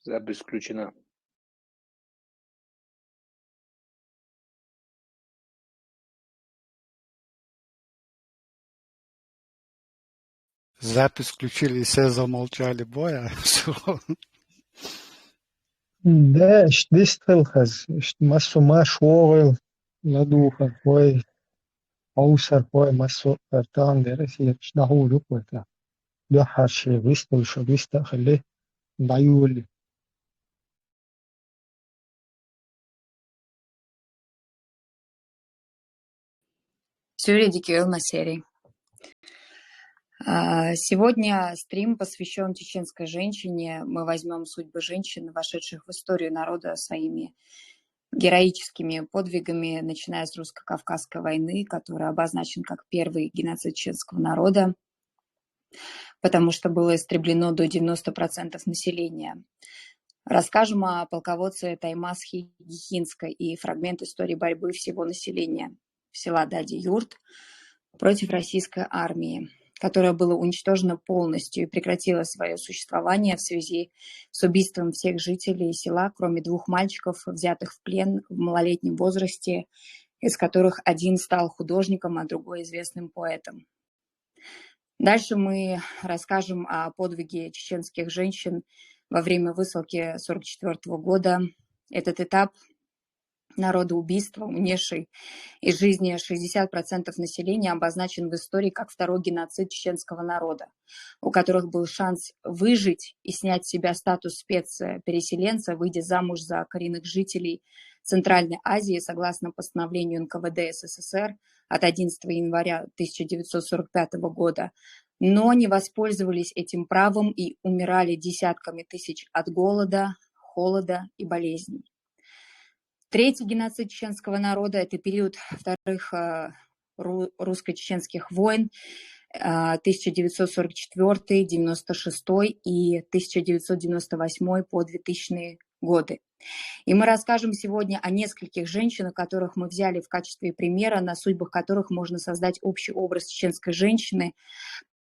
Запись включена. Запись включили, и все замолчали. Боя. Да, дистилхаз, массу шоуэл, ладуха, кой, аусар, кой, массу артан, дерesi, даху луквата. ده حرشي ويست وش ويست خليه ضيولي. Сюридики серии. Сегодня стрим посвящен чеченской женщине. Мы возьмем судьбы женщин, вошедших в историю народа своими героическими подвигами, начиная с русско-кавказской войны, которая обозначена как первый геноцид чеченского народа, потому что было истреблено до 90% населения. Расскажем о полководце Таймасхе Гихинской и фрагмент истории борьбы всего населения села Дади-Юрт против российской армии, которое было уничтожено полностью и прекратило свое существование в связи с убийством всех жителей села, кроме 2 мальчиков, взятых в плен в малолетнем возрасте, из которых один стал художником, а другой известным поэтом. Дальше мы расскажем о подвиге чеченских женщин во время высылки 1944 года. Этот этап народоубийства, унесший из жизни 60% населения, обозначен в истории как второй геноцид чеченского народа, у которых был шанс выжить и снять с себя статус спецпереселенца, выйдя замуж за коренных жителей Центральной Азии согласно постановлению НКВД СССР от 11 января 1945 года, но не воспользовались этим правом и умирали десятками тысяч от голода, холода и болезней. Третий геноцид чеченского народа – это период вторых русско-чеченских войн 1944, 96 и 1998 по 2000 годы. И мы расскажем сегодня о нескольких женщинах, которых мы взяли в качестве примера, на судьбах которых можно создать общий образ чеченской женщины,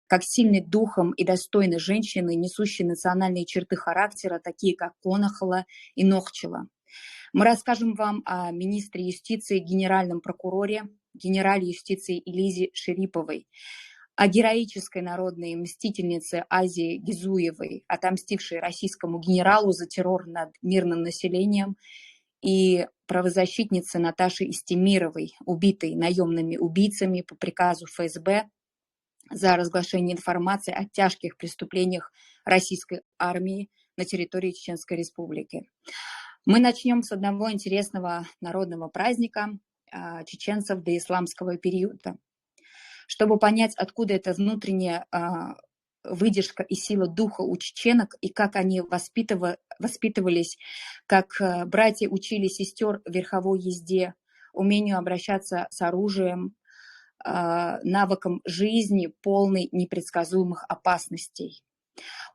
как сильной духом и достойной женщины, несущей национальные черты характера, такие как Конохола и Нохчела. Мы расскажем вам о министре юстиции, генеральном прокуроре, генерале юстиции Элизе Шериповой, о героической народной мстительнице Азе Гизуевой, отомстившей российскому генералу за террор над мирным населением, и правозащитнице Наташе Истемировой, убитой наемными убийцами по приказу ФСБ за разглашение информации о тяжких преступлениях российской армии на территории Чеченской Республики. Мы начнем с одного интересного народного праздника чеченцев до исламского периода. Чтобы понять, откуда эта внутренняя выдержка и сила духа у чеченок, и как они воспитывались, как братья учили сестер верховой езде, умению обращаться с оружием, навыкам жизни, полной непредсказуемых опасностей.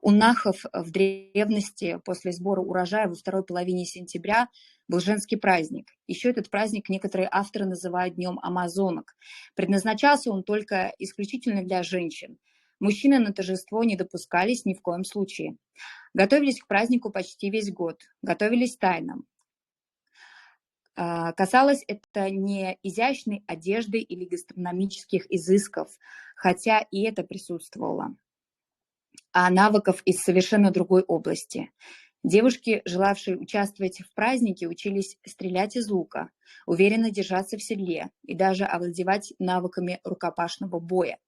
У нахов в древности после сбора урожая во второй половине сентября был женский праздник. Еще этот праздник некоторые авторы называют Днем Амазонок. Предназначался он только исключительно для женщин. Мужчины на торжество не допускались ни в коем случае. Готовились к празднику почти весь год. Готовились тайно. Касалось это не изящной одежды или гастрономических изысков, хотя и это присутствовало, а навыков из совершенно другой области. Девушки, желавшие участвовать в празднике, учились стрелять из лука, уверенно держаться в седле и даже овладевать навыками рукопашного боя.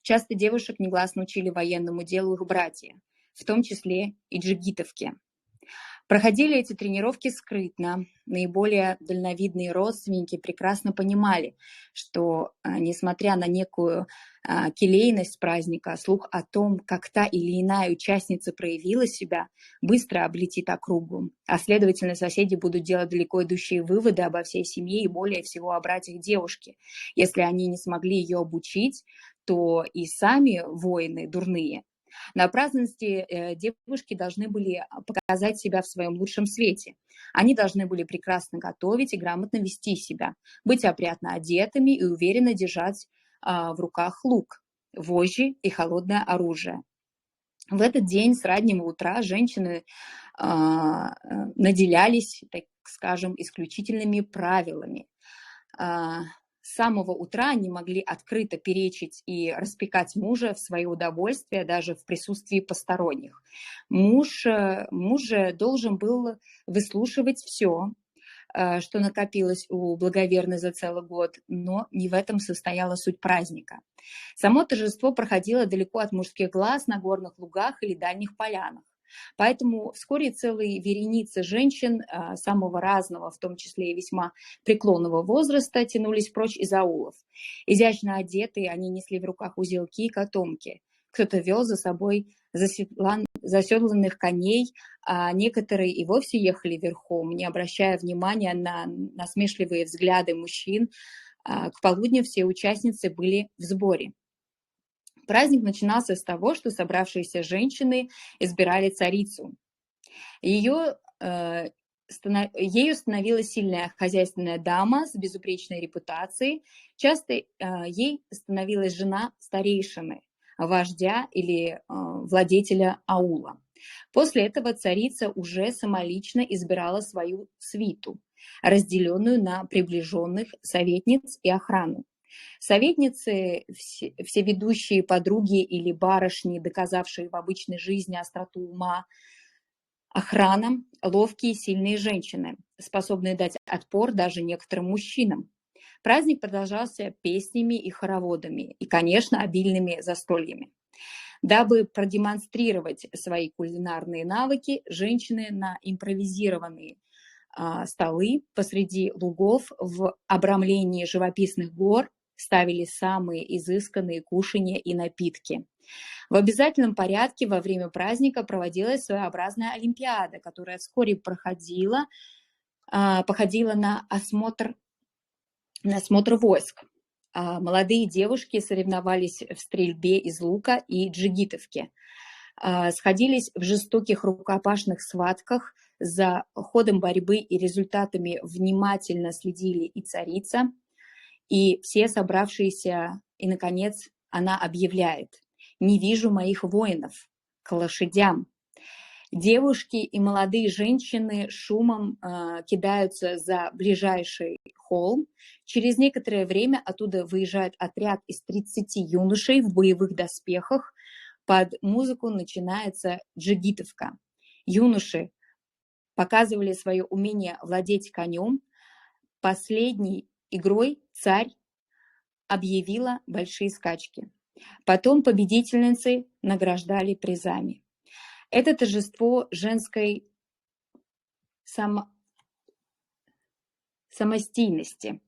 Часто девушек негласно учили военному делу их братья, в том числе и джигитовки. Проходили эти тренировки скрытно. Наиболее дальновидные родственники прекрасно понимали, что, несмотря на некую келейность праздника, слух о том, как та или иная участница проявила себя, быстро облетит округу, а следовательно, соседи будут делать далеко идущие выводы обо всей семье и более всего о братьях девушки. Если они не смогли ее обучить, то и сами воины дурные. На праздности девушки должны были показать себя в своем лучшем свете. Они должны были прекрасно готовить и грамотно вести себя, быть опрятно одетыми и уверенно держать в руках лук, вожжи и холодное оружие. В этот день с раннего утра женщины наделялись, так скажем, исключительными правилами. С самого утра они могли открыто перечить и распекать мужа в свое удовольствие, даже в присутствии посторонних. Муж же должен был выслушивать все, что накопилось у благоверной за целый год, но не в этом состояла суть праздника. Само торжество проходило далеко от мужских глаз, на горных лугах или дальних полянах. Поэтому вскоре целые вереницы женщин самого разного, в том числе и весьма преклонного возраста, тянулись прочь из аулов. Изящно одетые, они несли в руках узелки и котомки. Кто-то вел за собой заседланных коней, а некоторые и вовсе ехали верхом, не обращая внимания на насмешливые взгляды мужчин. К полудню все участницы были в сборе. Праздник начинался с того, что собравшиеся женщины избирали царицу. Ею становилась сильная хозяйственная дама с безупречной репутацией. Часто ей становилась жена старейшины, вождя или владетеля аула. После этого царица уже самолично избирала свою свиту, разделенную на приближенных, советниц и охрану. Советницы, всеведущие подруги или барышни, доказавшие в обычной жизни остроту ума, охрана, ловкие, сильные женщины, способные дать отпор даже некоторым мужчинам. Праздник продолжался песнями и хороводами, и, конечно, обильными застольями. Дабы продемонстрировать свои кулинарные навыки, женщины на импровизированные столы посреди лугов в обрамлении живописных гор ставили самые изысканные кушанья и напитки. В обязательном порядке во время праздника проводилась своеобразная олимпиада, которая вскоре походила на осмотр войск. Молодые девушки соревновались в стрельбе из лука и джигитовке, сходились в жестоких рукопашных схватках. За ходом борьбы и результатами внимательно следили и царица, и все собравшиеся, и, наконец, она объявляет: «Не вижу моих воинов, к лошадям». Девушки и молодые женщины шумом кидаются за ближайший холм. Через некоторое время оттуда выезжает отряд из 30 юношей в боевых доспехах. Под музыку начинается джигитовка. Юноши показывали свое умение владеть конем. Последней игрой царь объявила большие скачки. Потом победительницы награждали призами. Это торжество женской самостийности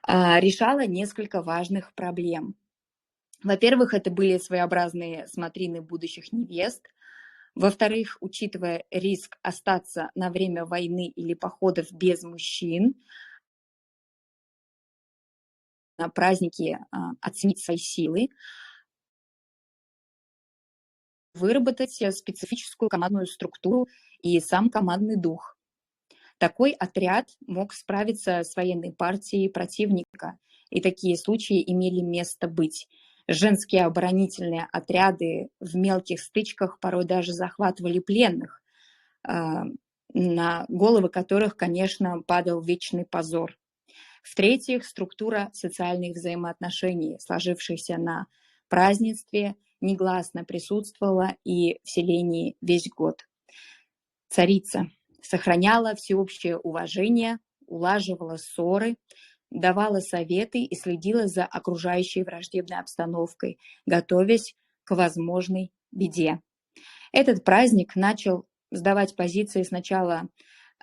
решало несколько важных проблем. Во-первых, это были своеобразные смотрины будущих невест. Во-вторых, учитывая риск остаться на время войны или походов без мужчин, на праздники оценить свои силы, выработать специфическую командную структуру и сам командный дух. Такой отряд мог справиться с военной партией противника, и такие случаи имели место быть. Женские оборонительные отряды в мелких стычках порой даже захватывали пленных, на головы которых, конечно, падал вечный позор. В-третьих, структура социальных взаимоотношений, сложившаяся на празднестве, негласно присутствовала и в селении весь год. Царица сохраняла всеобщее уважение, улаживала ссоры, давала советы и следила за окружающей враждебной обстановкой, готовясь к возможной беде. Этот праздник начал сдавать позиции сначала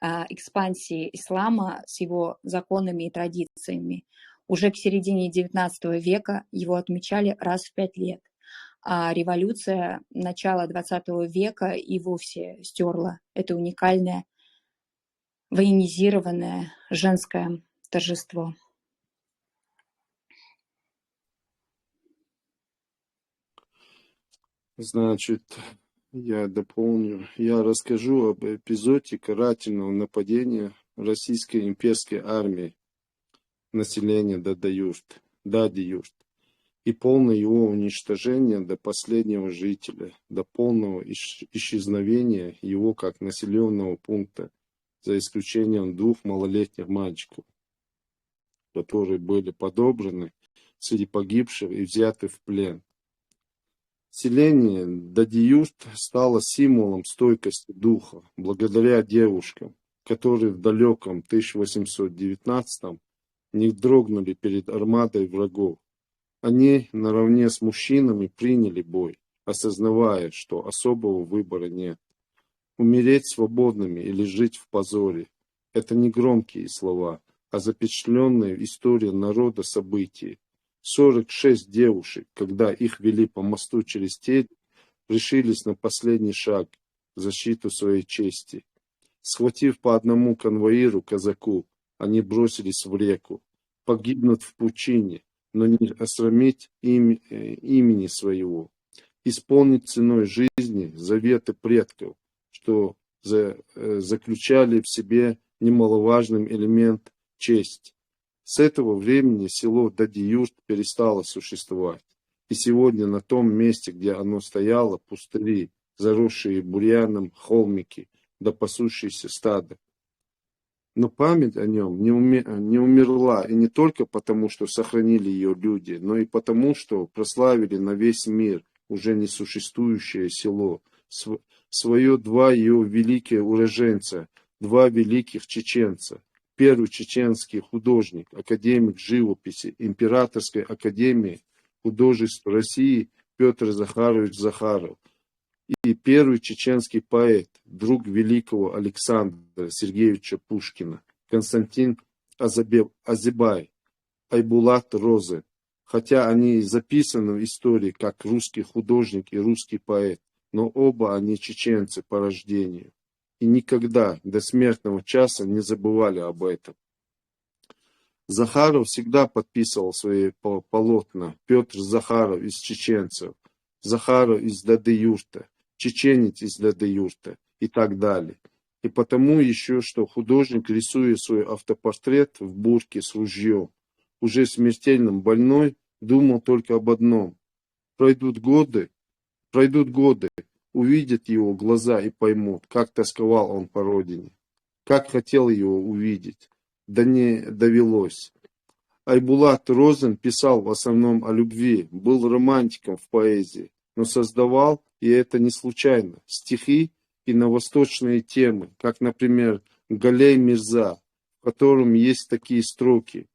экспансии ислама с его законами и традициями. Уже к середине XIX века его отмечали раз в 5 лет, а революция начала XX века и вовсе стерла это уникальное военизированное женское торжество. Значит, я дополню. Я расскажу об эпизоде карательного нападения российской имперской армии населения Дади-Юрт. и полное его уничтожение до последнего жителя, до полного исчезновения его как населенного пункта, за исключением 2 малолетних мальчиков, которые были подобраны среди погибших и взяты в плен. Селение Дади-Юрт стало символом стойкости духа благодаря девушкам, которые в далеком 1819 не дрогнули перед армадой врагов. Они наравне с мужчинами приняли бой, осознавая, что особого выбора нет. Умереть свободными или жить в позоре – это не громкие слова, а запечатленные в истории народа события. 46 девушек, когда их вели по мосту через Тедь, решились на последний шаг в защиту своей чести. Схватив по одному конвоиру казаку, они бросились в реку, погибнут в пучине, но не осрамить имени своего, исполнить ценой жизни заветы предков, что заключали в себе немаловажный элемент честь. С этого времени село Дади-Юрт перестало существовать, и сегодня на том месте, где оно стояло, пустыри, заросшие бурьяном холмики, да пасущиеся стада. Но память о нем не умерла, и не только потому, что сохранили ее люди, но и потому, что прославили на весь мир уже несуществующее село, свое 2 ее великие уроженца, 2 великих чеченца. Первый чеченский художник, академик живописи Императорской академии художеств России Петр Захарович Захаров. И первый чеченский поэт, друг великого Александра Сергеевича Пушкина, Константин Азибай, Айбулат Розен. Хотя они записаны в истории как русский художник и русский поэт, но оба они чеченцы по рождению. И никогда до смертного часа не забывали об этом. Захаров всегда подписывал свои полотна. Петр Захаров из чеченцев, Захаров из Дади-Юрта, чеченец из Дади-Юрта и так далее. И потому еще, что художник, рисуя свой автопортрет в бурке с ружьем, уже смертельно больной, думал только об одном. Пройдут годы, увидят его глаза и поймут, как тосковал он по родине, как хотел его увидеть, да не довелось. Айбулат Розен писал в основном о любви, был романтиком в поэзии, но создавал, и это не случайно, стихи и на восточные темы, как, например, Галей Мирза, в котором есть такие строки.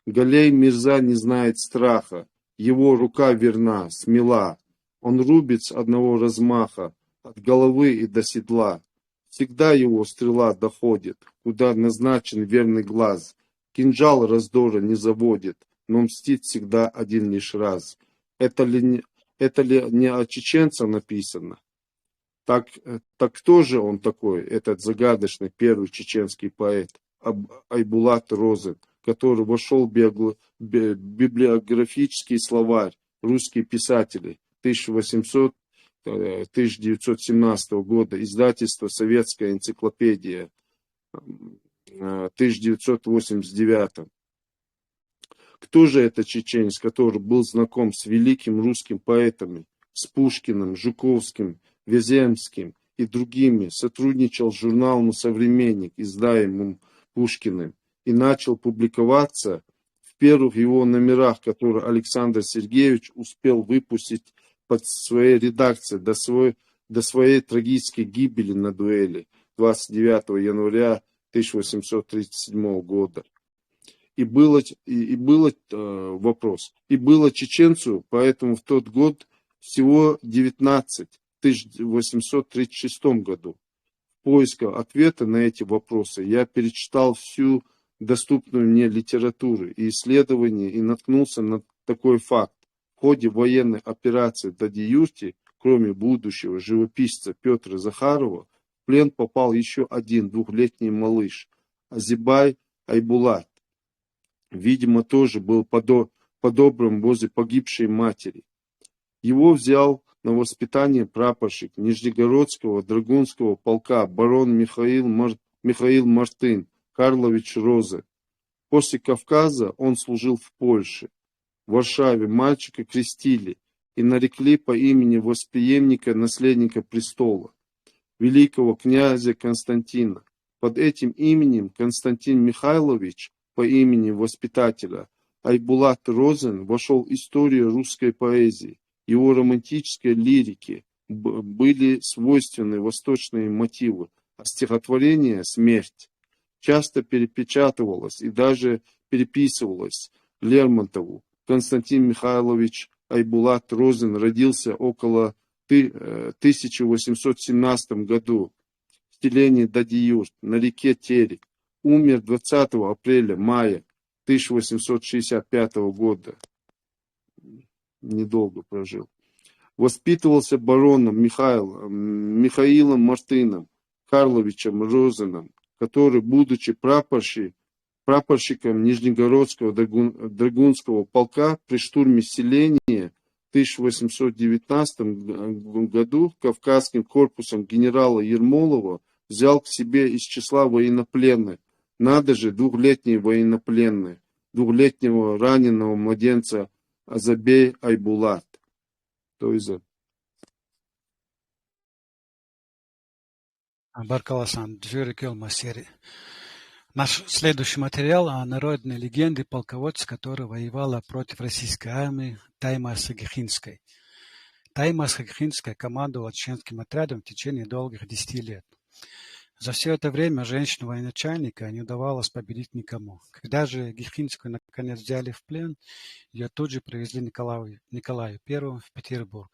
Галей Мирза не знает страха, его рука верна, смела, он рубит с одного размаха, от головы и до седла. Всегда его стрела доходит, куда назначен верный глаз. Кинжал раздора не заводит, но мстит всегда один лишь раз. Это ли не о чеченце написано? Так кто же он такой, этот загадочный первый чеченский поэт Айбулат Розен, который вошел в библиографический словарь русских писателей 1917 года, издательство «Советская энциклопедия», 1989. Кто же это чеченец, который был знаком с великим русским поэтами, с Пушкиным, Жуковским, Вяземским и другими, сотрудничал с журналом «Современник», издаемым Пушкиным, и начал публиковаться в первых его номерах, которые Александр Сергеевич успел выпустить под своей редакцией до своей трагической гибели на дуэли 29 января 1837 года. И было чеченцу, поэтому в тот год всего 19, в 1836 году. В поисках ответа на эти вопросы я перечитал всю доступную мне литературу и исследования и наткнулся на такой факт. В ходе военной операции в Дади-Юрте, кроме будущего живописца Петра Захарова, в плен попал еще один 2-летний малыш, Азибай Айбулат. Видимо, тоже был подобран возле погибшей матери. Его взял на воспитание прапорщик Нижегородского драгунского полка барон Михаил Мартын Карлович Розен. После Кавказа он служил в Польше. в Варшаве мальчика крестили и нарекли по имени восприемника наследника престола, великого князя Константина. Под этим именем Константин Михайлович по имени воспитателя Айбулат Розен вошел в историю русской поэзии. Его романтической лирике были свойственны восточные мотивы, а стихотворение «Смерть» часто перепечатывалось и даже переписывалось Лермонтову. Константин Михайлович Айбулат Розен родился около 1817 году в селении Дадиюрт на реке Терек. Умер 20 апреля-мая 1865 года. Недолго прожил. Воспитывался бароном Михаилом Мартыном Карловичем Розеном, который, будучи прапорщиком Нижегородского драгунского полка при штурме селения в 1819 году Кавказским корпусом генерала Ермолова взял к себе из числа военнопленных. Надо же, двухлетние военнопленные, двухлетнего раненого младенца Азабей Айбулат. То есть Баркаласан, Джерикел Масери. Наш следующий материал о народной легенде полководца, который воевала против российской армии Таймаса Гихинской. Таймаса Гихинская командовала чеченским отрядом в течение долгих 10 лет. За все это время женщину-военачальника не удавалось победить никому. Когда же Гихинскую наконец взяли в плен, ее тут же привезли Николаю I в Петербург.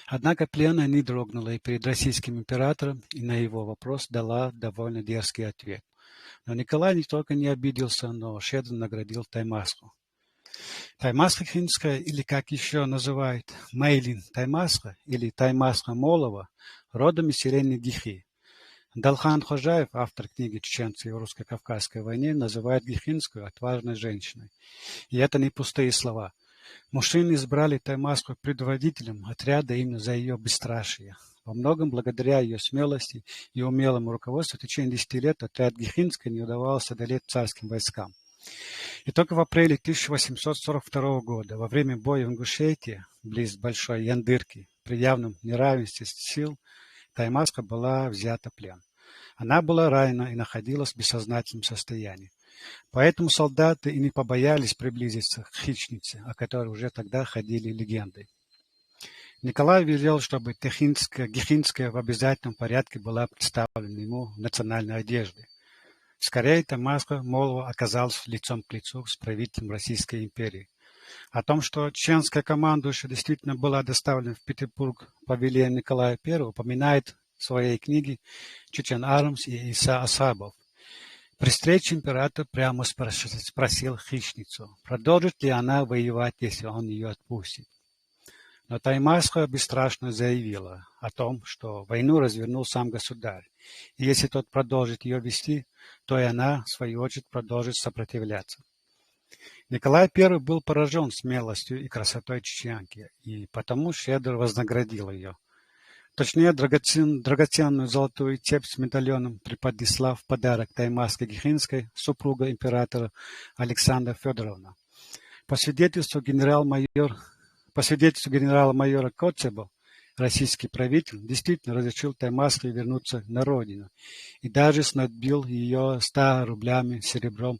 Однако плена не дрогнула и перед российским императором, и на его вопрос дала довольно дерзкий ответ. Но Николай не только не обиделся, но щедро наградил Таймаску. Таймаска Гихинская, или как еще называют Мейлин Таймаска или Таймаска Молова, родом из селения Гихи. Далхан Хожаев, автор книги «Чеченцы в русско-кавказской войне», называет Гихинскую отважной женщиной. И это не пустые слова. Мужчины избрали Таймаску предводителем отряда именно за ее бесстрашие. Во многом благодаря ее смелости и умелому руководству в течение 10 лет отряд Гихинской не удавалось одолеть царским войскам. И только в апреле 1842 года, во время боя в Ингушетии, близ Большой Яндырки, при явном неравенстве сил, Таймаска была взята в плен. Она была ранена и находилась в бессознательном состоянии. Поэтому солдаты и не побоялись приблизиться к хищнице, о которой уже тогда ходили легенды. Николай велел, чтобы Гихинская в обязательном порядке была представлена ему в национальной одежде. Скорее, Таймаска Молова оказалась лицом к лицу с правителем Российской империи. О том, что чеченская командующая действительно была доставлена в Петербург по велению Николая I, упоминает в своей книге Чечен Армс и Иса Асабов. При встрече император прямо спросил хищницу, продолжит ли она воевать, если он ее отпустит. Но Таймаска бесстрашно заявила о том, что войну развернул сам государь, и если тот продолжит ее вести, то и она, в свою очередь, продолжит сопротивляться. Николай I был поражен смелостью и красотой чеченки, и потому щедро вознаградил ее. Точнее, драгоценную золотую цепь с медальоном преподнесла в подарок Таймаске Гихинской супруга императора Александра Федоровна. По свидетельству генерала-майора Коцеба, российский правитель действительно разрешил Таймаске вернуться на родину и даже снабдил ее 100 рублями серебром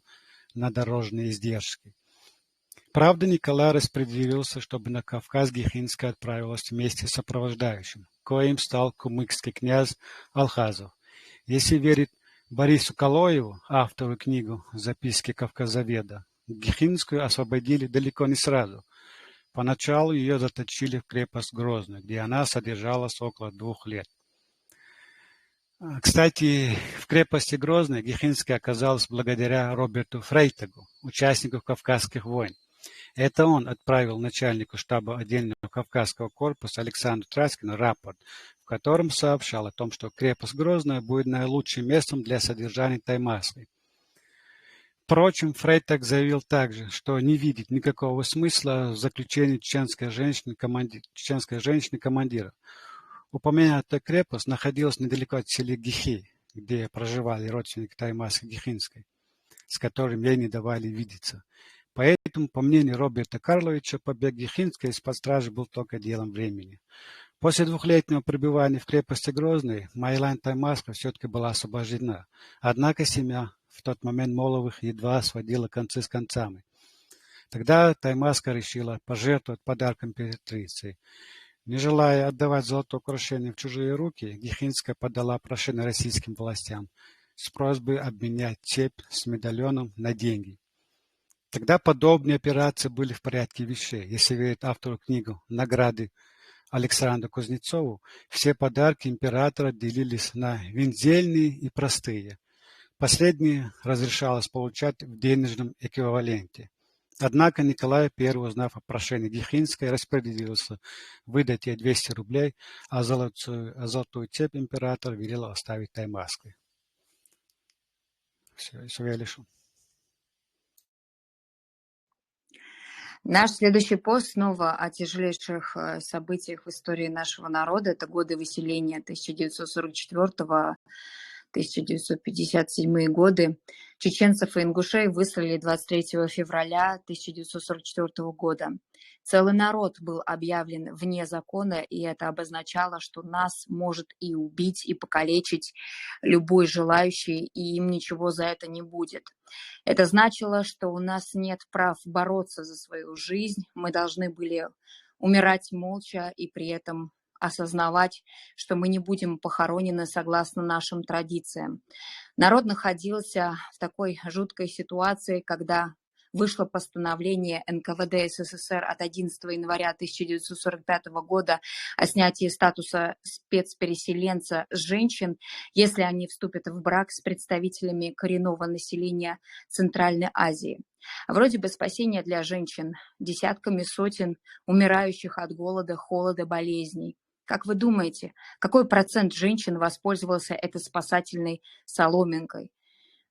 на дорожные издержки. Правда, Николай распределился, чтобы на Кавказ Гихинская отправилась вместе с сопровождающим, коим стал кумыкский князь Алхазов. Если верить Борису Калоеву, автору книги «Записки Кавказоведа», Гихинскую освободили далеко не сразу. Поначалу ее заточили в крепость Грозную, где она содержалась около 2 лет. Кстати, в крепости Грозной Гихинская оказалась благодаря Роберту Фрейтагу, участнику Кавказских войн. Это он отправил начальнику штаба отдельного Кавказского корпуса Александру Траскину рапорт, в котором сообщал о том, что крепость Грозная будет наилучшим местом для содержания Таймаски. Впрочем, Фрейтаг заявил также, что не видит никакого смысла в заключении чеченской женщины-командира. Упомянутая крепость находилась недалеко от села Гихи, где проживали родственники Таймаски Гихинской, с которым ей не давали видеться. Поэтому, по мнению Роберта Карловича, побег Гихинской из-под стражи был только делом времени. После двухлетнего пребывания в крепости Грозной Майлайн Таймаска все-таки была освобождена. Однако семья в тот момент Моловых едва сводила концы с концами. Тогда Таймаска решила пожертвовать подарком императрицы. Не желая отдавать золотое украшение в чужие руки, Гихинская подала прошение российским властям с просьбой обменять цепь с медальоном на деньги. Тогда подобные операции были в порядке вещей. Если верить автору книги «Награды» Александру Кузнецову, все подарки императора делились на вензельные и простые. Последние разрешалось получать в денежном эквиваленте. Однако Николай I, узнав о прошении Гихинской, распорядился выдать ей 200 рублей, а золотую цепь император велел оставить Таймаской. Все я лишу. Наш следующий пост снова о тяжелейших событиях в истории нашего народа. Это годы выселения 1944-1957 годы. Чеченцев и ингушей выслали 23 февраля 1944 года. Целый народ был объявлен вне закона, и это обозначало, что нас может и убить, и покалечить любой желающий, и им ничего за это не будет. Это значило, что у нас нет прав бороться за свою жизнь, мы должны были умирать молча и при этом осознавать, что мы не будем похоронены согласно нашим традициям. Народ находился в такой жуткой ситуации, когда вышло постановление НКВД СССР от 11 января 1945 года о снятии статуса спецпереселенца с женщин, если они вступят в брак с представителями коренного населения Центральной Азии. Вроде бы спасение для женщин, десятками сотен умирающих от голода, холода, болезней. Как вы думаете, какой процент женщин воспользовался этой спасательной соломинкой?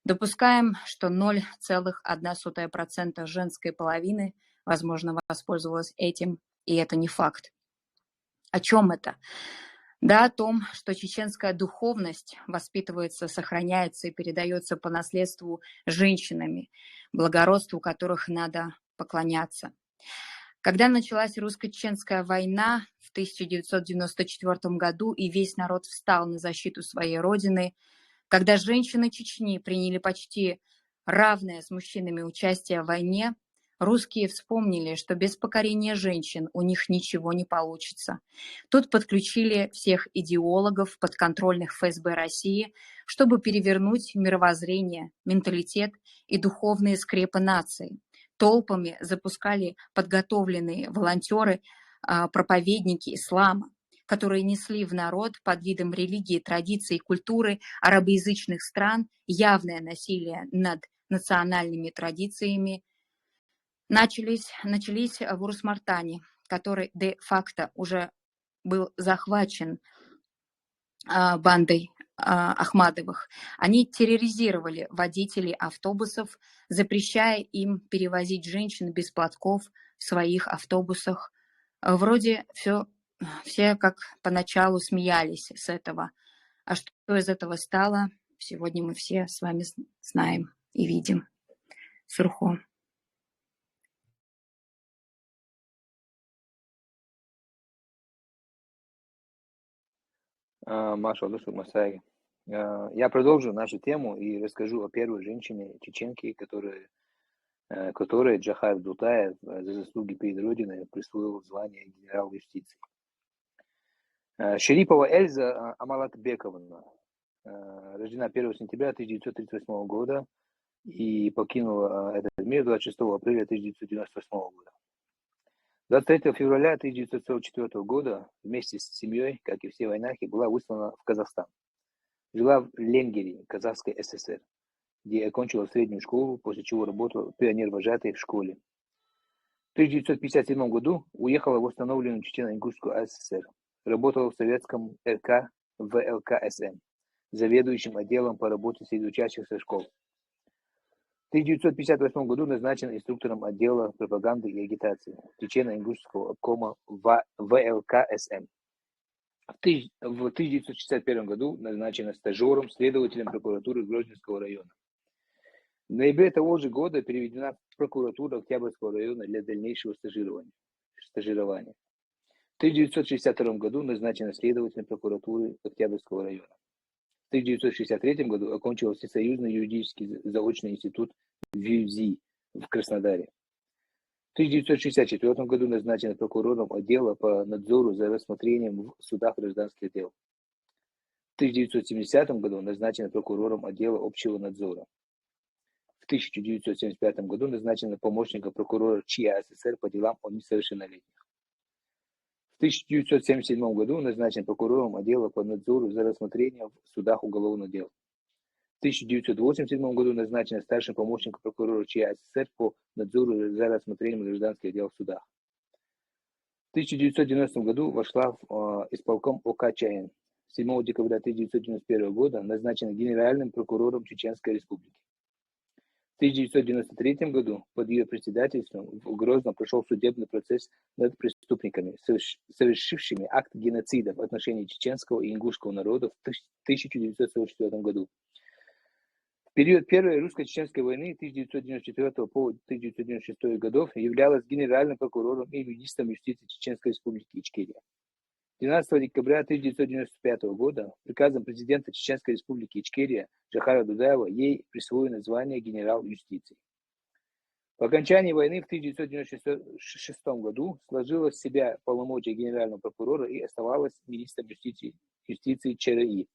Допускаем, что 0,1% женской половины, возможно, воспользовалась этим, и это не факт. О чем это? Да, о том, что чеченская духовность воспитывается, сохраняется и передается по наследству женщинами, благородству которых надо поклоняться. Когда началась русско-чеченская война в 1994 году, и весь народ встал на защиту своей родины, когда женщины Чечни приняли почти равное с мужчинами участие в войне, русские вспомнили, что без покорения женщин у них ничего не получится. Тут подключили всех идеологов, подконтрольных ФСБ России, чтобы перевернуть мировоззрение, менталитет и духовные скрепы нации. Толпами запускали подготовленные волонтеры, проповедники ислама, которые несли в народ под видом религии, традиций и культуры арабоязычных стран явное насилие над национальными традициями. Начались в Урус-Мартане, который де-факто уже был захвачен бандой Ахмадовых. Они терроризировали водителей автобусов, запрещая им перевозить женщин без платков в своих автобусах. Вроде все как поначалу смеялись с этого. А что из этого стало, сегодня мы все с вами знаем и видим. Сурхо. Маша, Лушук Масаги. Я продолжу нашу тему и расскажу о первой женщине чеченке, которой Джахар Дутаев за заслуги перед Родиной присвоил звание генерал юстиции. Шерипова Эльза Амалатбековна, рождена 1 сентября 1938 года и покинула этот мир 26 апреля 1998 года. 23 февраля 1944 года вместе с семьей, как и все войнахи, была выслана в Казахстан. Жила в Ленгере, Казахской ССР, где окончила среднюю школу, после чего работала пионер-вожатой в школе. В 1957 году уехала в восстановленную Чечено-Ингушскую ССР. Работала в советском РК ВЛКСМ, заведующим отделом по работе среди учащихся школ. В 1958 году назначен инструктором отдела пропаганды и агитации Чечено-Ингушского обкома ВЛКСМ. В 1961 году назначена стажером, следователем прокуратуры Грозненского района. В ноябре того же года переведена в прокуратуру Октябрьского района для дальнейшего стажирования. В 1962 году назначена следователем прокуратуры Октябрьского района. В 1963 году окончила Всесоюзный юридический заочный институт в ВЮЗИ в Краснодаре. В 1964 году назначена прокурором отдела по надзору за рассмотрением в судах гражданских дел. В 1970 году назначена прокурором отдела общего надзора. В 1975 году назначена помощником прокурора ЧИА СССР по делам о несовершеннолетних. В 1977 году назначен прокурором отдела по надзору за рассмотрением в судах уголовных дел. В 1987 году назначен старшим помощником прокурора ЧИА СССР по надзору за рассмотрением гражданских дел в судах. В 1990 году вошла в исполком ОК ЧАЭН. 7 декабря 1991 года назначена генеральным прокурором Чеченской Республики. В 1993 году под ее председательством в Грозном прошел судебный процесс над преступниками, совершившими акт геноцида в отношении чеченского и ингушского народов в 1944 году. В период Первой русско-чеченской войны 1994 по 1996 годов являлась генеральным прокурором и министром юстиции Чеченской Республики Ичкерия. 12 декабря 1995 года приказом президента Чеченской Республики Ичкерия Джохара Дудаева ей присвоено звание генерал юстиции. По окончании войны в 1996 году сложила в себя полномочия генерального прокурора и оставалась министром юстиции ЧРИ.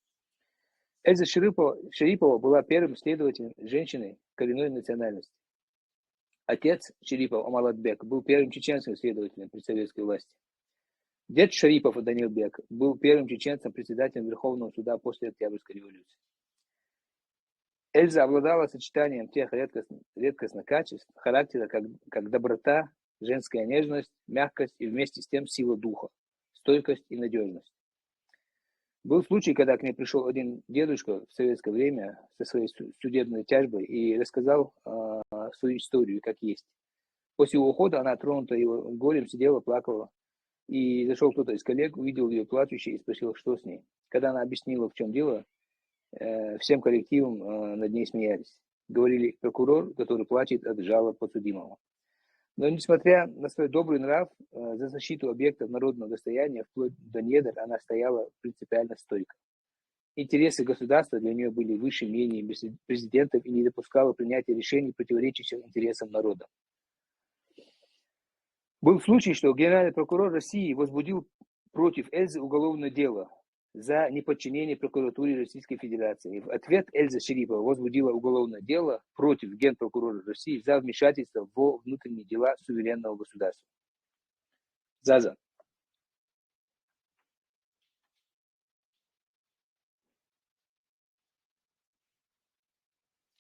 Эльза Шарипова была первым следователем женщины коренной национальности. Отец Шарипов Амалатбек был первым чеченским следователем при советской власти. Дед Шарипов Данилбек был первым чеченцем председателем Верховного суда после Октябрьской революции. Эльза обладала сочетанием тех редкостных качеств характера, как доброта, женская нежность, мягкость и вместе с тем сила духа, стойкость и надежность. Был случай, когда к ней пришел один дедушка в советское время со своей судебной тяжбой и рассказал свою историю, как есть. После его ухода она, тронутая его горем, сидела, плакала. И зашел кто-то из коллег, увидел ее плачущей и спросил, что с ней. Когда она объяснила, в чем дело, всем коллективом над ней смеялись. Говорили, прокурор, который плачет от жалоб подсудимого. Но несмотря на свой добрый нрав, за защиту объектов народного достояния, вплоть до недр, она стояла принципиально стойко. Интересы государства для нее были выше мнений президентов и не допускала принятия решений, противоречащих интересам народа. Был случай, что генеральный прокурор России возбудил против Эльзы уголовное дело за неподчинение прокуратуре Российской Федерации. В ответ Эльза Шарипова возбудила уголовное дело против генпрокурора России за вмешательство во внутренние дела суверенного государства. Заза.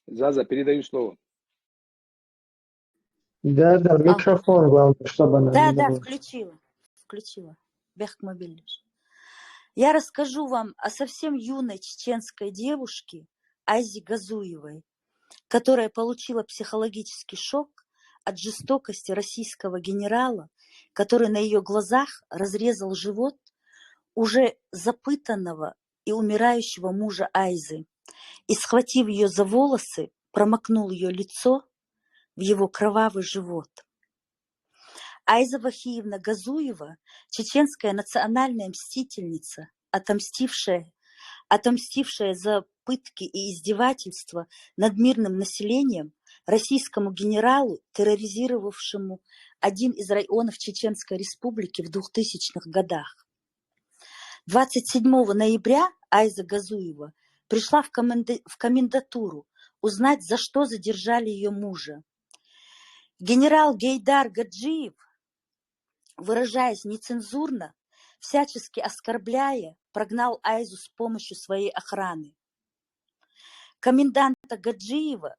Заза, передаю слово. Да, микрофон, главное, чтобы она не Да, было. включила. Бехкмобильныш. Я расскажу вам о совсем юной чеченской девушке Айзе Газуевой, которая получила психологический шок от жестокости российского генерала, который на ее глазах разрезал живот уже запытанного и умирающего мужа Айзы и, схватив ее за волосы, промокнул ее лицо в его кровавый живот. Айза Вахиевна Газуева, чеченская национальная мстительница, отомстившая за пытки и издевательства над мирным населением, российскому генералу, терроризировавшему один из районов Чеченской Республики в 2000-х годах. 27 ноября Айза Газуева пришла в комендатуру узнать, за что задержали ее мужа. Генерал Гейдар Гаджиев, выражаясь нецензурно, всячески оскорбляя, прогнал Айзу с помощью своей охраны. Коменданта Гаджиева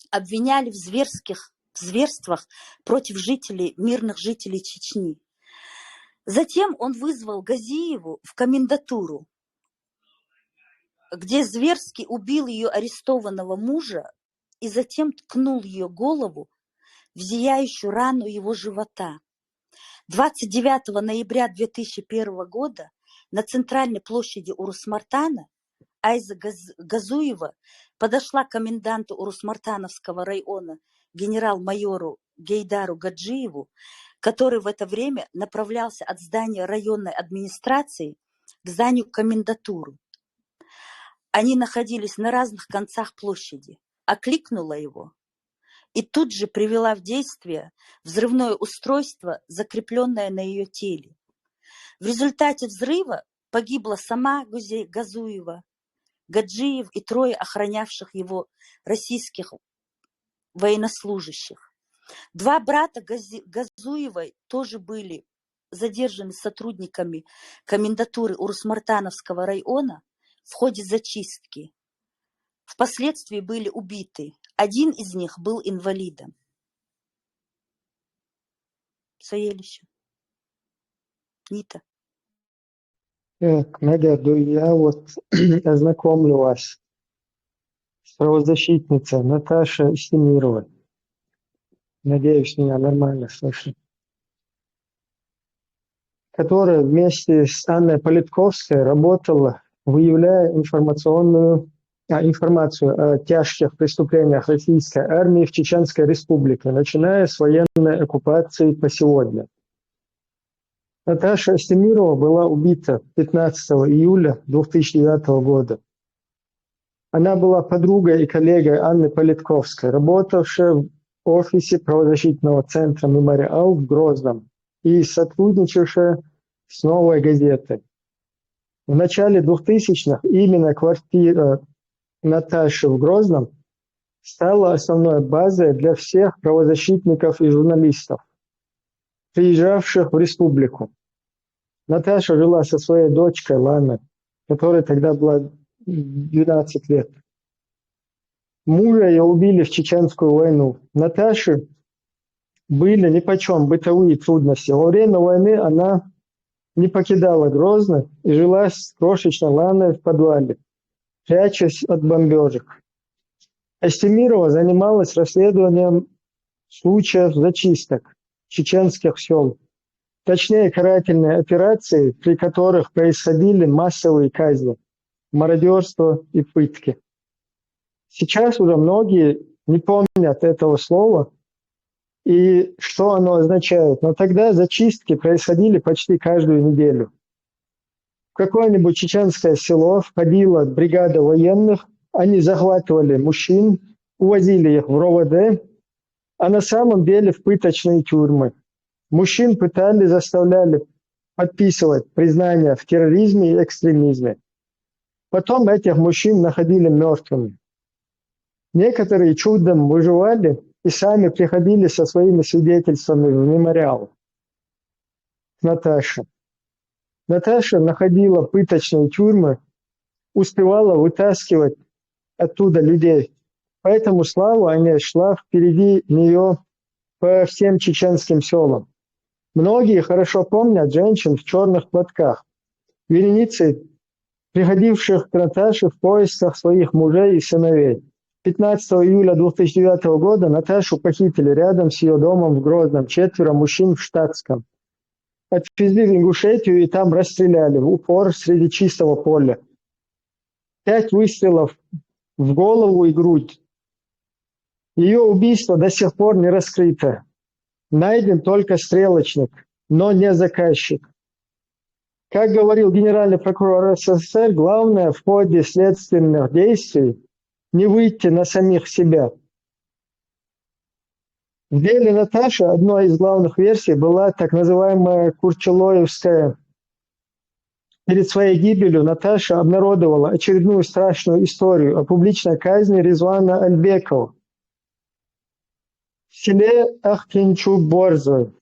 обвиняли в зверствах против мирных жителей Чечни. Затем он вызвал Газиеву в комендатуру, где зверски убил ее арестованного мужа и затем ткнул ее голову в зияющую рану его живота. 29 ноября 2001 года на центральной площади Урус-Мартана Айза Газуева подошла к коменданту Урус-Мартановского района генерал-майору Гейдару Гаджиеву, который в это время направлялся от здания районной администрации к зданию комендатуры. Они находились на разных концах площади. Окликнула его и тут же привела в действие взрывное устройство, закрепленное на ее теле. В результате взрыва погибла сама Газуева, Гаджиев и 3 охранявших его российских военнослужащих. 2 брата Газуевой тоже были задержаны сотрудниками комендатуры Урус-Мартановского района в ходе зачистки. Впоследствии были убиты. Один из них был инвалидом. Саелище. Нита. Так, Надя, я вот ознакомлю вас с правозащитницей Наташей Истемировой. Надеюсь, меня нормально слышно. Которая вместе с Анной Политковской работала, выявляя информацию о тяжких преступлениях российской армии в Чеченской Республике, начиная с военной оккупации по сегодня. Наташа Истемирова была убита 15 июля 2009 года. Она была подругой и коллегой Анны Политковской, работавшей в офисе правозащитного центра «Мемориал» в Грозном и сотрудничавшая с «Новой газетой». В начале 2000-х именно квартира Наташи в Грозном стала основной базой для всех правозащитников и журналистов, приезжавших в республику. Наташа жила со своей дочкой Ланой, которой тогда было 12 лет. Мужа ее убили в Чеченскую войну. Наташе были нипочем бытовые трудности. Во время войны она не покидала Грозный и жила с крошечной Ланой в подвале, прячась от бомбежек. Истемирова занималась расследованием случаев зачисток чеченских сел, точнее карательные операции, при которых происходили массовые казни, мародерство и пытки. Сейчас уже многие не помнят этого слова и что оно означает, но тогда зачистки происходили почти каждую неделю. В какое-нибудь чеченское село входила бригада военных, они захватывали мужчин, увозили их в РОВД, а на самом деле в пыточные тюрьмы. Мужчин пытали, заставляли подписывать признания в терроризме и экстремизме. Потом этих мужчин находили мертвыми. Некоторые чудом выживали и сами приходили со своими свидетельствами в мемориал. Наташа находила пыточные тюрьмы, успевала вытаскивать оттуда людей. Поэтому слава о ней шла впереди нее по всем чеченским селам. Многие хорошо помнят женщин в черных платках, вереницы, приходивших к Наташе в поисках своих мужей и сыновей. 15 июля 2009 года Наташу похитили рядом с ее домом в Грозном 4 мужчин в штатском. Отвезли в Ингушетию и там расстреляли в упор среди чистого поля. 5 выстрелов в голову и грудь. Ее убийство до сих пор не раскрыто. Найден только стрелочник, но не заказчик. Как говорил генеральный прокурор СССР, главное в ходе следственных действий не выйти на самих себя. В деле Наташи одной из главных версий была так называемая Курчелоевская. Перед своей гибелью Наташа обнародовала очередную страшную историю о публичной казни Резвана Альбекова в селе Ахтинчук-Борзой.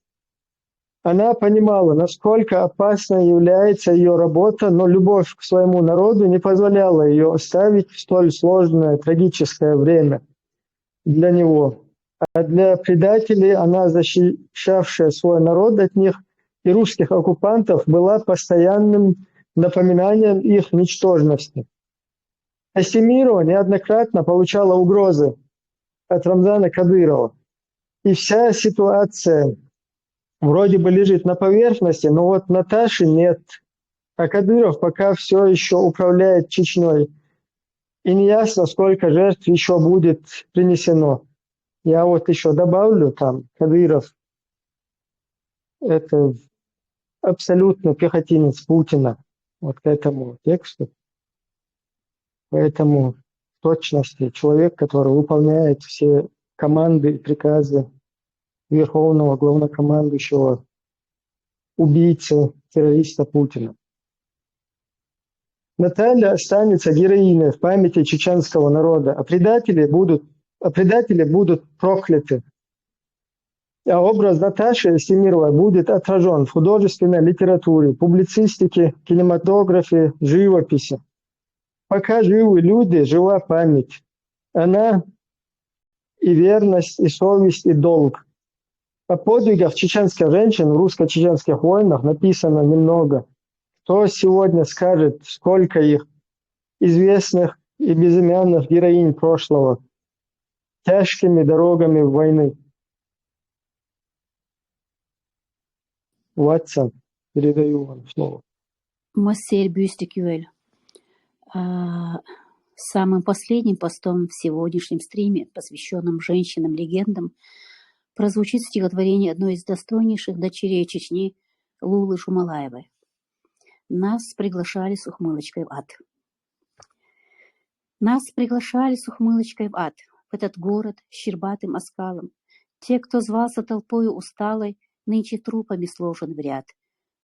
Она понимала, насколько опасной является ее работа, но любовь к своему народу не позволяла ее оставить в столь сложное, трагическое время для него. А для предателей она, защищавшая свой народ от них и русских оккупантов, была постоянным напоминанием их ничтожности. Истемирова неоднократно получала угрозы от Рамзана Кадырова. И вся ситуация вроде бы лежит на поверхности, но вот Наташи нет. А Кадыров пока все еще управляет Чечней. И неясно, сколько жертв еще будет принесено. Я вот еще добавлю, там, Кадыров, это абсолютно пехотинец Путина, вот к этому тексту. Поэтому в точности человек, который выполняет все команды и приказы верховного главнокомандующего, убийцы, террориста Путина. Наталья останется героиней в памяти чеченского народа, а предатели будут прокляты. А образ Наташи Семировой будет отражен в художественной литературе, публицистике, кинематографе, живописи. Пока живы люди, жива память. Она и верность, и совесть, и долг. О подвигах чеченских женщин в русско-чеченских войнах написано немного. Кто сегодня скажет, сколько их известных и безымянных героинь прошлого тяжкими дорогами войны? Ватсон, передаю вам слово. Массель Бюстикюэль. Самым последним постом в сегодняшнем стриме, посвященном женщинам-легендам, прозвучит стихотворение одной из достойнейших дочерей Чечни Лулы Жумалаевой. Нас приглашали с ухмылочкой в ад. Нас приглашали с ухмылочкой в ад, в этот город с щербатым оскалом. Те, кто звался толпою усталой, нынче трупами сложен в ряд.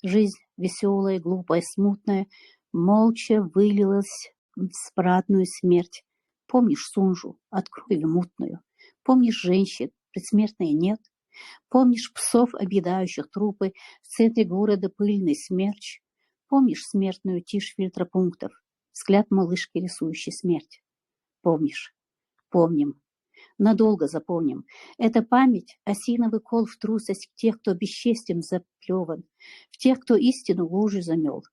Жизнь веселая, глупая, смутная, молча вылилась в смрадную смерть. Помнишь Сунжу, от крови мутную? Помнишь женщин, предсмертной нет? Помнишь псов, объедающих трупы, в центре города пыльный смерч? Помнишь смертную тишь фильтропунктов, взгляд малышки, рисующий смерть? Помнишь? Помним. Надолго запомним. Это память — осиновый кол в трусость тех, кто бесчестен заплеван, в тех, кто истину в лужи замел.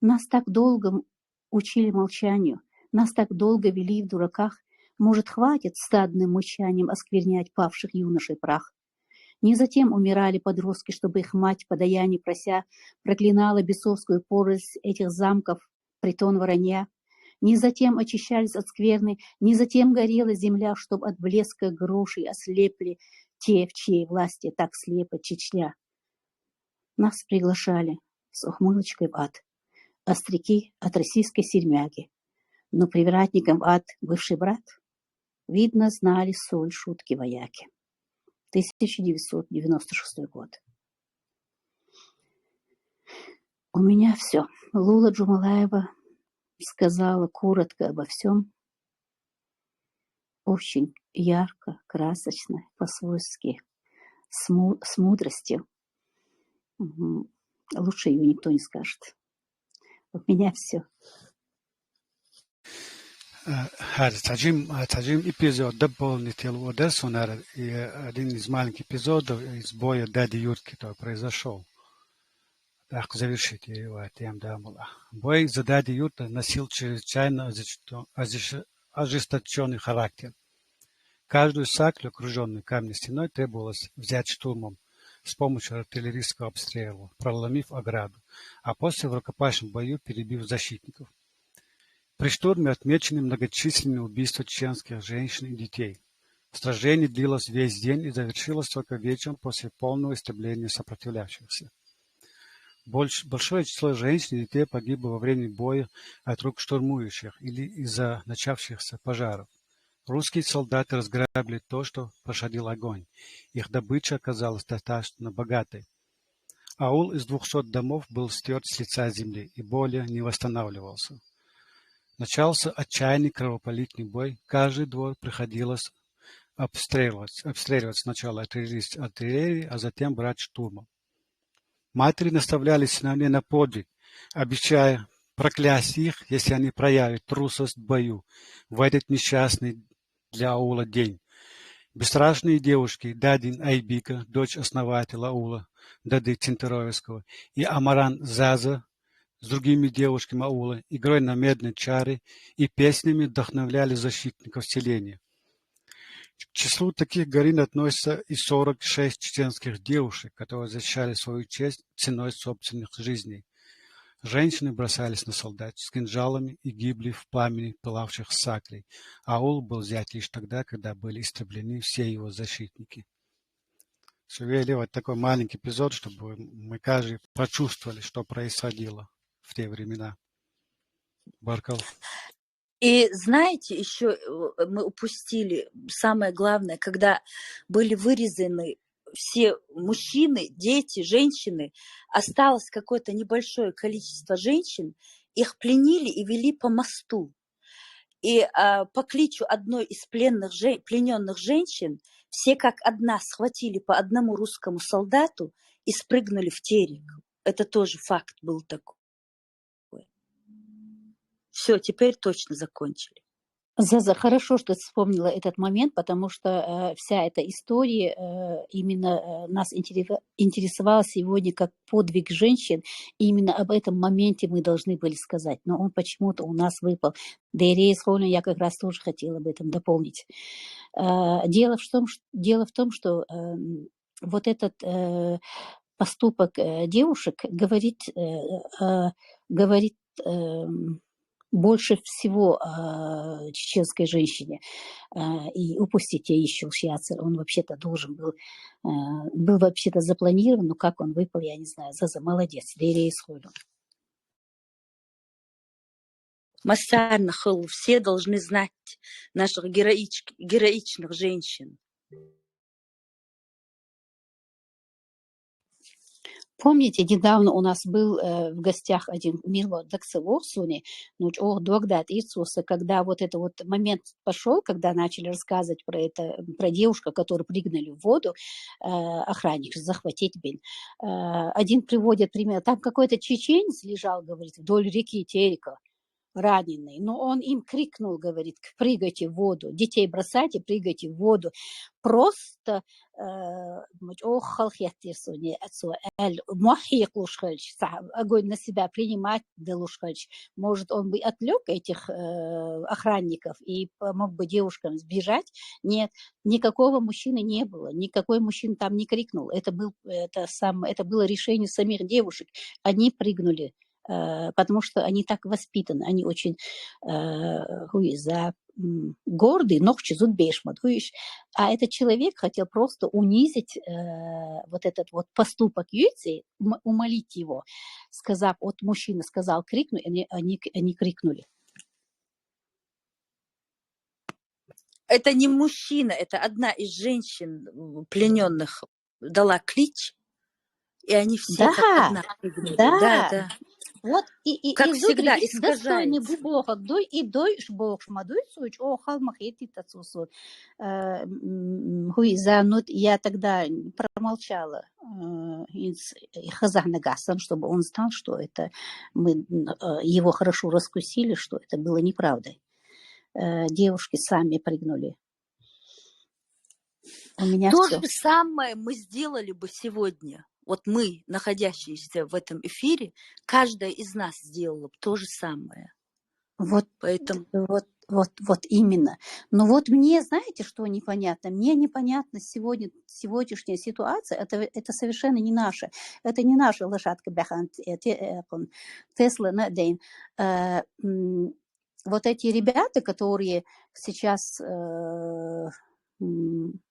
Нас так долго учили молчанию, нас так долго вели в дураках. Может, хватит стадным мычанием осквернять павших юношей прах? Не затем умирали подростки, чтобы их мать, подаяние прося, проклинала бесовскую поросль этих замков, притон воронья. Не затем очищались от скверны, не затем горела земля, чтоб от блеска грошей ослепли те, в чьей власти так слепа Чечня. Нас приглашали с ухмылочкой в ад, остряки от российской сермяги. Но привратником в ад бывший брат, видно, знали соль шутки вояки. 1996 год. У меня все. Лула Джумалаева сказала коротко обо всем. Очень ярко, красочно, по-свойски, с мудростью. Лучше ее никто не скажет. У меня все. Tađim epizod дополнительный в Одессу, и один из маленьких эпизодов из боя дяди Юрки, который произошел. Так, завершите его тем дамула. Бой за дяди Юрта носил чрезвычайно ожесточенный характер. Каждую саклю, окруженную каменной стеной, требовалось взять штурмом с помощью артиллерийского обстрела, проломив ограду, а после в рукопашном бою перебив защитников. При штурме отмечены многочисленные убийства чеченских женщин и детей. Сражение длилось весь день и завершилось только вечером после полного истребления сопротивлявшихся. Большое число женщин и детей погибло во время боя от рук штурмующих или из-за начавшихся пожаров. Русские солдаты разграбили то, что пощадил огонь. Их добыча оказалась достаточно богатой. Аул из 200 домов был стерт с лица земли и более не восстанавливался. Начался отчаянный кровопролитный бой. Каждый двор приходилось обстреливать сначала артиллерии, а затем брать штурмом. Матери наставляли сыновей на подвиг, обещая проклясть их, если они проявят трусость в бою в этот несчастный для аула день. Бесстрашные девушки Дадин Айбика, дочь основателя аула Дады Цинтеровского, и Амаран Заза с другими девушками аула игрой на медной чаре и песнями вдохновляли защитников селения. К числу таких горин относятся и 46 чеченских девушек, которые защищали свою честь ценой собственных жизней. Женщины бросались на солдат с кинжалами и гибли в пламени пылавших саклей. Аул был взят лишь тогда, когда были истреблены все его защитники. Шевели вот такой маленький эпизод, чтобы мы каждый почувствовали, что происходило в те времена. Баркал. И знаете, еще мы упустили самое главное, когда были вырезаны все мужчины, дети, женщины, осталось какое-то небольшое количество женщин, их пленили и вели по мосту. И по кличу одной из плененных женщин все как одна схватили по одному русскому солдату и спрыгнули в терек. Это тоже факт был такой. Все, теперь точно закончили. Заза, хорошо, что ты вспомнила этот момент, потому что вся эта история именно нас интересовала сегодня как подвиг женщин. И именно об этом моменте мы должны были сказать. Но он почему-то у нас выпал. Дейрия Исхолин, я как раз тоже хотела об этом дополнить. Дело в том, что вот этот поступок девушек говорит больше всего о чеченской женщине. И упустить я еще Яцер. Он вообще-то должен был вообще-то запланирован, но как он выпал, я не знаю. Заза, молодец. Дейрия Исхолин. Массарна Хыл, все должны знать наших героичных женщин. Помните, недавно у нас был в гостях один Мило Даксевосуни, когда вот этот вот момент пошел, когда начали рассказывать про девушку, которую пригнали в воду, охранник, захватить бин. Один приводит пример, там какой-то чеченец лежал, говорит, вдоль реки Терека, раненый, но он им крикнул, говорит, прыгайте в воду, детей бросайте, прыгайте в воду. Просто огонь на себя принимать, может, он бы отвлек этих охранников и помог бы девушкам сбежать. Нет, никакого мужчины не было, никакой мужчина там не крикнул. Это было решение самих девушек. Они прыгнули, потому что они так воспитаны, они очень гордые, но чезут бешмат. А этот человек хотел просто унизить вот этот вот поступок Юйци, умолить его, сказав, вот мужчина сказал, крикну, они крикнули. Это не мужчина, это одна из женщин плененных дала клич, и они все как одна прыгнули. Да. Вот и как всегда достойный искажается. бубоха, и дой шбох шмадуй суч, о халмах эти тацусу. Я тогда промолчала из Хазахнагасан, чтобы он знал, что это мы его хорошо раскусили, что это было неправдой. Девушки сами прыгнули. У меня То все. же самое мы сделали бы сегодня. Вот мы, находящиеся в этом эфире, каждая из нас сделала бы то же самое. Поэтому... Вот именно. Но вот мне, знаете, что непонятно? Мне непонятна сегодняшняя ситуация. Это совершенно не наше. Это не наша лошадка Бяхан Тесла на день. Вот эти ребята, которые сейчас,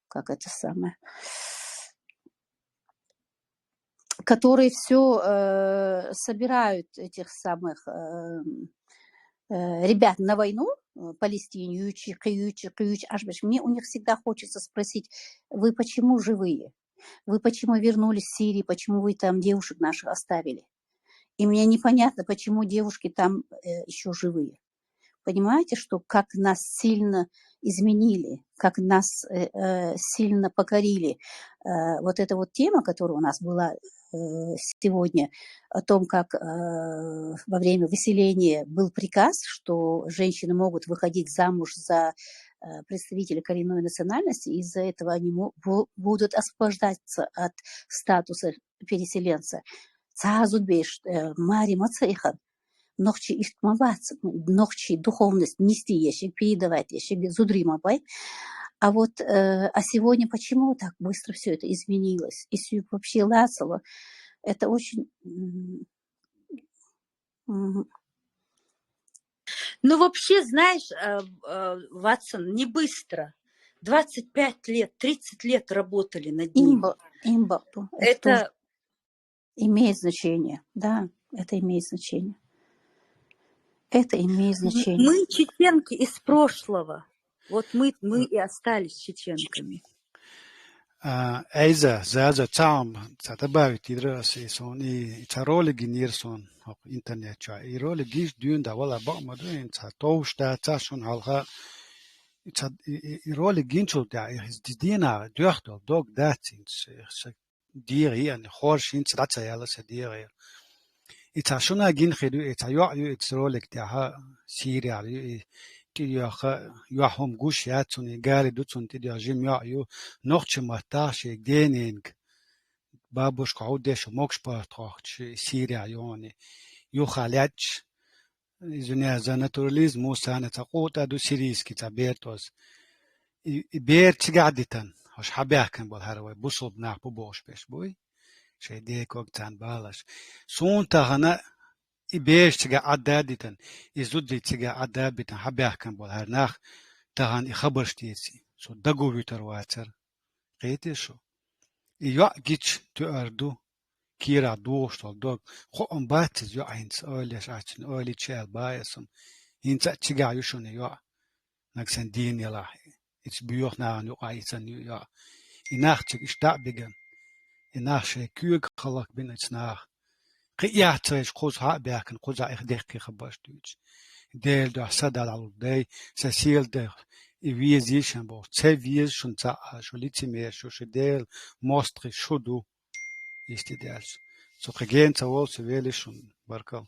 как это самое, которые все собирают этих самых ребят на войну, Палестине, мне у них всегда хочется спросить, вы почему живые? Вы почему вернулись в Сирию? Почему вы там девушек наших оставили? И мне непонятно, почему девушки там еще живые. Понимаете, что как нас сильно изменили, как нас сильно покорили. Вот эта вот тема, которая у нас была сегодня, о том, как во время выселения был приказ, что женщины могут выходить замуж за представителей коренной национальности, и из-за этого они будут освобождаться от статуса переселенца. Мари Мацейхан. Ногчи истмаваться, ногчи духовность нести ящик, передавать ящик, зудримабай. А вот, а сегодня почему так быстро все это изменилось? И все вообще лацало. Это очень Мгм. Ну, вообще, знаешь, Ватсон, не быстро. 25 лет, 30 лет работали над ним. Имба. Это тоже Это имеет значение. Да, это имеет значение. Это имеет значение. мы чеченки из прошлого. Вот мы и остались чеченками. Eiza, zaza taam, zatabavi tidrasi son I tarole ginir son op internet cha. I role gish dün da wala ba madu in ta towsta ta son halga. I role ginchul da is dina duchtel dog dat in se dier hier en horsch in dat ze alles dier. It's a shuna gin khidu it's a yo it's role da ha Syria ki yo hom gush ya tun gari du tun ti jim yo noch chmata she dening babush qaude sho moksh partrocht Syria yoni yo khalach izuna za naturalism musana taqota du siris kitabertos بيرت قعدتن هش حباكن بالهروي بوصل بناح بوش بيش بوي شي ديك وقتان بالاش سون تغنا إبيش تجا عدادتن إزودي تجا عدابتن حباكن بالهرناخ تغن إخبرش تيسي سو دقو بيتر واتر قيتي شو إيوه جيتش تأردو كيرا دوشتال دوغ خو أمباتز يو عينس أوليش عشان أولي تشال بايسم ينسا تجا يشون يوه نكسن دين يلاحي It's buur naar nu aizen nu ja. In nacht ik stabigen. In nacht ik kuur gelak bin het naar. Ja, twee is koos haatberken, koos ik dicht gebast duits. Deel door sadal al day, ze ziel de wie zie je bo. Ze wie is schon za, schon litsi meer, schon deel mostri shudu is die deels. So gegeen te wel ze wel is schon barkal.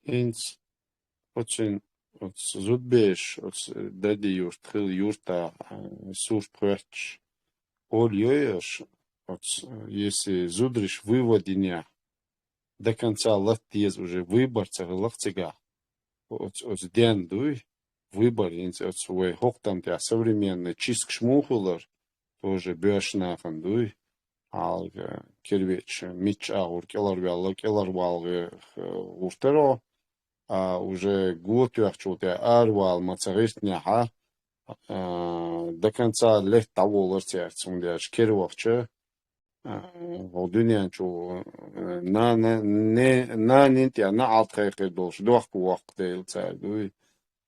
Eens, очень зудбеш, дади юрт, хил юрта, сурпреч, ол йоеш, если зудриш выводиня до конца латез уже выборца лахцига, от ден дуй, выбор, от свой хоктам те современный чиск шмухулар, тоже бешнахан дуй, ал кервеч мич аур келар балгы уртеро, а уже год яхчуте арвал мацарistняха до конца лет того ларцер цундяш кервахче волдунянчу на нинтя на алтхайхе долш дохку вахте царгуй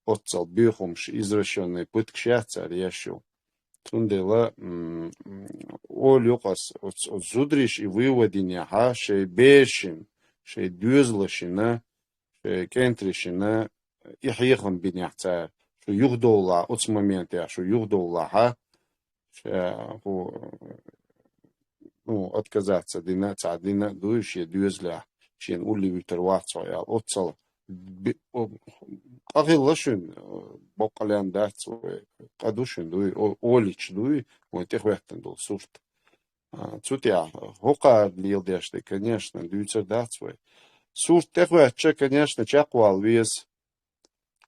отцал бюхумш извращенный пыткшяцар яшу тундела ол юқас от зудриш и выводиняха шей бешин шей дюзлашина كنتريشنا يحيخن بنيحتا شو يغدولا أتس مومنت يا شو يغدولا ها هو отказаться дина дуешь я дюзля чен ули витервацо я отцал ахиллашин бокалян дацо кадушин дуй олич дуй он тех вехтен дол сурт цутя хока лилдеште конечно дюцер дацо Сурт техвача, конечно, чаквал вес,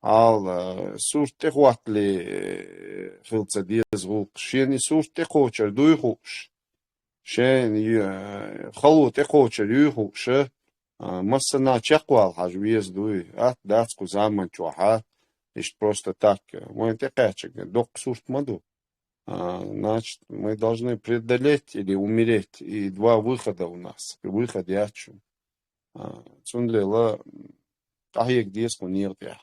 ал сурт техватли филца диез гук, шени сурт техочер дуйхуш, шени халу техочер юхуш, массана чаквал хаж вес дуй, дацку заман чуаха, ишь просто так, мой техачек, док сурт маду. Значит, мы должны преодолеть или умереть, и два выхода у нас, выход я чу. Цундlela ahiyek dies konirtia.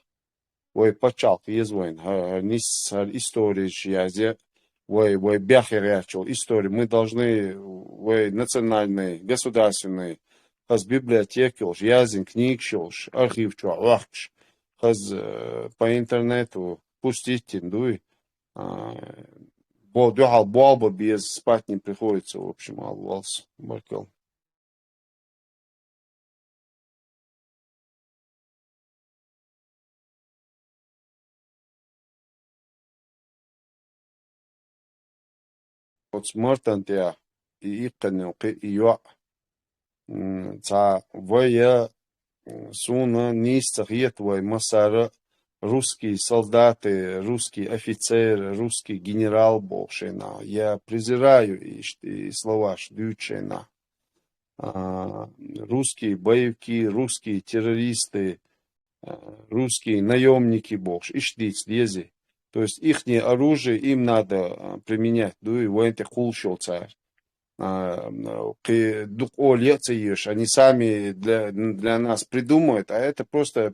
Voi pachal izvoin, nis истории язе, voi бяхерячил истории. Мы должны, voi национальные, государственные, хаз библиотеки, язин книг, архив, вахч, хаз по интернету пустить индуй. Дюхал болба без спать не приходится, в общем, алвалс, баркал. От смартантия и иканёки иё ца воя суна нистахет вой масара русские солдаты, русские офицеры, русский генерал Бошена. Я презираю и слова дючена. русские боевики, русские террористы, русские наемники, бог, иштиц, лези. То есть их оружие им надо применять. Дуй, военный хулшел царь. Они сами для нас придумают, а это просто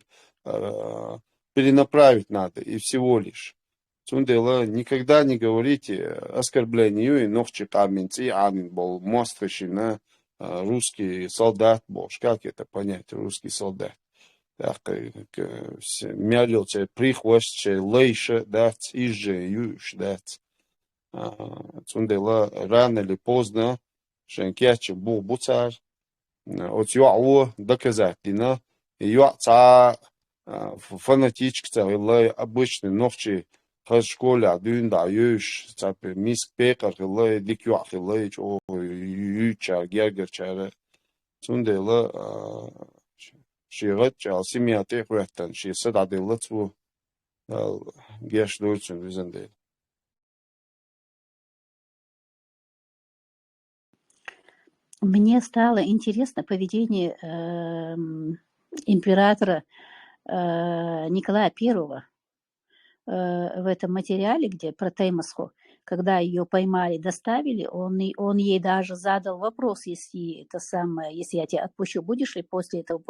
перенаправить надо, и всего лишь. Цундела, никогда не говорите оскорблению и ногчи каменцы, анин был мострыщина, русский солдат, бож, как это понять, русский солдат? Так, мялился, прихвостче, лейше, дать, изже, юш, дать. Цундела, рано или поздно, шенкяче, буцар, от юау доказательно, юаца фанатичка, или обычный новчий в школе, дюнда, юш, цапе, миск пекар, или дикюах, или чо, ючар, гергерчар. Цундела, широт, чал, семья тех враттан, ши сададила цу, геш дурцун визендель. Мне стало интересно поведение императора Николая I в этом материале, где про Теймосху, когда ее поймали, доставили, он ей даже задал вопрос, если я тебя отпущу, будешь ли после этого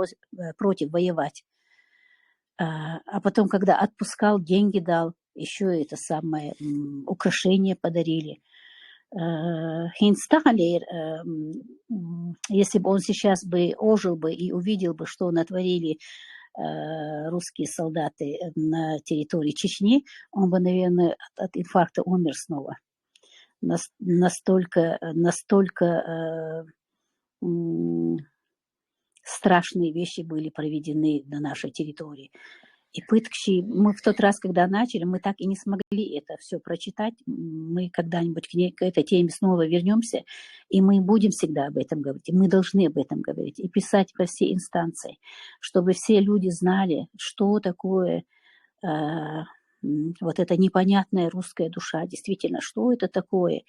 против воевать? А потом, когда отпускал, деньги дал, еще это самое украшение подарили. Хинстахалер, если бы он сейчас бы ожил бы и увидел бы, что натворили русские солдаты на территории Чечни, он бы, наверное, от инфаркта умер снова. Настолько страшные вещи были проведены на нашей территории. И пытки, мы в тот раз, когда начали, мы так и не смогли это все прочитать. Мы когда-нибудь к этой теме снова вернемся, и мы будем всегда об этом говорить. И мы должны об этом говорить и писать во все инстанции, чтобы все люди знали, что такое вот эта непонятная русская душа. Действительно, что это такое?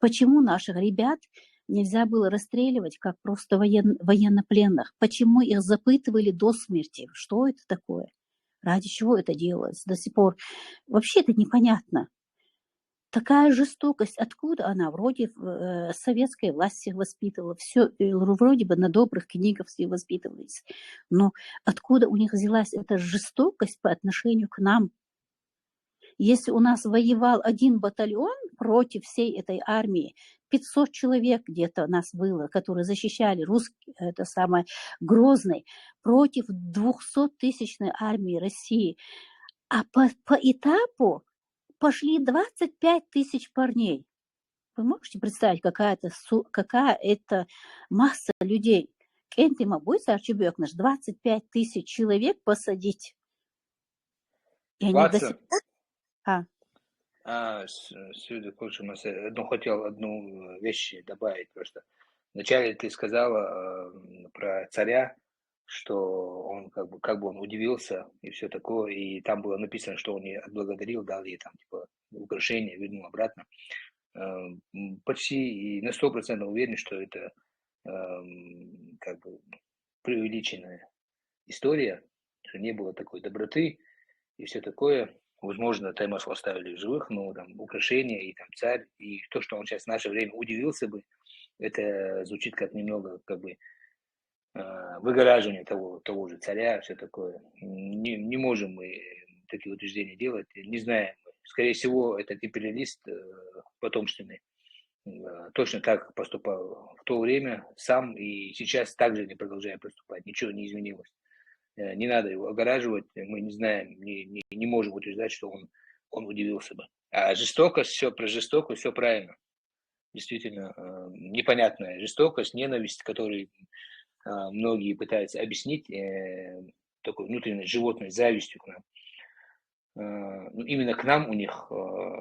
Почему наших ребят нельзя было расстреливать как просто военнопленных? Почему их запытывали до смерти? Что это такое? Ради чего это делалось до сих пор? Вообще это непонятно. Такая жестокость, откуда она? Вроде советская власть всех воспитывала, все, вроде бы на добрых книгах все воспитывались. Но откуда у них взялась эта жестокость по отношению к нам? Если у нас воевал один батальон против всей этой армии, 500 человек где-то нас было, которые защищали русский, это самое Грозный, против 200-тысячной армии России. А по этапу пошли 25 тысяч парней. Вы можете представить, какая это масса людей? Кенты мабуть, Арчибек наш 25 тысяч человек посадить. И они до сих пор... Сюда, хотел одну вещь добавить просто. Вначале ты сказала про царя, что он как бы он удивился и все такое, и там было написано, что он ей отблагодарил, дал ей там типа украшение, вернул обратно. Почти и на 100% уверен, что это как бы преувеличенная история, что не было такой доброты и все такое. Возможно, Таймасу оставили в живых, но там украшения и там царь, и то, что он сейчас в наше время удивился бы, это звучит как немного как бы выгораживание того же царя, все такое. Не можем мы такие утверждения делать, не знаем. Скорее всего, этот империалист потомственный точно так поступал в то время сам, и сейчас также не продолжает поступать, ничего не изменилось. Не надо его огораживать, мы не знаем, не можем утверждать, что он удивился бы. А жестокость, все правильно. Действительно, непонятная жестокость, ненависть, которую многие пытаются объяснить такой внутренней животной завистью к нам. Именно к нам у них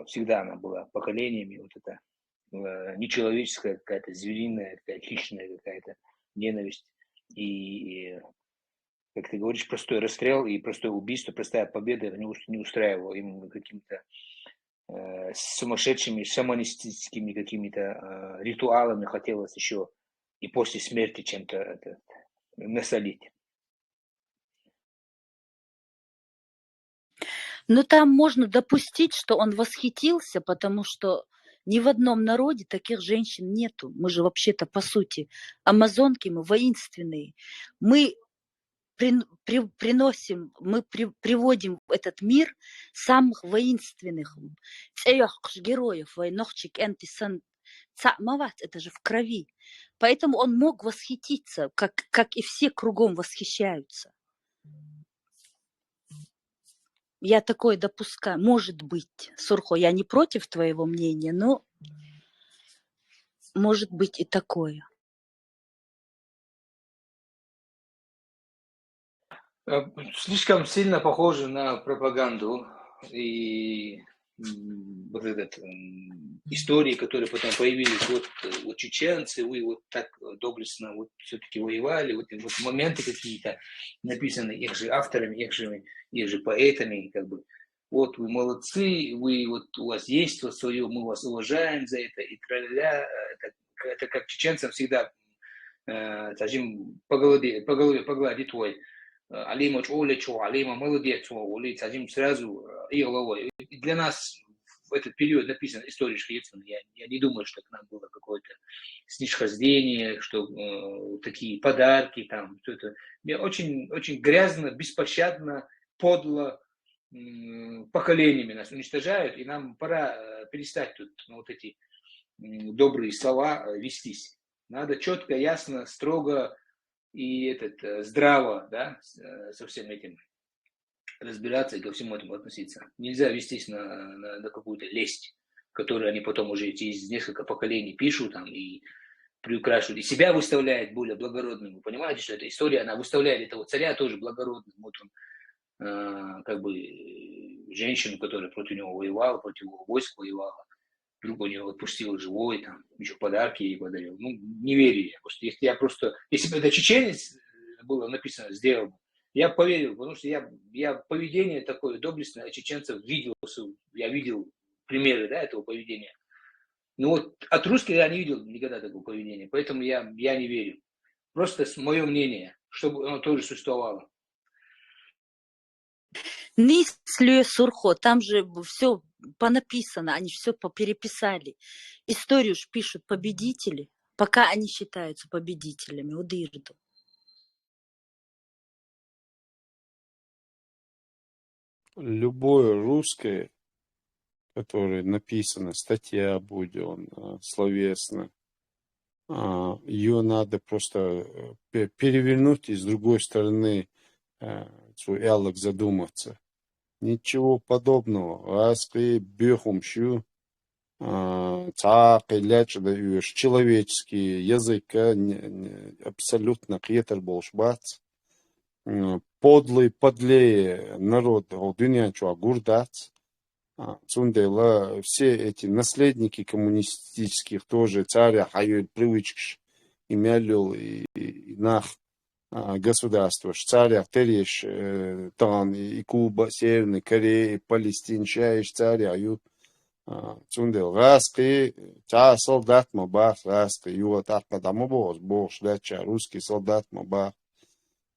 всегда она была поколениями, вот это нечеловеческая какая-то звериная, какая-то хищная какая-то ненависть. И как ты говоришь, простой расстрел и простое убийство, простая победа не устраивала им какими-то сумасшедшими, шаманистическими какими-то ритуалами хотелось еще и после смерти чем-то насолить. Но там можно допустить, что он восхитился, потому что ни в одном народе таких женщин нету. Мы же вообще-то, по сути, амазонки, мы воинственные. Мы приводим в этот мир самых воинственных героев, войнохчик, это же в крови. Поэтому он мог восхититься, как и все кругом восхищаются. Я такое допускаю. Может быть, Сурхо, я не против твоего мнения, но может быть и такое. Слишком сильно похоже на пропаганду и вот этот истории, которые потом появились, вот чеченцы, вы вот так доблестно вот все-таки воевали, вот моменты какие-то написаны их же авторами, их же поэтами, как бы, вот вы молодцы, вы вот у вас есть вот свое, мы вас уважаем за это, и тра-ля-ля, это как чеченцам всегда, скажем, по голове погладит твой. Алима Чулечу, Алима молодец, Ули, садим сразу и головой. И для нас в этот период написана история Швеции. Я не думаю, что к нам было какое-то снисхождение, что такие подарки там, все это. Очень, очень грязно, беспощадно, подло поколениями нас уничтожают, и нам пора перестать тут вот эти добрые слова вестись. Надо четко, ясно, строго и здраво, да, со всем этим разбираться и ко всему этому относиться. Нельзя вестись на какую-то лесть, которую они потом уже через несколько поколений пишут там, и приукрашивают. И себя выставляет более благородным. Вы понимаете, что эта история, она выставляет этого царя тоже благородным. Вот он, как бы, женщину, которая против него воевала, против его войск воевала, вдруг он ее отпустил живой, там, еще подарки ей подарил. Ну, не верю я. Если бы это чеченец было написано, сделал бы, я бы поверил, потому что я поведение такое доблестное чеченцев видел, я видел примеры, да, этого поведения. Ну вот от русских я не видел никогда такого поведения, поэтому я не верю. Просто мое мнение, чтобы оно тоже существовало. Нислю Сурхо, там же все понаписано, они все попереписали. Историю ж пишут победители, пока они считаются победителями. Удирду. Любое русское, которое написано, статья будет, словесно, ее надо просто перевернуть и с другой стороны свой диалог задуматься. Ничего подобного. Аскы, бехумщу, человеческий язык абсолютно кьетер болшбац. Подлый, подлее народ, дунья чуа гурдац. Цундела, все эти наследники коммунистических тоже царя хаюль привычки имялил и нах государства, царя тереш тан и Куба, Северной Кореи, Палестин, шаиш царя ают цундел раски, царь солдат мабах раски, юат акадаму бож дача русский солдат мабах,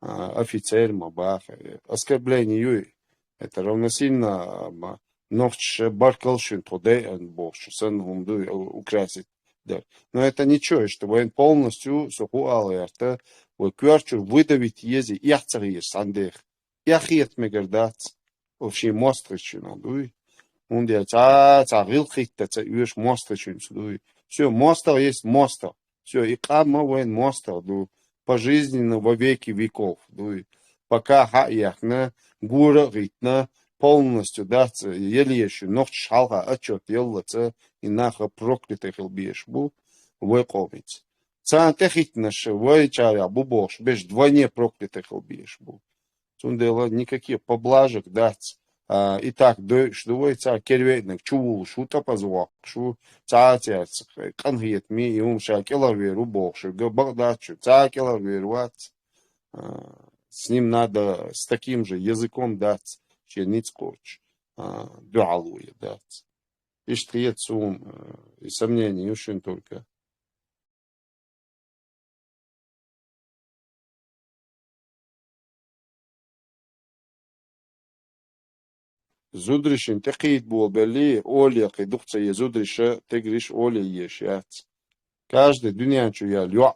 офицер мабах, оскорбление юй, это равносильно нохч баркалшин тодеян бож, сын хумду украсить. Но это ничего, что он полностью суху алерта, выкверчу выдавить ези яхцари сандех. Яхиет мегардац, вообще мостричину, дуй. Он делает царил хитта, царюш мостричину, дуй. Все, мостер есть мостер. Все, и кама воин мостер, дуй. Пожизненно во веки веков, дуй. Пока хаяхна, гура ритна, полностью даться, еле еще ног шалха отчет еллаца, и наха проклятых лбешбу, выкомить. Цантехит наш вайчаря бубош, без двойне проклятых лбешбу. Цундела никаких поблажек дать. И так, что царь кервейник, чувул, шута позвал, шу цатец, конфет ми, и умша келаверу бокши, габагдачу, цакелаверуац. С ним надо с таким же языком дать, черниц коч, дуалуя дать. И что и сомнений, очень только. زودريشن تقيد بول بلي أولي قيدوقت يزودريش تقريش أولي يشيات каждый дунянчу я лёа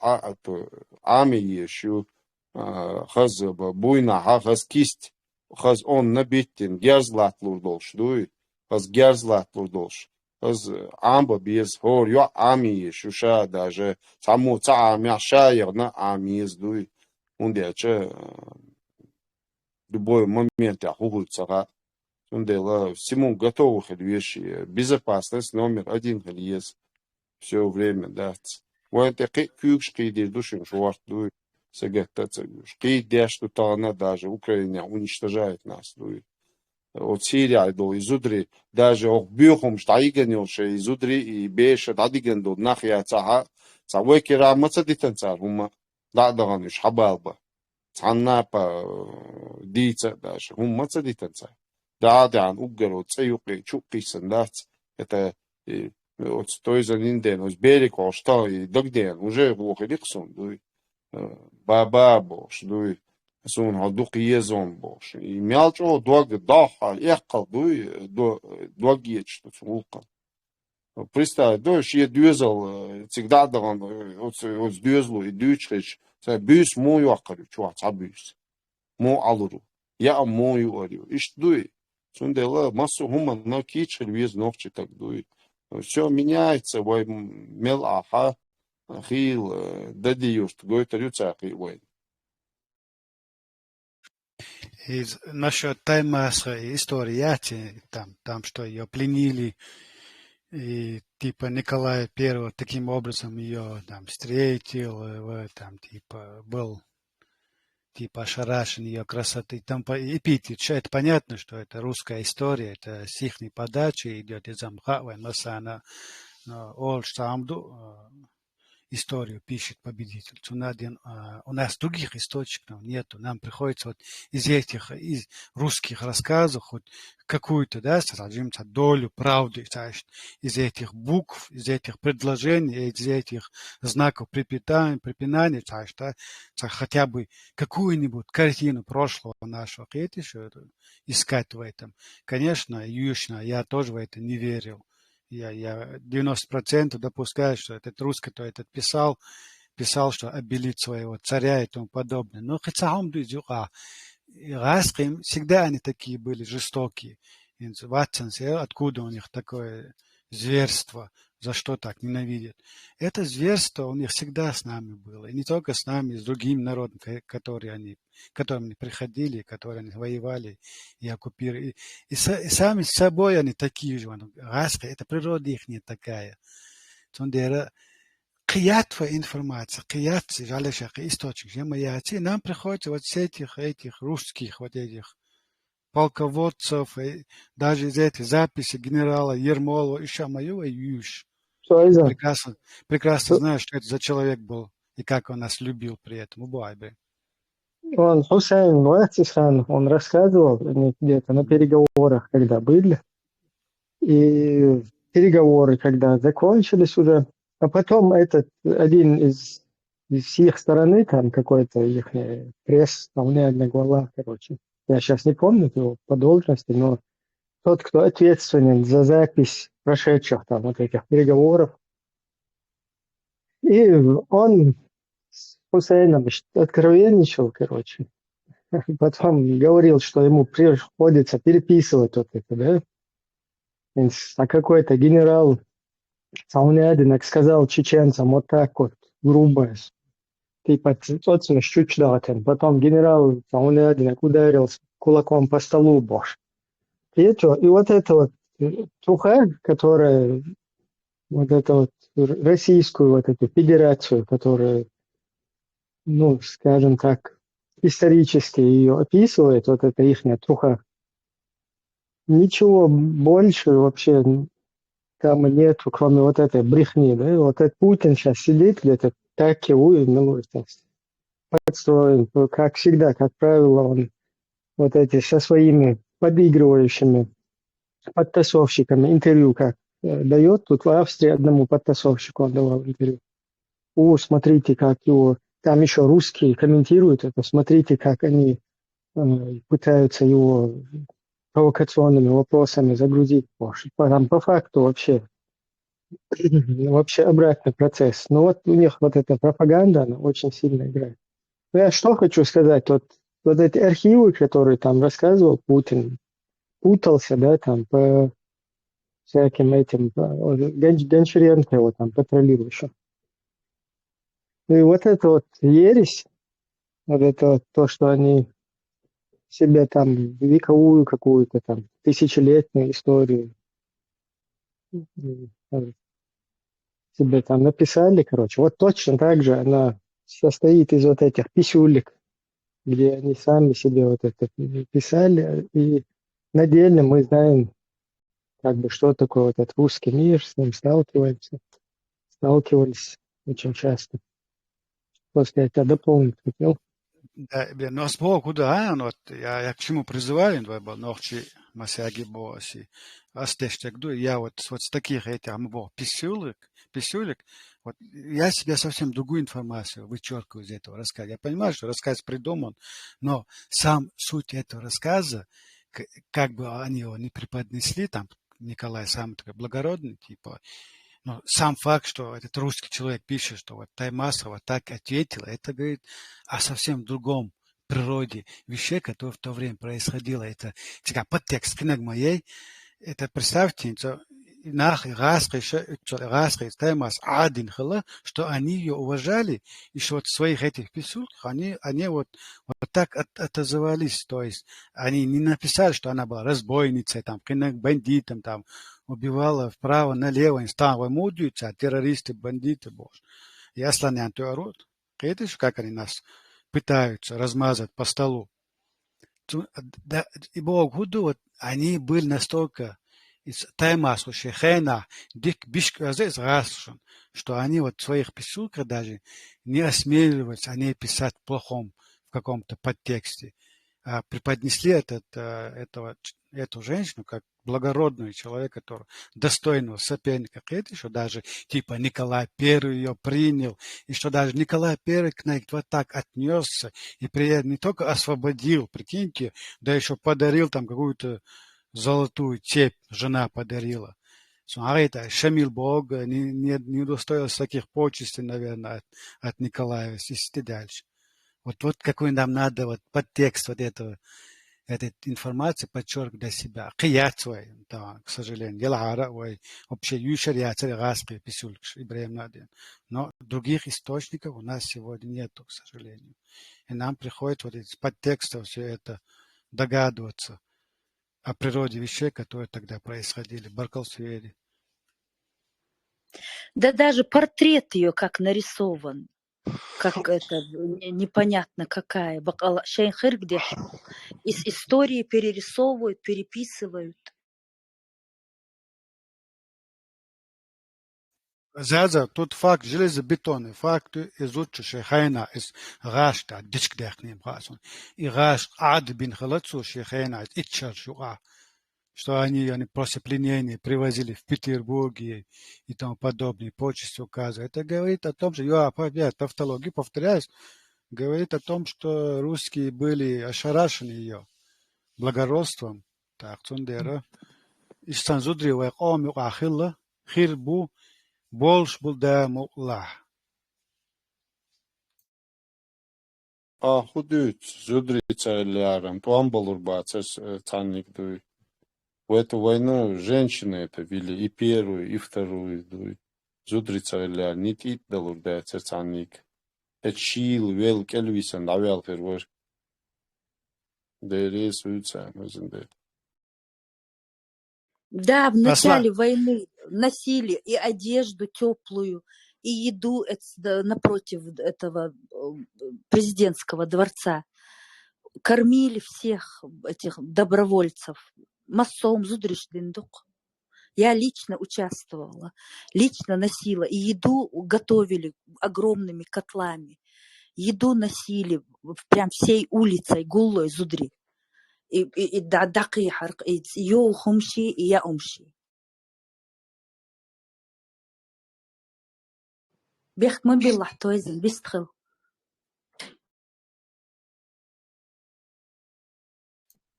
ами ещё хаз буйна хаз кисть хаз он набиттин герзлатлур долш дуй хаз герзлатлур долш хаз амба без хор ё ами ещё ша даже саму ца мяша ерна ами дуй ундяча любой момент я хугуцага ундела всему готовых вещи безопасность номер один есть все время, да. Вот это кюкш киди душин шварт дуй сегетта киди что то она даже Украина уничтожает нас дуй. Вот Сирия до изудри даже бюхом штайгенёше изудри и беше дадиген до нахя цаха цавеки рамаца дитенца хума дадаган шабалба цанна па дица даже хумаца дитенца дадан угеро цеюки чукисан дац это от той за нинден от берега что и догден уже плохо ликсон дуй баба бош дуй сун haduk yezon boş. Мялчо дог дахал якал дуй дог еч цулка. Представь, душ е дюзел всегда даган от дюзлу и дючрич. Са бюс мо якару чуа цабюс. Мо алуру. Я мо юарю. Иш дуй. Сундела массу хуман на кичер вез ногчи так дуй. Все меняется, вой мел аха хил дадиюшт гойта рюцаки вой. И насчет таймасской истории, там, что ее пленили, и типа Николай I таким образом ее там встретил, там типа был типа ошарашен ее красоты, там эпитет, это понятно, что это русская история, это с их подачи идет из Амхава, Масана, Ол Штамду, историю пишет победитель. У нас других источников нету. Нам приходится вот из русских рассказов хоть какую-то, да, скажем, долю правды, из этих букв, из этих предложений, из этих знаков препинания, да, хотя бы какую-нибудь картину прошлого нашего искать в этом. Конечно, я тоже в это не верил. Я 90% допускаю, что этот русский, кто этот писал, что обелит своего царя и тому подобное. Но хотя он всегда они такие были жестокие. Откуда у них такое зверство, за что так ненавидят. Это зверство у них всегда с нами было. И не только с нами, и с другими народами, которым они приходили, которые они воевали и оккупировали. И сами с собой они такие же. Это природа их не такая. Киятва информация, киятцы, жалешах, источник. Нам приходится вот с этих русских, вот этих полководцев, даже из этих записей генерала Ермолова и Шамаева и Юш. Прекрасно знаю, что это за человек был и как он нас любил при этом. Он, Хусейн Муатисхан, он рассказывал где-то на переговорах, когда были, и переговоры, когда закончились уже, а потом этот один из их стороны, там какой-то их пресс, одна глава, короче, я сейчас не помню его по должности, но тот, кто ответственен за запись прошедших там вот этих переговоров, и он с Хусейном откровенничал, короче. Потом говорил, что ему приходится переписывать вот это, да. А какой-то генерал Саунядинок сказал чеченцам вот так вот, грубо, типа, точно щучдатен. Потом генерал Саунядинок ударил кулаком по столу, боже. И вот это вот Туха, которая вот эту вот российскую вот эту федерацию, которая, ну, скажем так, исторически ее описывает, вот это ихняя Туха, ничего больше вообще там нету, кроме вот этой брехни, да, вот этот Путин сейчас сидит где-то так его подстроен, как всегда, как правило, он вот эти со своими подыгрывающими подтасовщиками интервью как дает. Тут в Австрии одному подтасовщику он давал интервью. Смотрите, как его... Там еще русские комментируют это. Смотрите, как они пытаются его провокационными вопросами загрузить больше. Там по факту вообще обратный процесс. Но вот у них вот эта пропаганда, она очень сильно играет. Ну, я что хочу сказать, вот эти архивы, которые там рассказывал Путин, путался, да, там по всяким этим, Гончаренко его там патрулировал еще. И вот это вот ересь, вот это вот то, что они себе там вековую какую-то там тысячелетнюю историю себе там написали, короче. Вот точно так же она состоит из вот этих писюлек, где они сами себе вот это писали. И на деле мы знаем, как бы, что такое вот этот русский мир, с ним сталкивались очень часто. Просто я тебя дополнить хотел. Да, но с Богу, да, но я к чему призываю, но ночи масяги боси, астештегду, я вот с таких этих писюлек, вот я себе совсем другую информацию вычеркиваю из этого рассказа. Я понимаю, что рассказ придуман, но сам суть этого рассказа, как бы они его не преподнесли, там Николай сам такой благородный, типа, но сам факт, что этот русский человек пишет, что вот Таймасова так ответила, это говорит о совсем другом природе вещей, которые в то время происходило. Это подтекст книг моей. Это представьте, что они ее уважали, и что вот в своих этих писулках они вот так отозвались. То есть они не написали, что она была разбойницей, там, бандитом, там, убивала вправо-налево, стала мудрица, а террористы, бандиты, боже. И ослоняют орут. Видишь, как они нас пытаются размазать по столу. И Бог худу, вот они были настолько таймасу шехена, дик бишказес расшен, что они вот в своих писулках даже не осмеливались о ней писать плохом в каком-то подтексте. А преподнесли эту женщину как благородный человек, который достойного соперника, это что даже типа Николай I ее принял, и что даже Николай I к ней вот так отнесся, и при этом не только освободил, прикиньте, да еще подарил там какую-то золотую цепь, жена подарила. Смотрите, Шамил Бог не удостоился таких почестей, наверное, от Николая, и дальше. Вот какой нам надо вот подтекст вот этой информации подчеркнуть для себя. Кият свой, да, к сожалению. Елара, вообще юшер яцер гаспи писулькш Ибраим Надин. Но других источников у нас сегодня нету, к сожалению. И нам приходится вот из подтекстов все это догадываться о природе вещей, которые тогда происходили. Баркалсуэри. Да даже портрет ее как нарисован, как это непонятно какая. Шейнхир где из истории перерисовывают, переписывают. Заза, тут факт железобетонный, факт изучу шехайна из гашта, дичкдехним хасон. И гаш ад бин халацу шехайна из итчар шуа. Что они после пленения привозили в Петербурге и тому подобные почести указывают. Это говорит о том, что я опять тавтологию повторяюсь, говорит о том, что русские были ошарашены ее благородством. Так, Цундера. И Станзудри вайком ахилла, хирбу, больш булда мула. Худут, зудрица лярам, туамбалурбацес цанник. В эту войну женщины это вели и первую, и вторую. Зудрица ляр, нит ит далурда цанник. Эчил, вел, кельвисан, авел первор. Дерес уца, мазенде. Да, в начале войны носили и одежду теплую, и еду напротив этого президентского дворца. Кормили всех этих добровольцев. Массом зудришлиндук. Я лично участвовала, лично носила. И еду готовили огромными котлами. Еду носили прям всей улицей, гулой зудри. И дакихар, и йо хумши, и я умши. بيخدموا بالله توازن بيستخل.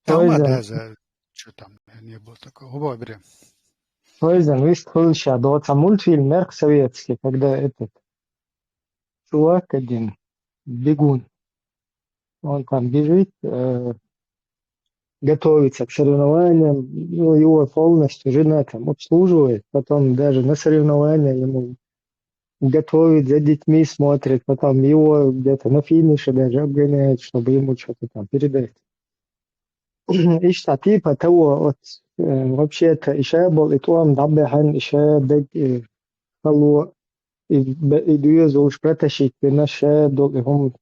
Талма даже что там не было такого. Оба берем. Пойзен, вы слышали, да вот мультфильм «Мерк» советский, когда этот чувак один, бегун, он там бежит, готовится к соревнованиям, ну, его полностью жена там обслуживает, потом даже на соревнования ему готовит, за детьми смотрит, потом его где-то на финише даже обгоняет, чтобы ему что-то там передать. И что типа того, вот вообще-то еще был и там даббехан, еще бег халу и дуезу уж протащить, и на шедол, и он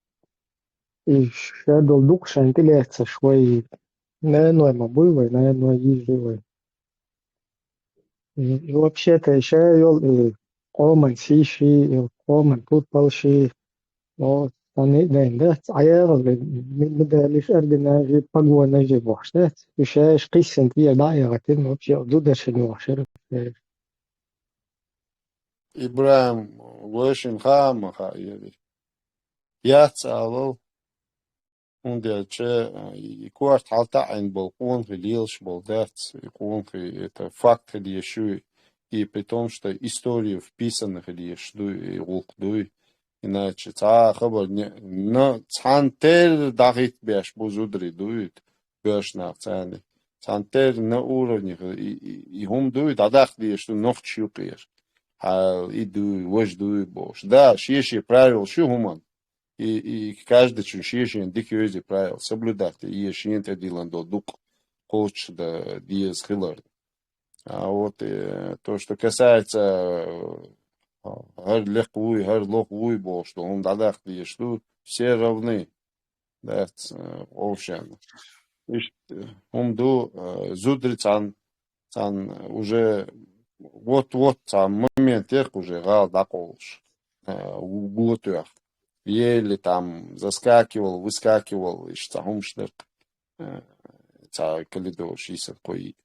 и шедол дукшен, ты легче швой, наверное, мобылой, наверное, ежевой. И вообще-то еще вел и комен сиши, и комен футболши, вот. Они, да, عيار من مدارس أردنا جي بقوة جي بوحشات وشاش قسم فيها دائرة вообще دودة شنو عشرة Ибраим Гошин Хамаха Яцалал и кварт халтаин был он лилш был дать он это факт еще и при том что историю вписанных лишь и улкдуй иначе хабар на цантер дахит беш бузудри дует беш на цены цантер на уровне и хум дует адах лишь нох чукер иду вожду бош да шиши правил шу хуман и каждый шиши дикюзи правил соблюдать и еще не дилан до дук коуч да диез хилар. А вот то, что касается هر لقوي هر لقوي باش تو هم دادخ دیش تو все равны да овшен иш هم до зудри цан уже вот цан момент тех уже гал даколш гутуях еле там заскакивал выскакивал иш цахум штер ца калидош исат кой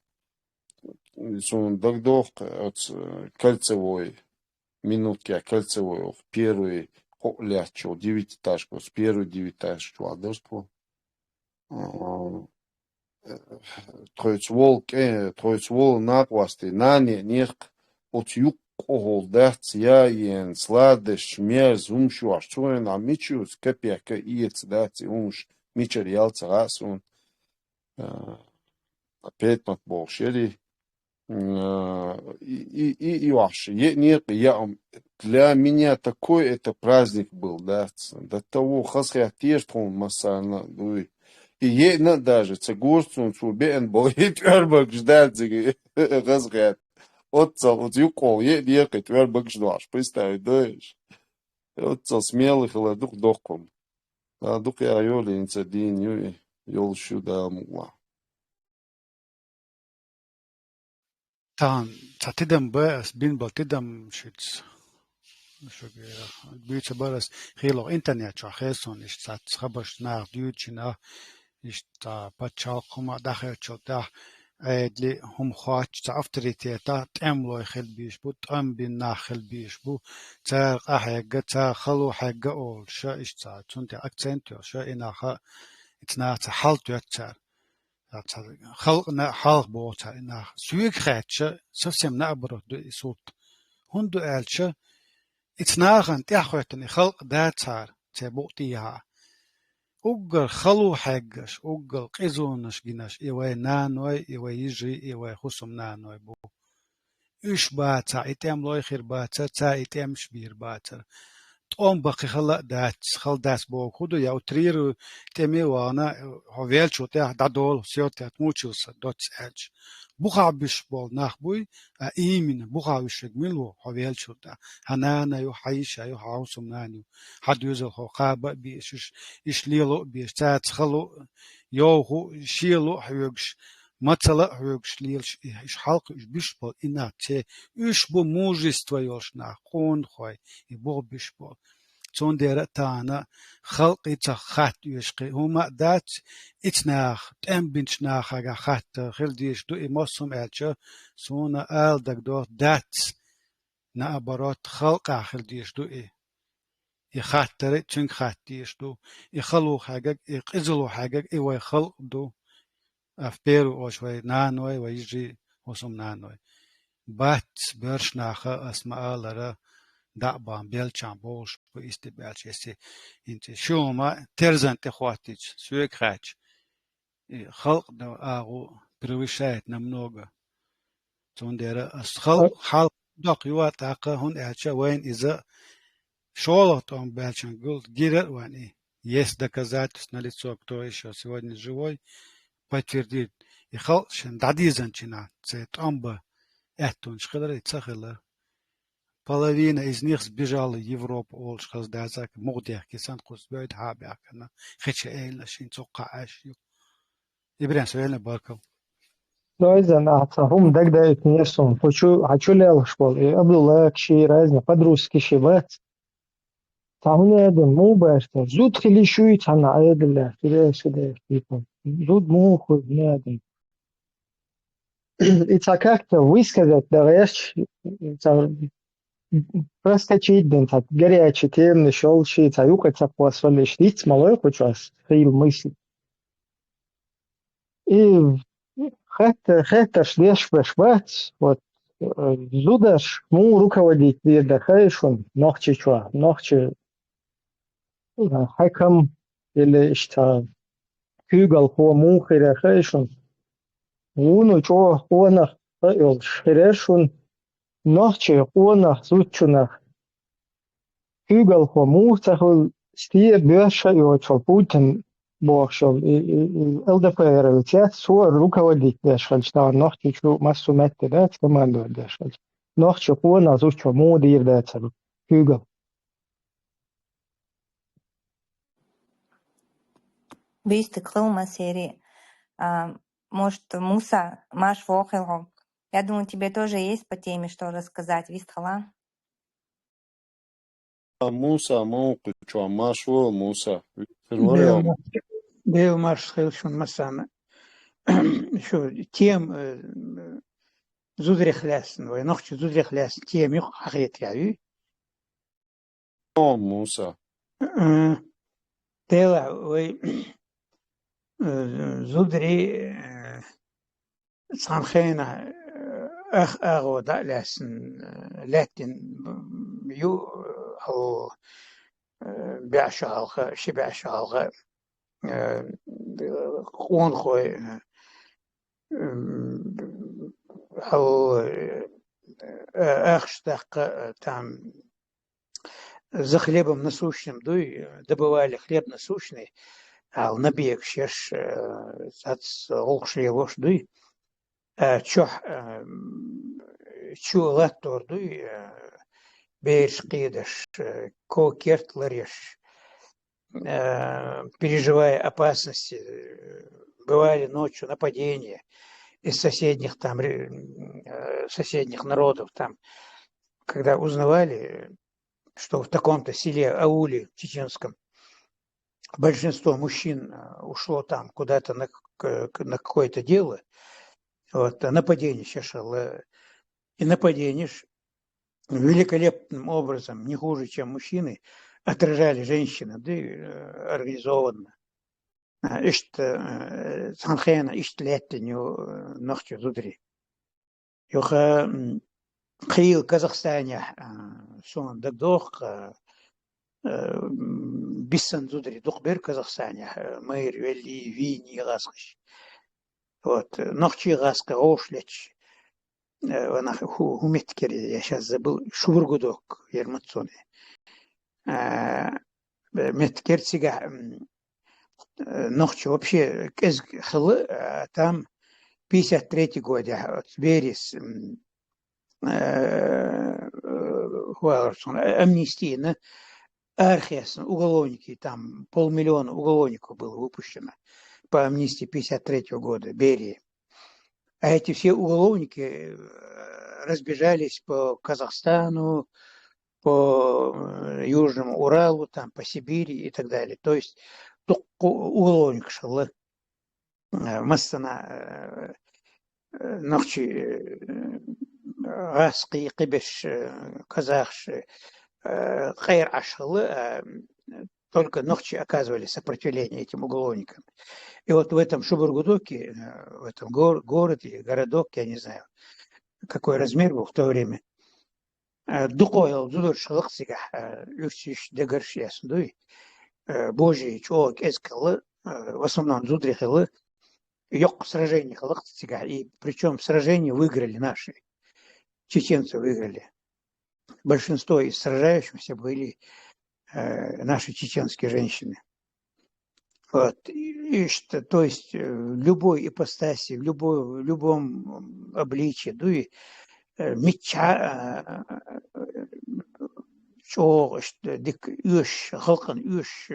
сон дагдох кольцевой минутки кольцевой в первый лячо девятиэтажку с первой девятиэтажку адырку троицвол нақвасты нане нех от юг оголдац яен сладыш мерз умшу ашчуен амичус капяка иец даци умш мичер ялцагасун опять мат болшери и вообще, нет, для меня такой это праздник был, да, до того, хасхя теж тон масана, и ей даже, цегурцун, цубен, был, и твербак ждать, хасхя, отца, вот юкол, ехать, твербак ждешь, представь, да, отца смелых, или дух дохком, а дух я йоли, инцидин, йол сюда, мула. Там, татидам бэс, бин балтидам шиц. Бьются барас хило интернет, что хэсон, иш цат схабаш нах дючина, иш та пачал хума дахер чота, эдли хум хач та авторитета, темлой хелбиш бу, там бин нах хелбиш бу, цар ахега, цар халу хега ол, ша иш цат, цунте акцентио, ша инаха, итна ца халту цар. خلق بوتا إنها سويك خاتشة سوسيم نعبره دو إسوت هندو ألشة إتناغن تأخوتني خلق داتار تبوتيها أوغل خلو حاجش أوغل قيزونش جناش إيوه نانوي إيوه يجري إيوه خصم نانوي بو إيش باتا إتام لوي خير باتا تا إتام شبير باتا تقوم بقي خل داس بو خودو يا تريرو تمي وانا هويل شو تاع دادول سيوت موتشوس دوت اج بوخا بيش بول نخبوي ايمن بوخا وش ملو هويل شو تاع هنانا يو حيش يو هاوسم نانيو حد يزل هو قاب بيش ايش ليلو بيش تاع خلو يو هو شيلو هيوغش مثلا هيوغش ليلش ايش حلق بيش بول انا تي ايش بو موجستو يوش نا خون خوي يبو بيش بول تون دير تانا خلق يتخات يشقي هما دات اتناخ تم بنش ناخا خات خل ديش دو اموسم الچا سونا ال دك دو دات نا برات خلق خل ديش دو اي يخاتر تشن خات ديش دو يخلو حاجه يقزلو حاجه اي وي خلق دو в первую очередь наной вайджи осом наной. Бат бершнаха асмаалара дабан белчан бош по истебелч если инте шума терзан техватич сюекрач. И халк да агу превышает намного. Сондера халк док юат ака хун элча вайн иза шолот он белчан гул гирет вани. Есть доказательства налицо, кто еще сегодня живой, подтвердит. И халк шен дадизанчина цет амба этун шхилар цахила. Половина из них сбежала в Европу, олш хаздазак, модях, кисан кусбёйт хабякана, хече эйна шинцока ашью. Ибран суэльна баркал. Roizen هم дегдають несом. Хочу лел школы. Абдулла кши разно по-дружески шибат. Tahun edin mu başta. Zut hili şu tana ayediler. Şuraya people. Zut mu хуй не edin. И так как-то высказать, да, просто чиден, так горячий, темный, щелчий, цаюка, так посолишь, швиц, малой хучас, хил мысли. И хэта шлеш бэшбац, вот, зудаш, му руководить видахаешь он, нохчи чуа, нохчи хакам, или что, кюгал по мухи рахаешь он, уну чуа хуанах, шереш он, нохчи хуанах, зутчунах, кюгал по мухтахул, стие бёша и очал Путин, бошел, и ЛДПР, те со руководить дешал, что нохчи чу массу метты, да, команду дешал. Нохчи хуанах, зутчу моды является, кюгал. Вiste клума серии. Может, Муса, Маш Вохелго. Я думаю, тебе тоже есть по теме, что рассказать. Вистхала? Musa, موقع شو ماشوا موسى في بيو الوريوم بيو مارش خيلشون مسامة شو تيم زودري خلاصن ونخش زودري خلاص تيم يخ حقيقة يعني موسى تيلا وي زودري صانخينا أخ أغو دالسن لكن يو أو بيعشالغ شي بيعشالغ قون خوي أو أخشتق تام زخليبم نسوشنم دوي دبوالي خليب نسوشني ал набег шеш зац олши вош дуй чох чулат тордуй беш қидаш кокерт лареш переживая опасности, бывали ночью нападения из соседних там соседних народов там, когда узнавали, что в таком-то селе ауле чеченском большинство мужчин ушло там куда-то на какое-то дело, вот, нападение шашало, и нападение великолепным образом, не хуже, чем мужчины, отражали женщины, да, организованно. Ишт санхена, ишт леттеню ночью зудри. Юха Киил Казахстане сон дагдох биссан зудри духбер Казахстане мэр вели вини гасхш. Вот ночи гаска ошлеч. Она хуметкери, я сейчас забыл, шургудок ерматсоне. Меткерцига ночью вообще там 53-й год, Берис амнистия, архиас, уголовники, там 500 000 уголовников было выпущено по амнистии 53-го года, Берии. А эти все уголовники разбежались по Казахстану, по Южному Уралу, там, по Сибири и так далее. То есть уголовник шел массана ночи غاسقي قبش كازاخش غير عشل только ногчи оказывали сопротивление этим уголовникам. И вот в этом Шубургудоке, в этом городе, городок, я не знаю, какой размер был в то время, духойл зудор шылық сига, үш дегершес, дуй, Божий чоловек эскалы, в основном зудрихалы, ёк сражений хылық сига, и причем сражения выиграли наши, чеченцы выиграли. Большинство из сражающихся были наши чеченские женщины. Вот. То есть в любой ипостаси, в любом обличии, ну и меча, дик үш, халкан үш,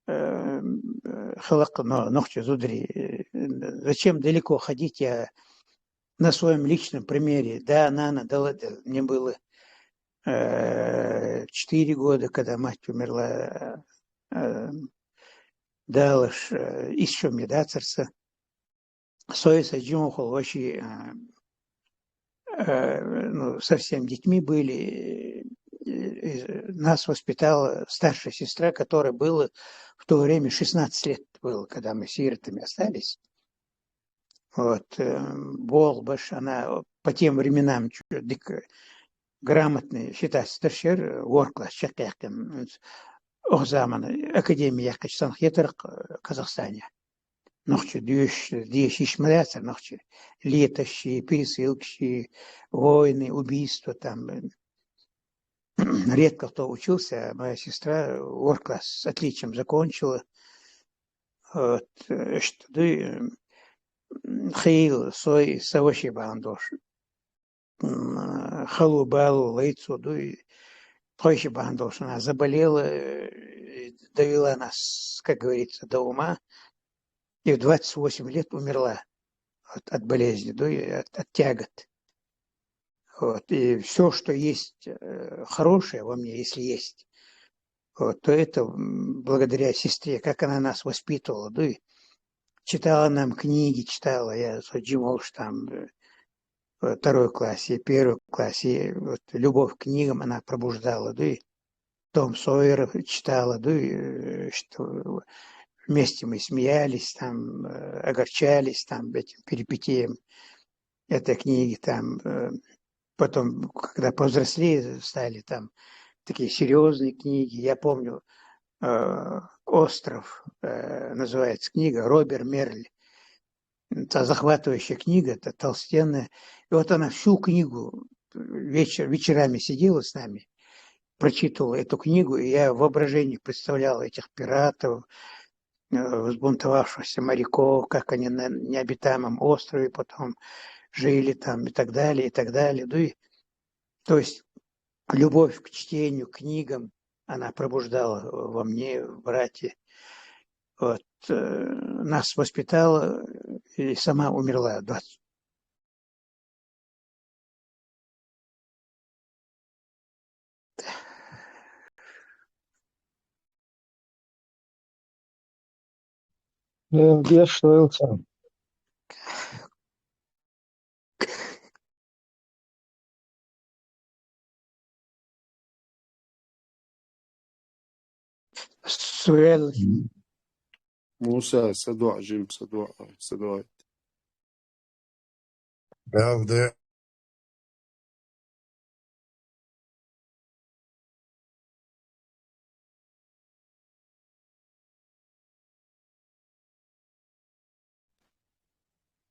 халак, ногче зудри. Зачем далеко ходить? Я на своем личном примере, да, мне было 4 года, когда мать умерла, Далаш, еще мне, да, царца, Соиса Джумахол, вообще, совсем детьми были. Нас воспитала старшая сестра, которой было в то время 16 лет было, когда мы сиротами остались. Вот, Болбаш, она по тем временам грамотный, считается, старшер, ворклас, шакякин, Озаман, Академия Качсан Хетерк, Казахстане. Ночью дьюш ишмаляться, ночью летощи, пересылки, войны, убийства там. Редко кто учился, моя сестра воркласс с отличием закончила. Вот, что хейл, сой, савоши бандош. Халу балу, лейцу, Тойши бандош, она заболела, довела нас, как говорится, до ума. И в 28 лет умерла от болезни, от тягот. Вот. И все, что есть хорошее во мне, если есть, вот, то это благодаря сестре, как она нас воспитывала. Читала нам книги, читала. Я Джимолш там в 2 классе, 1 классе. Вот, любовь к книгам она пробуждала. Том Сойера читала. Что вместе мы смеялись, там, огорчались там, этим перипетиям этой книги. Там. Потом, когда повзрослее стали, там такие серьезные книги. Я помню, «Остров» называется книга, Роберт Мерль. Это захватывающая книга, это толстенная. И вот она всю книгу вечерами сидела с нами, прочитывала эту книгу, и я в воображении представлял этих пиратов, взбунтовавшихся моряков, как они на необитаемом острове потом жили там и так далее, и так далее. То есть любовь к чтению, к книгам, она пробуждала во мне, в брате. Вот, нас воспитала и сама умерла 20. Я что это? Суэль. Муса, садуа, Джим, садуа. Правда,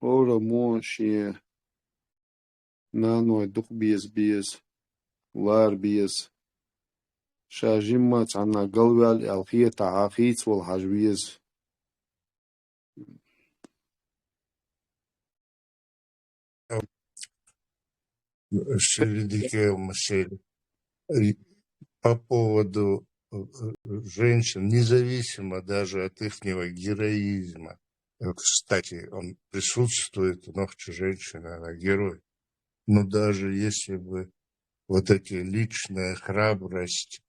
Ora mošie, nano duh bies, lar bies. شاجمة عنا قلبال الخية تعاقيت والحجبيز. Шеридике Масели. По поводу женщин, независимо даже от их героизма. Кстати, он присутствует, ногче женщины, она герой. Но даже если бы вот эти личная храбрость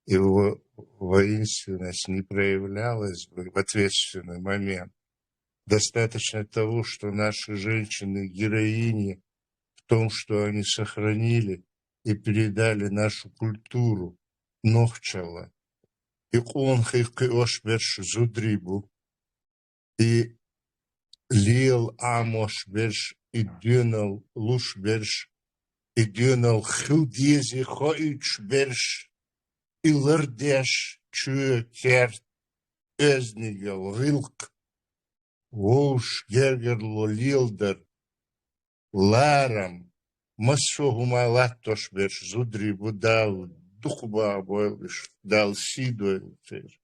и воинственность не проявлялась бы в ответственный момент, достаточно того, что наши женщины-героини в том, что они сохранили и передали нашу культуру Нохчала, يقون خيقي أوش برش زودريبو и ليل عاموش برش إدينال لوش برش إدينال خلديزي خايتش برش إلردش چو كرت أزنيجل غلق ووش جرجر لوليلدر لارم مسو гумалаттош берш зудрибу дал духба бойлыш дал сидо цер.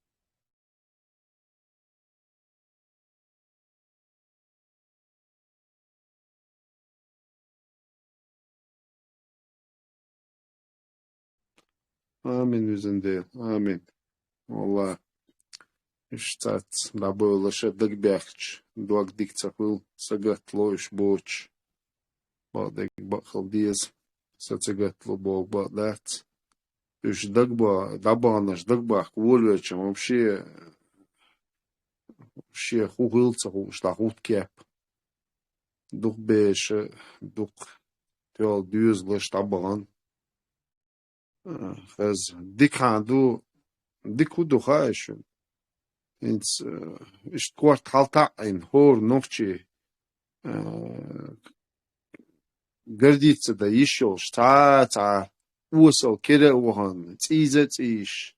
Амин yüzünde. Amin. Allah. İştat da böyle şey dıgbahç. Duak dikçakıl sagatloş boç. Badek bakıl diyez. Сацегатло бог бадат. То есть дагба, дабанаш, дагбах, волючим, вообще хугылца, что хут кеп. Дух беше, дух тел дюзлы штабан. Хаз диканду, дику духа еще. Инц, ишт кварт халтаин, хор, новчи, гордиться да еще, что усал кире ухан, цизец иш,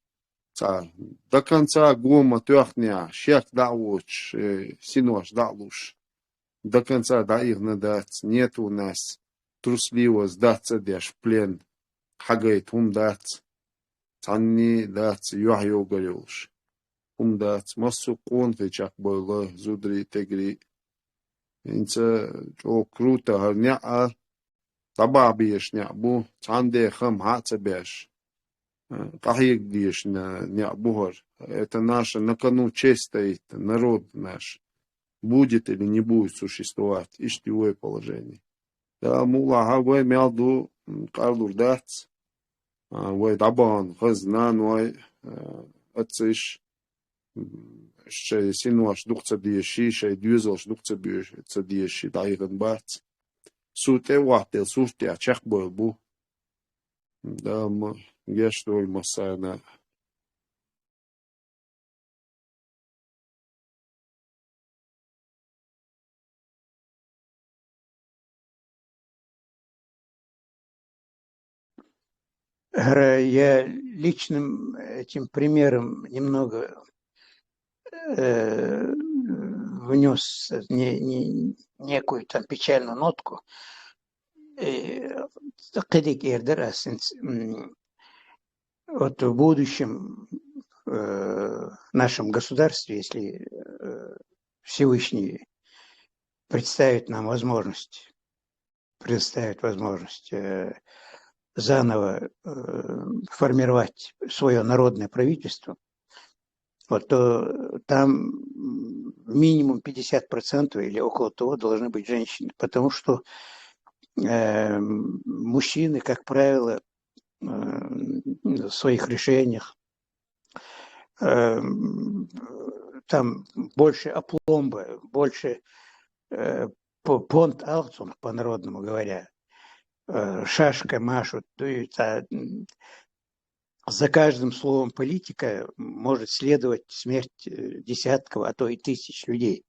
до конца гома трехня, шех дауч, синош даулуш, до конца да их надать, нет у нас трусливо сдаться дешь плен, хагает дать, цанни дать, юахью горюш, дать, массу конфи чак было, зудри тегри, инца, о круто, горня, طبع بيش نعبو عندي خم هاتس بيش قحيق بيش нябугар. Это наше на кону честь стоит, народ наш. Будет или не будет существовать, иштевое положение. Да, мула, вы мялду, карлур дац, вы табан, хазнан, вы отцыш, ще синуаш духца диеши, ще дюзелш духца диеши, дайган бац. Суте вахтел, суте, чах был бу. Да, я что ли масана. Я личным этим примером немного внес некую там печальную нотку. Вот в будущем нашем государстве, если Всевышний предоставит возможность заново формировать свое народное правительство, вот, то там минимум 50% или около того должны быть женщины, потому что мужчины, как правило, в своих решениях там больше опломба, больше понт алтун, по-народному говоря, шашкой машут, за каждым словом политика может следовать смерть десятков, а то и тысяч людей.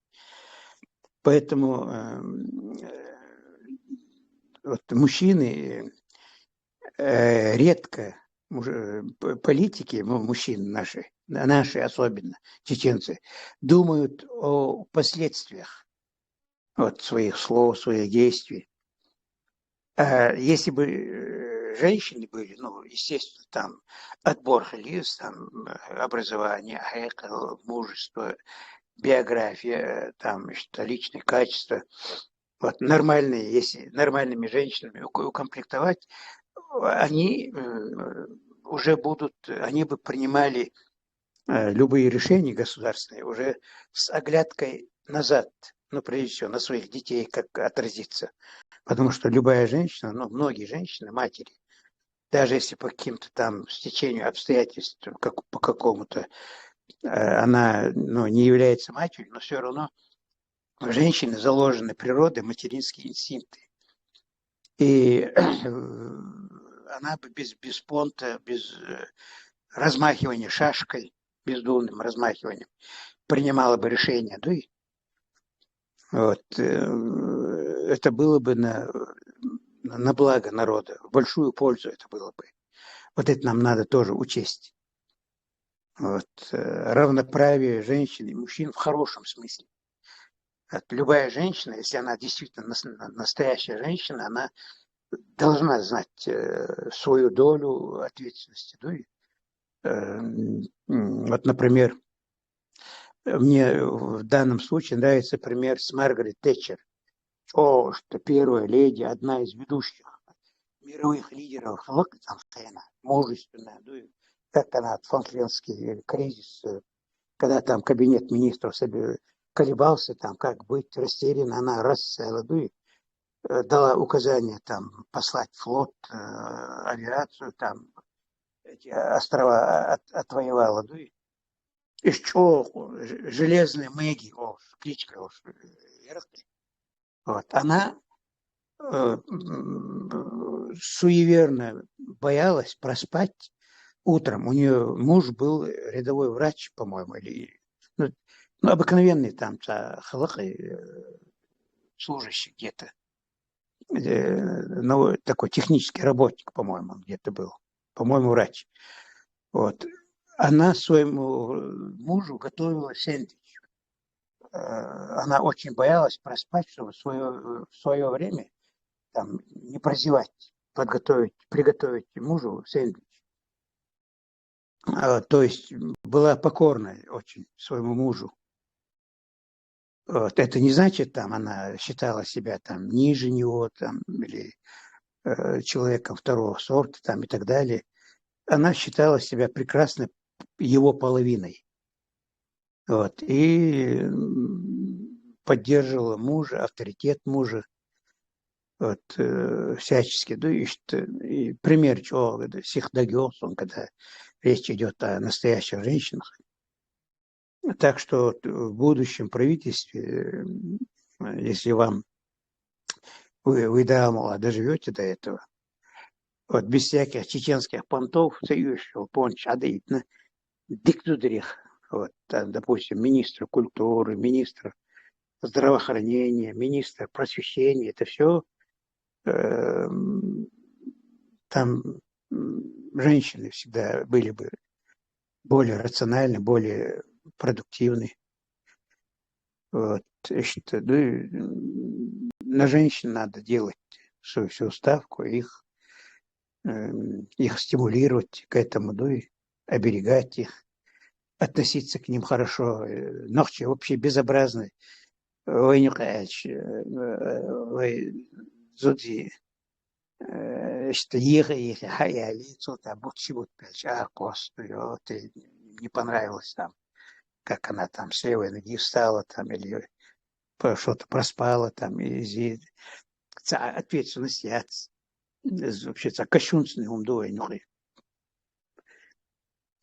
Поэтому вот мужчины редко, политики, мужчины наши особенно, чеченцы, думают о последствиях от своих слов, своих действий. А если бы женщины были, естественно, там отбор хализ, там образование, мужество, биография, там личные качества. Вот нормальные, если нормальными женщинами укомплектовать, они уже будут, они бы принимали любые решения государственные уже с оглядкой назад, прежде всего на своих детей, как отразиться. Потому что любая женщина, многие женщины, матери, даже если по каким-то там стечению обстоятельств, по какому-то, она не является матерью, но все равно в женщине заложены природой материнские инстинкты. И она бы без понта, без размахивания шашкой, бездумным размахиванием принимала бы решение, да, и вот, это было бы на благо народа, в большую пользу это было бы. Вот это нам надо тоже учесть. Вот, равноправие женщин и мужчин в хорошем смысле. Любая женщина, если она действительно настоящая женщина, она должна знать свою долю ответственности. Вот, например, мне в данном случае нравится пример с Маргарет Тэтчер. Что первая леди, одна из ведущих мировых лидеров, мужественная, как она от фолклендский кризис, когда там кабинет министров колебался, там, как быть, растеряна, она расцела, дала указание там послать флот, авиацию, там эти острова отвоевала, и что железная Мэгги, кличка, вот, она суеверно боялась проспать утром. У нее муж был рядовой врач, по-моему, или обыкновенный там служащий где-то. Такой технический работник, по-моему, где-то был. По-моему, врач. Вот. Она своему мужу готовила сэндвич. Она очень боялась проспать, чтобы в свое время там, не прозевать, приготовить мужу сэндвич. То есть была покорна очень своему мужу. Вот. Это не значит, там, она считала себя там, ниже него там, или человеком второго сорта там, и так далее. Она считала себя прекрасно его половиной. Вот. И поддерживала мужа, авторитет мужа. Вот, всячески. И пример чего он, когда речь идет о настоящих женщинах. Так что в будущем правительстве, если вы доживете до этого, вот без всяких чеченских понтов, вот, допустим, министр культуры, министр здравоохранения, министр просвещения, это все там женщины всегда были бы более рациональны, более продуктивны. Вот. На женщин надо делать всю ставку, их стимулировать к этому, и оберегать их, относиться к ним хорошо. Ночи вообще безобразны. Зудзи, что ехали, лицо там, вот чего ты не понравилось там, как она там с левой ноги встала там, или что-то проспала там, и ответственность вообще кощунственный умдой.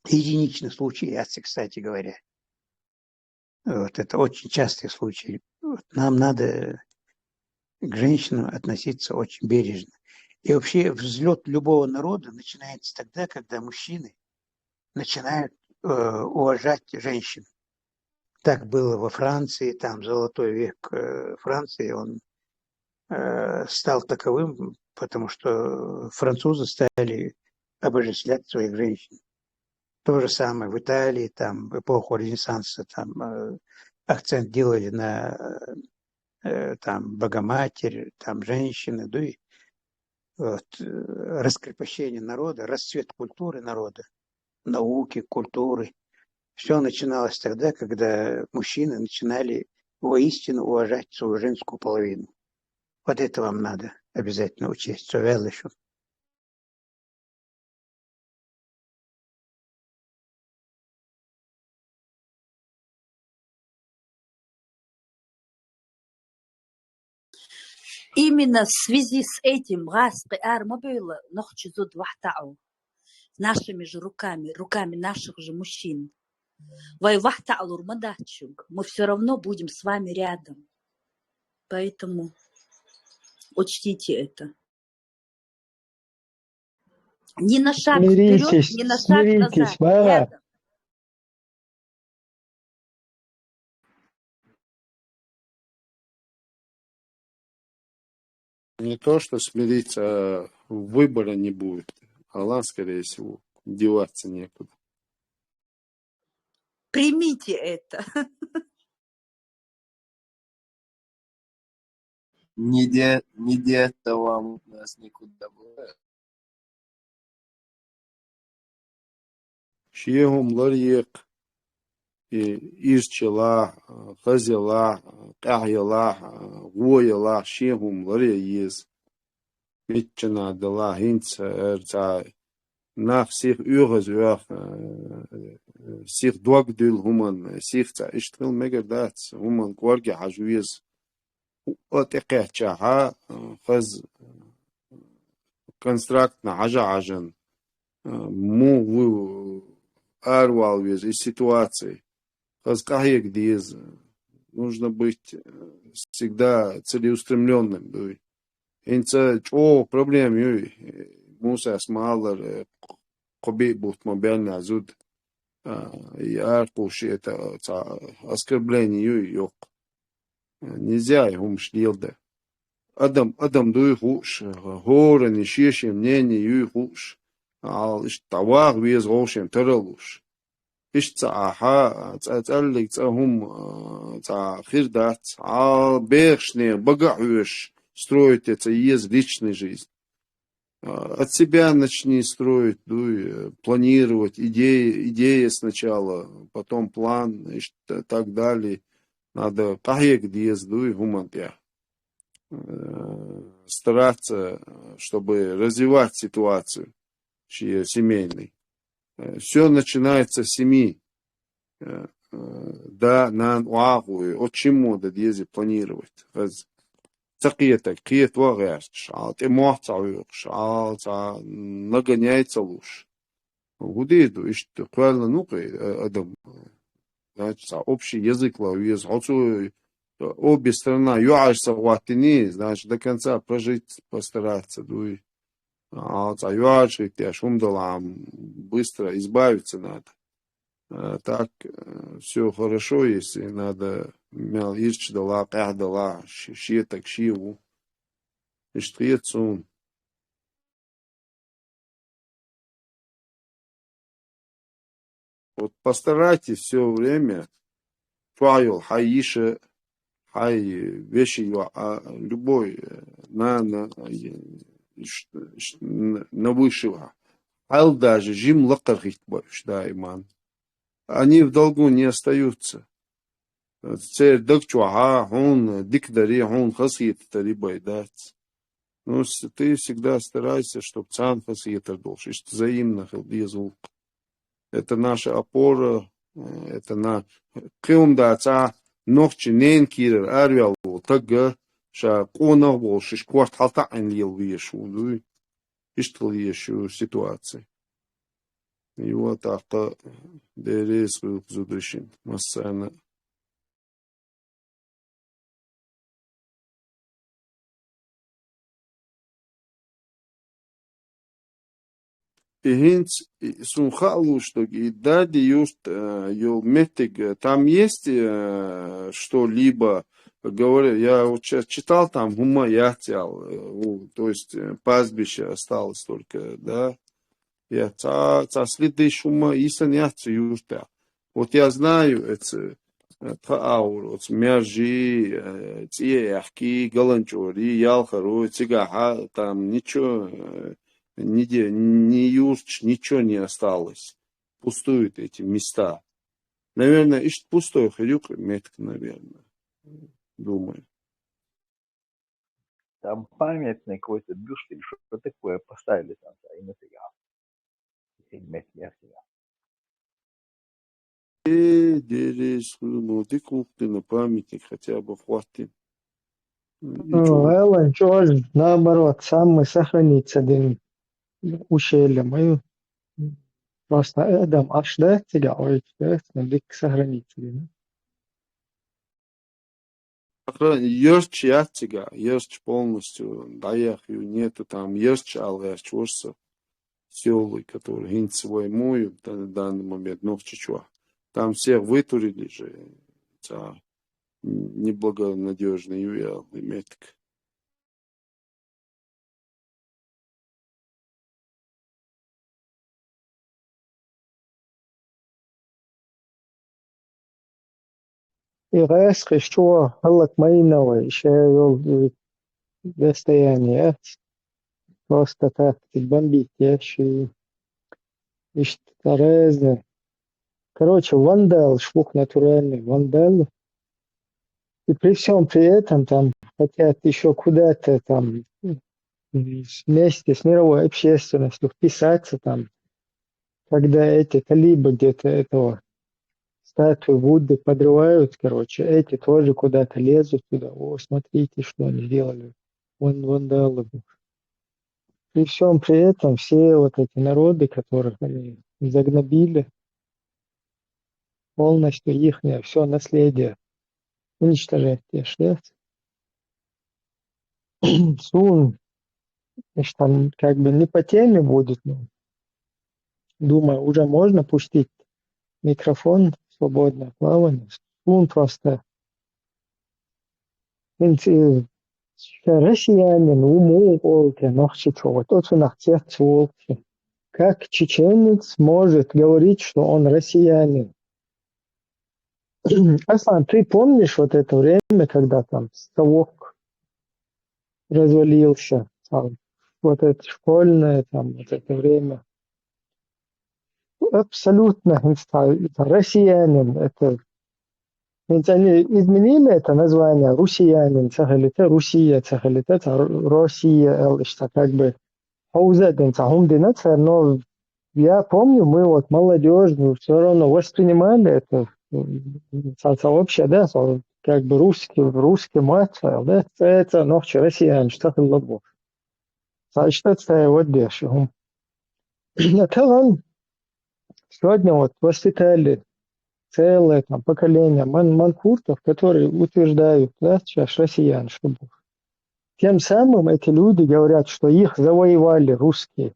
Единичный случай, кстати говоря. Вот, это очень частый случай. Вот, нам надо к женщинам относиться очень бережно. И вообще взлет любого народа начинается тогда, когда мужчины начинают уважать женщин. Так было во Франции, там золотой век Франции, он стал таковым, потому что французы стали обожествлять своих женщин. То же самое в Италии, там в эпоху Ренессанса, там акцент делали на там Богоматерь, там женщины, вот, раскрепощение народа, расцвет культуры народа, науки, культуры. Все начиналось тогда, когда мужчины начинали воистину уважать свою женскую половину. Вот это вам надо обязательно учесть. еще. Именно в связи с этим нашими же руками наших же мужчин, мы все равно будем с вами рядом. Поэтому учтите это. Ни на шаг вперед, ни на шаг назад. Мара. Рядом. Не то, что смириться, а выбора не будет. Аллах, скорее всего, деваться некуда. Примите это. Не деться вам от нас никуда бывает. Шиехум ларьек, ирчела, хазела, кахьела, вояла, шиехум ларьез. Митчана дала хинца, эрца, nach sich üres wer sich dwag dul human sich ta ishtel megadat human kwarge hajwiz وتقيتشاها خز констрактна ажа-ажан му арвал вез из ситуации хаз кахек диез нужно быть всегда целеустремленным дуй инца чо проблем юй муса смалар قبي بوت مبالنا زود يعرفوا это оскорбление yok. Нельзя его мшлилда. Адам дуй хуш, гора не шешем, мнение юй хуш. Иш тавах вез гошем таралуш. Иш цааха, цаалик цахум цахирдат, бешне, багаюш, строить это ез личной жизни. От себя начни строить, дуй, планировать, идеи сначала, потом план и так далее. Надо кахек диез, дуй, гумантя. Стараться, чтобы развивать ситуацию семейной. Все начинается с семьи. Да, на уагу, от чему да диези планировать. Цакиетак, киет вагарч, эмоцию, нагоняется луж. Гудеду, ишь, правильно, ну-ка, адам, значит, общий язык ловез, обе стороны, юаш сагватини, значит, до конца прожить, постараться, дуй. Юаш, и шумдалам, быстро избавиться надо. Так, все хорошо, если надо мял ирч дала, ках дала, так шиву, иштриецун. Вот постарайтесь все время, файл, хаиша, хай, вещи, любой, на высшего. Хайл даже, жим лакархит больше, да, иман. Они в долгу не остаются. Цель докчуаха, он дикдари, он хасит тари байдат. Ну, ты всегда старайся, чтобы цан хасит должен. Взаимно халдизул. Это наша опора, это на кем ца ночи нен кирер арвял тага ша кона вол шиш кварт халта анлил вишу, ну иштл ешу ситуации. И вот авто дерес зудышин массана. И хинц сунхалу, что и дади юст ю метик, там есть что-либо, говорю, я вот сейчас читал там гума ятял, то есть пастбище осталось только, да. Я следы шума исан ятся юста. Вот я знаю это аур, вот мяжи, яхки, галанчори, ялхару, цигаха, там ничего. Нигде, ни юрч, ничего не осталось. Пустуют эти места. Наверное, ищет пустой хрюк, метка, наверное. Думаю. Там памятный какой-то бюст или что такое поставили там, и нафига. Дерешь, ну, ты купты на памятник хотя бы хватит. Эллен, Джордж, наоборот, самый сохранится день ущелья мою. Просто Эдам аж да тебя, ой, дик сохранится день. Ерч ятига, ерч полностью, даях нету там, ерч алгаш чурса, селы, которые гинь свой мою в данный момент, но в Чечуа. Там всех вытурили же, неблагонадежный юэл и метк. И резко, что халак майнова, еще йол достояние. Просто так бомбить, ящи. Ишь, Тереза. Короче, вандал, швух натуральный, вандал. И при всем при этом там хотят еще куда-то там вместе с мировой общественностью вписаться там, когда эти талибы где-то этого статую Будды подрывают, короче, эти тоже куда-то лезут туда. О, смотрите, что они сделали. Вандалы. При всем при этом все вот эти народы, которых они загнобили, полностью их все наследие уничтожать. Сун, значит, там как бы не по теме будет, но думаю, уже можно пустить микрофон, свободное плавание. Сун просто россиянин, уму, волки, ногти чего. Тот у нас волки. Как чеченец может говорить, что он россиянин? Аслан, ты помнишь вот это время, когда там совок развалился, там, вот это школьное, там, вот это время? Абсолютно, это россиянин, это, ведь они изменили это название, русиянин, цахалита, Русия, цахалита, Россия, что как бы, но я помню, мы вот молодежь, все равно воспринимали это, вообще, да, как бы русский мать, да, это ночь россиян, что ты лобов. Что это вот дешево. Это он сегодня вот воспитали целое там поколение манкуртов, которые утверждают, да, сейчас россиян, чтобы тем самым эти люди говорят, что их завоевали русские.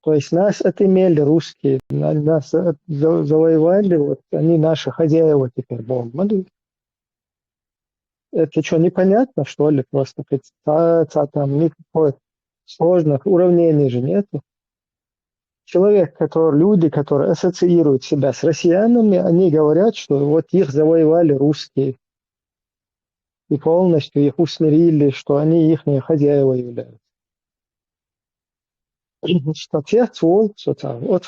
То есть нас отымели русские, нас завоевали, вот они наши хозяева теперь, Бог. Это что, непонятно, что ли? Просто представиться там никакой сложных уравнений же нету. Люди, которые ассоциируют себя с россиянами, они говорят, что вот их завоевали русские. И полностью их усмирили, что они их хозяева являются. Что отец, вот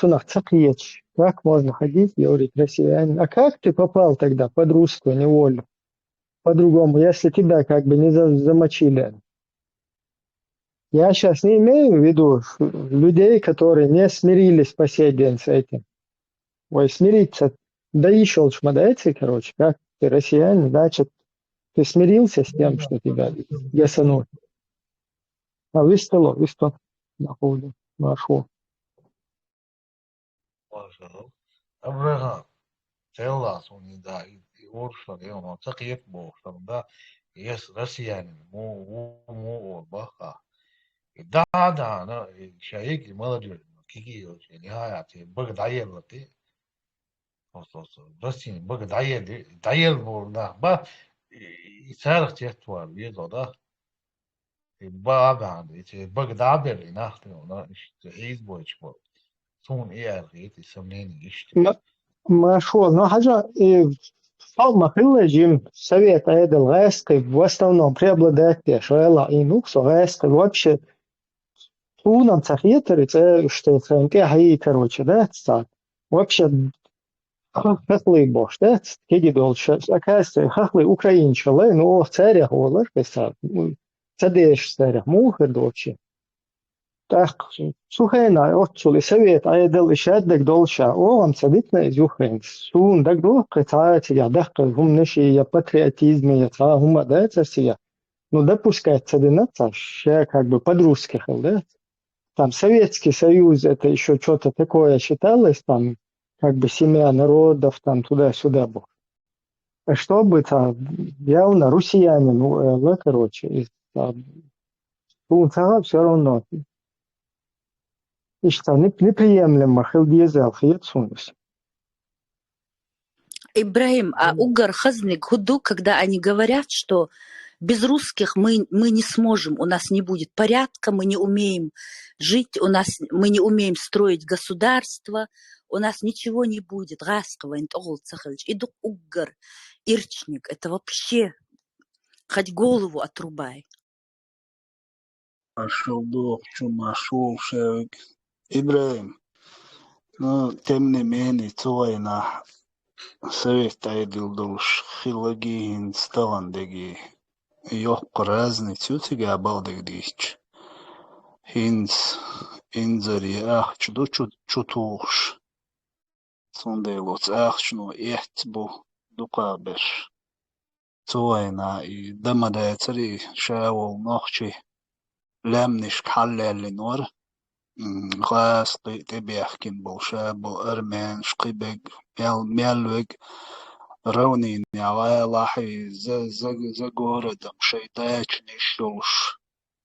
у нас цапьеч. Как можно ходить и говорить россиянин? А как ты попал тогда под русскую неволю? По-другому, если тебя как бы не замочили. Я сейчас не имею в виду людей, которые не смирились по сей день с этим. Ой, смириться. Да еще лучше мадайте, короче, как ты россиянин, значит, ты смирился с тем, что тебя ясанули. А вы что? Находим. Нашел. Abraham, Teolas, unida, и Орша, и он цакиет бог, там да, есть россияне, му, баха. И да, на, человеки молодежь, какие очень, нихаяты, богдаел, ты, Россия, богдаел, бог, да, ба, и царь тех твар, видел, да, и ба, эти богдабели, нахрен, на, избойч, бог. Сун и эти сомнения, ищите. Машо, но хажа режим Совета Эдельгайской в основном преобладает Шуэла и Нуксо Гайской вообще Сунам Цахетери, это что это, короче, да, вообще хахлы бош, да, кеди дольше, оказывается, хахлы украинчалы, но царя голар, писал, цадеш царя, мухер вообще. Так, сухена, отчули совет, айдел ишаддек долша, вам садитна из Украины. Сун, так долго, кстати, я дахка, гумнеши, я патриотизме, я ца, гума, да, царсия. Ну, допускать цадинаца, ще как бы под-русских, да. Там Советский Союз, это еще что-то такое считалось, там, как бы семья народов, там, туда-сюда был. А чтобы там, явно, россиянин, ну, короче, все равно. И что неприемлемо хилдиезел хиетсунус. Ибрагим, а угар хазник худу, когда они говорят, что без русских мы не сможем, у нас не будет порядка, мы не умеем жить, мы не умеем строить государство, у нас ничего не будет. Расковый, цахалыч, идут угар, ирчник. Это вообще хоть голову отрубай. Ашылдық, чумашул, шәуік. Ибраим, ну, тем не менее, цойна совет айдылдылыш хилагиин сталандеги yok разницы утига абалдег дич. Инзари ахчду чутуш. Сондейлоц ахчну эхтбу дукабеш. Цойна и дамадайцари шаул нохчи лемниш каллели нор. غاس تبيحكن بوشابو أرمان شقيبق ميالوق رونين يا لاحي زغورة دم شيداش نشوش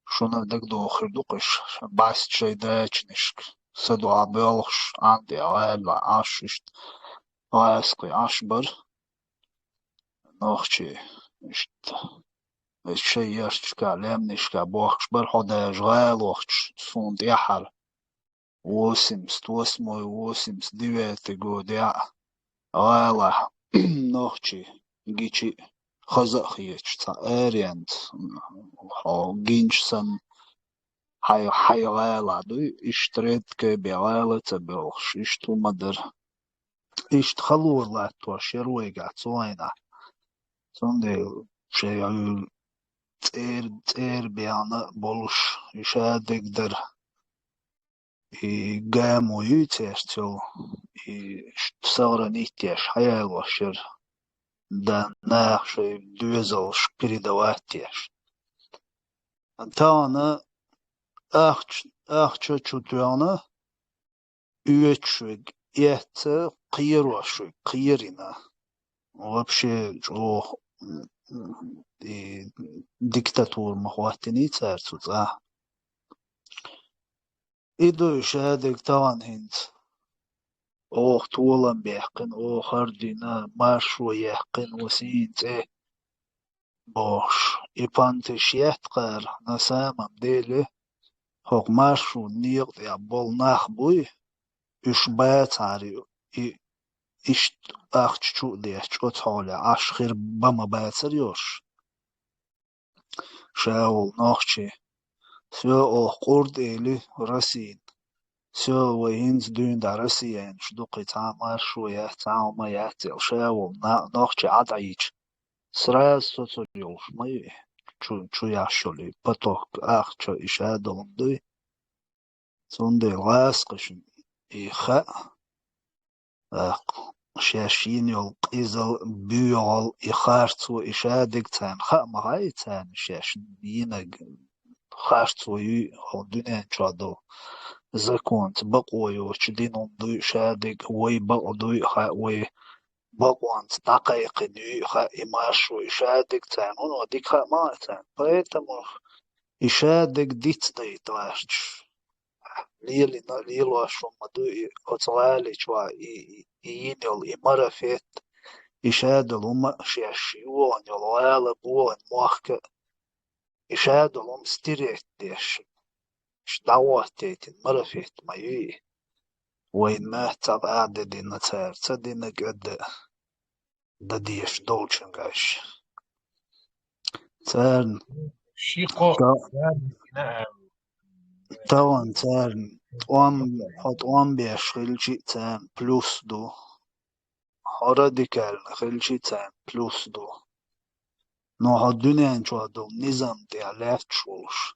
شونا دك دوخر دوقش باس شيداش نشك سدو عبيلش عندي عيال عاششت غاسقي عشبر نوخشي اشت الشي يشتكى لمنشكى بوخش برحودا جغال وخش صوند يحر 89 год я айла ночи гичи хазахиечца эриант гинчсан хайла ду иштретке белала цабелш ишту мадер ишт халула то шеруйга цойна сонде шею цер биана болуш ишадегдер и гаму ютестил и сагра нитяш хаялошер да нахши дуезалш передаватяш. Антана ахча чутуяна уечшиг яца қиерошиг қиерина. Вообще и диктатур махватини царцуц إدو شادك طبعا هند أوه طولا بيحقن أوه خردنا ماشو يحقن وسينت إيه باش إبانتش يحتقر نسامم ديله هوق ماشو نيق يا بول ناخبوي إش بات عاري إش أخش شو ديش أتحولي عشخير بما باتر يوش شاول ناخشي سو أو قرد إلي رسين سو وينز دون دا رسيين شدوقي تعمر شوية تعمى ياتل شاول ناخشي عدعيش سراز سوتوريوش ماي شو ياشولي بطوك أخشو إشادلن دوي سوندي غاسقشن إيخاء شاشين يول قيزل بيول إخارتو إشادك تان خاء مغاي تان شاشن ينق خارتو يو دنيا شادو زكونت بقويو شدينون دوي شادك وي بقدوي خاء وي بقوانت دقائق دوي خاء إماشو إشادك تان ونو ديك خاء ما تان поэтому إشادك ديت ديت واشش ليلو شو مدوي أطلالي شوا يينيول إمرافيت إشادل وما شياشيوان يلوالا بوان موخك إشادل وم ستريت ديش دعواتيت مرافيت مايوي وين ما تبع دينا تار تدينا قد دديش دولشنغاش تارن شيقو نعم طبعا تارن وام بيشغلشي تان بلوس دو راديكال خلشي تان بلوس دو نوع الدنيا انشوا دو نظام دي علات شوش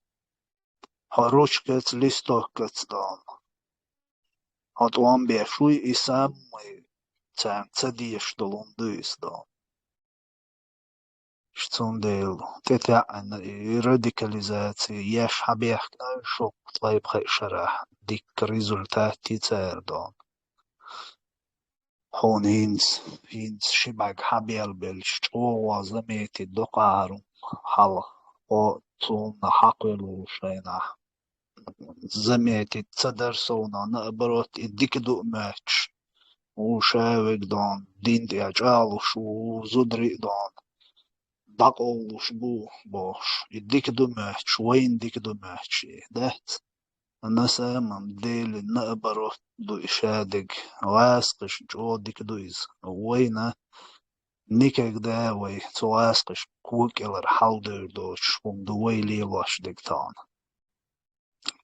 هروش كت لستوك كت دام وام بيشوي إسام تان تديش دلون دويس دام شتون ديل تتعن راديكاليزاتي ياش حبيحكنا شوق طيب خي شرح ديك ريزولتات تيتار دام هون هينز شباك حبيل بلش او زميتي دقارو حل او تون حقلو شينا زميتي تصدرسونا نقبروت اديك دو ماتش وشاوك دون دين دي اجالوش وزدري دون دقولوش بو باش اديك دو ماتش وين ديك دو ماتش دهت نسامم ديل نقبرو دو إشادق واسقش جودك دويز وينا نيكك داوي تواسقش كوكيلر حالدر دوش ومدوي ليلوش دكتان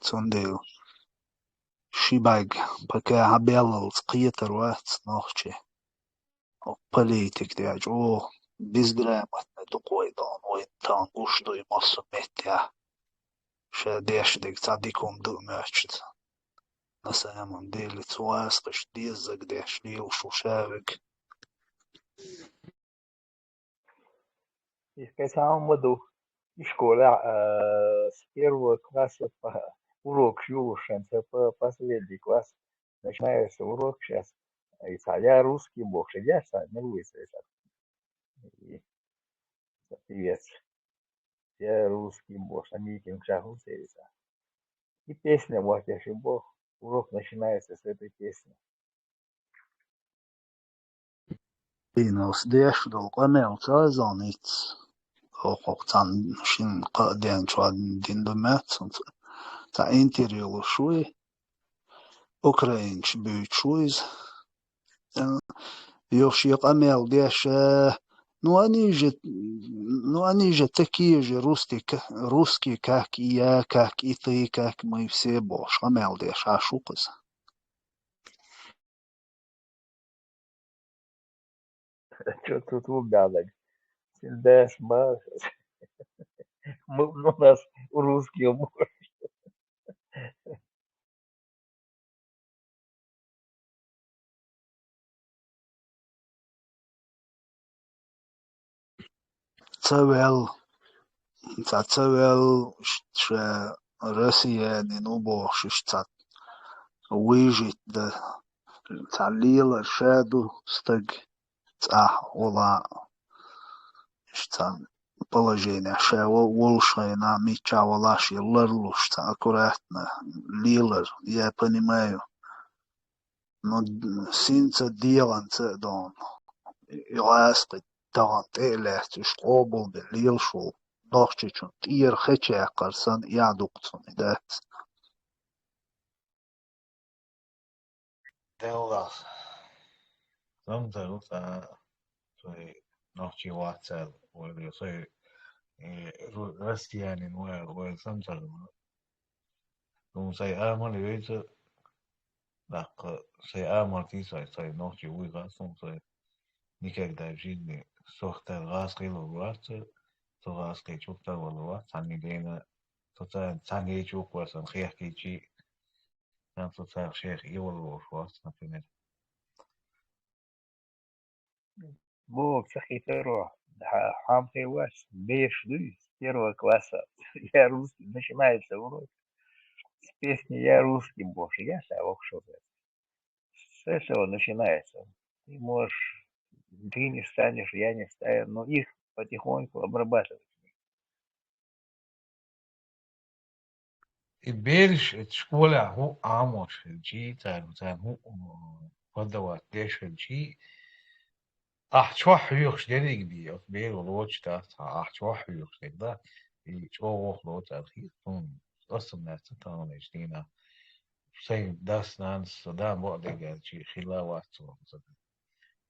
تنديل شيباق بكا عبيالل تقيتر وات نوخشي او بليتك دياج او بيزدرامت ندقوي دون وين تان قوش دوي مصر ميتيا شا ديش ديك تعديكم دو ماتشت نسامم ديل تواسقش ديزك ديش ليل شو شابك И в самом году и школе с первого класса урок юлушенца по последний класс начинается урок сейчас. И я русский бог, я не высадится. И привет. Я русский бог, а митинг шагу садится. И песня вот я бог. Урок начинается с этой песни. دينوس ديش دول قميل تازانيت او قوقتان شين قادين شواد دين دمات تا انتريولو شوي اوكراينش بيت شويز يوشي قميل ديش نو انيجة تكيجي روسكي كاك إيا كاك إيطي كاك ما يفسيبوش قميل ديش عاشوقز Что тут убядок? Сильдеш, ба. У нас русский муж. تسويل ش روسيا نوبوش تا ويجيت دا تعليل شادو стыг ола штан положение шево волшайна мичавалаш лерлуш аккуратно лилер я понимаю но синца деланца дон иласт талант элет шкобл де лилшул дохчичун тир хече карсан ядуктун да Delas. Sometimes soy noche WhatsApp o yo soy Russian o sometimes como soy amo le vejo la soy amo ti soy noche uiga soy никогда в жизни сохтар раскрыл WhatsApp то раскрыл чуктар WhatsApp сани дена то сани чуквасан хехкичи там то шех его WhatsApp например. Бог, цахитеро. Хам хейваш. Беш с первого класса. Я русский. Начинается урок с песни «Я русский бог». Я шавок шопер. С этого начинается. Ты можешь, ты не встанешь, я не встану, но их потихоньку обрабатывать. البيرش تشكولا هو عاموش الجي تان هو قدوات ليش الجي أحشوح يوخش ديريك بي بير ولوش تات أحشوح يوخش ده يشوا وخلو تاريخ تون أصلا ناس تان إجدينا سين داس نان صدام بعد جالشي خلاوات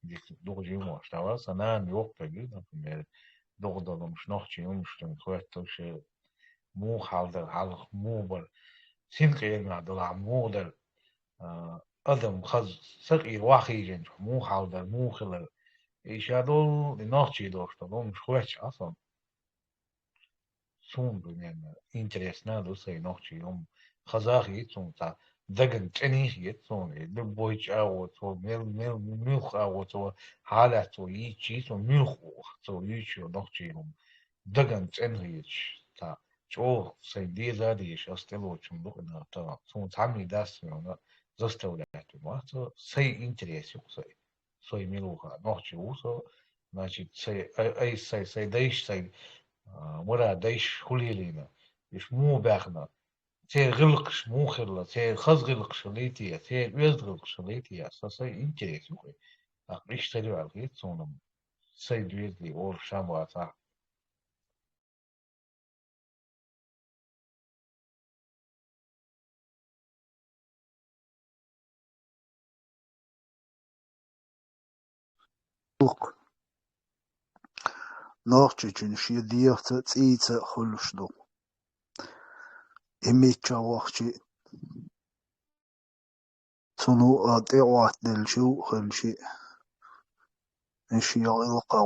ديك دوغ موش تاوا سنان يوق تجينا في دوغ مش نوخش يومش تنكويتوش مو حالدر حالق مو بر سنقير مع دلع مو در أدم خز سقير واخي جن مو حالدر مو خلر إيش هذول لناخشي دوشتا دول مش خوش أصلا سون بنيان إنتريس نادو سي ناخشي يوم خزاخي سون تا دقن تنيخي سون دبويش أو تو ملخ أو تو حالة تو يجي سون ملخ تو يجي ناخشي يوم دقن تنيخي تا جو سي دي زاديش أستلو چندوق ناتا سون تعمي داس ميونا زستولات ما تو سي إنتريس يوم سي سوي ملوخا ناخشي وصو значит سي دايش سي مرا دايش خليلينا يش مو باخنا تي غلقش مو خلا تي خز غلقش ليتيا تي ويز غلقش ليتيا سي إنتريس يوم أقريش تلو على الغيط سونم سي دويزلي أور شامواتا دوق ناخچه چون شی دیخت تیت خلوش دو امیچا وقتی تنو آدیوات دلشو خلشی إيش يلقى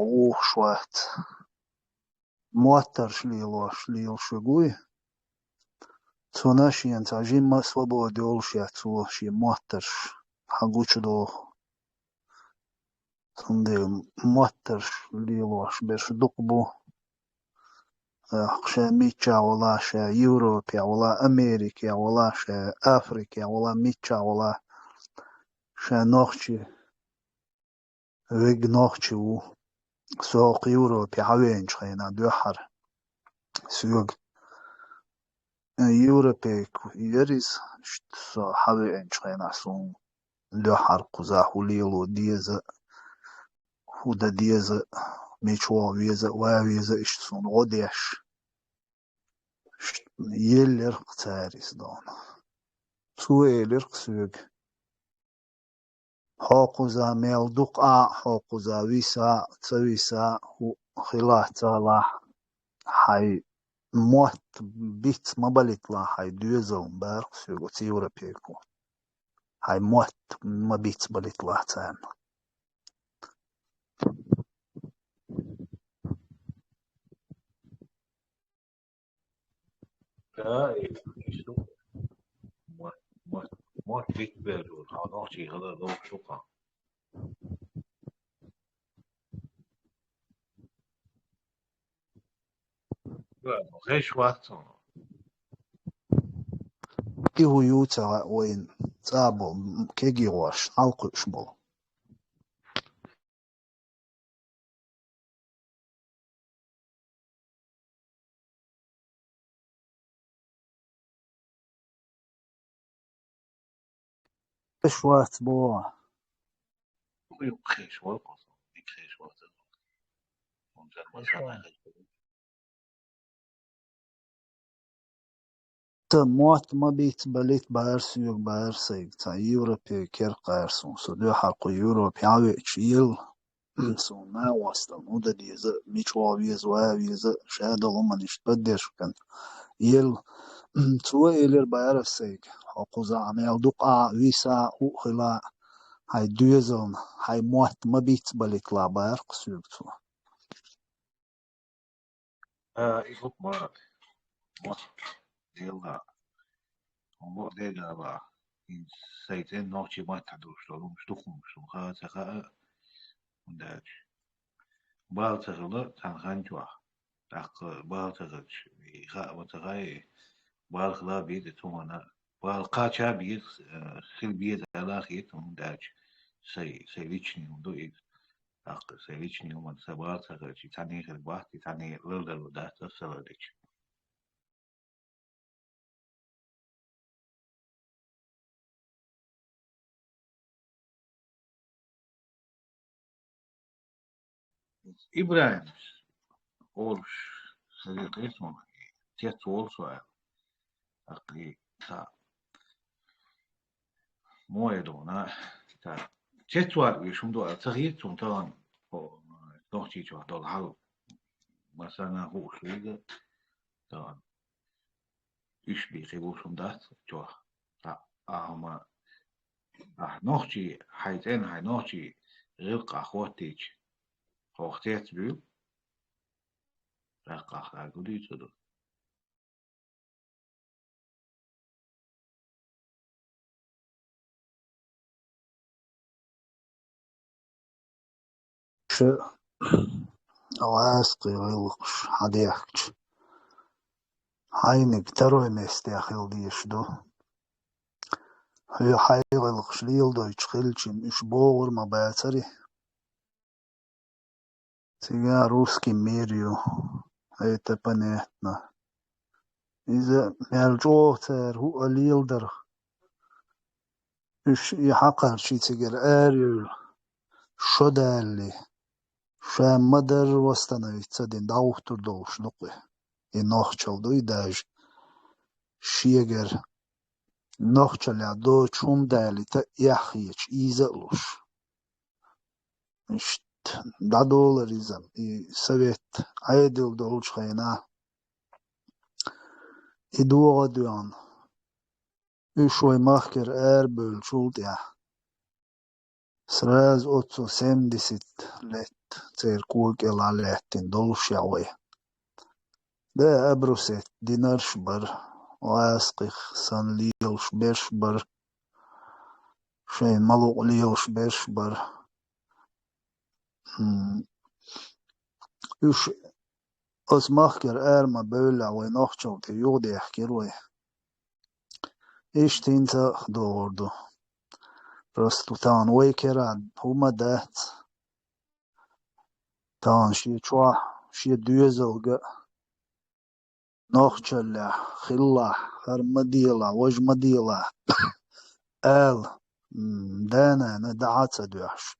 شوات موتر شليل شقوي توناشي أنت عجين ما سوابو دولشي تو شي موتر حقوش دو تندي موتر شليلوش بيش دقبو شا ميتشا ولا شا يوروبيا ولا أمريكا ولا شا أفريقيا ولا ميتشا ولا شا نوخشي ويج نوخشي و سوق يوروبيا هاوين شخينا دوحر سوق يوروبيك يريز سو هاوين شخينا سون دوحر قزاح وليلو ديزا ودا ديزا ميشوا ويزا واويزا إش سون غديش يلر قتاريس دون تو يلر قسوق حقوزا ميل دقع حقوزا ويسا تسويسا وخلاه تالا حي موت بيت ما بليتلا حي دوزون بارق سوق تيورا بيكو حي موت ما بيت بليتلا تان لا إيش دو ما تبيت بيرو ناخچه هذا دو شوكا غيش وقت إيهو يوتا وين تابو كيجي واش حلقو شبو إيش وقت بوا خيش وقت خيش وقت ونزل مثلا موت ما بيت بليت بار سوق بار سيق تا يوروبي كير قارسون سو دو حلقو يوروبي عويش يل سو ما وصل ودا ديزا ميشوا ويزا شهادة لما نشتبدش كان يل تو إلير بار سيق حقوزا عميل دقع ويسا وخلا هاي دوزون هاي موت ما بيت بليت لا بار قسوق تو يخط ما يلا هو ده بقى إن سيتين نوعي ما تعدوش لو مش تخم مش تخا تخا ونداش بعض تغلا تنخان جوا تاق بعض تغش يخا وتغاي بعض خلا بيد تومنا بعض قاچا بيد خل بيد على خيط ونداش سي ليچني وندو إيه تاق سي ليچني ومن سبعة تغش تاني خل بعض تاني لول ده تسلا ليچ إبراهيم أولش صديق اسمه تيت أولسو أقي تا مويدونا تا تشوار يشومدو تغيير توم طبعا نوختي جو دول حال مثلا هو شوية طبعا إيش بيخيبوشم دات جو تا أما نوختي حيتين هاي نوختي غير أخواتيج أختيت بيو رق أخاقودي تدو ش أواسقي ويلقش حديحكش هاينك تروي مستيخيل ديش دو هي حيغلقش ليل دويتش خلشم إش بوغر ما باتري تيجا روسكي ميريو هاي تبنيتنا إذا مالجوتر هو ليل در إش يحقر شي تيجر آريل شدالي شام مدر وستنوي تسدين داوتر دوش نقوي ينوخشل دوي داج شيجر نوخشل دو چون دالي تا يحيش إيزالوش إش دا دولارизм и совет айдил долчхайна и дуадуан ушой махкер эрбөл шултя сраз 70 лет церкук элалеттин долшяой да абрусет динаршбар واسقخ سن ليلش بيشبر شين ملوق ليلش بيشبر يش اسمخكر ارما بولا وينوخشو تيودي يحكيروي ايش تنسى دوردو رستو تان ويكراد هما دات تان شي چوا شي دوزلغ نوخشلا خلا هرمديلا وجمديلا ال دانا ندعات دوحش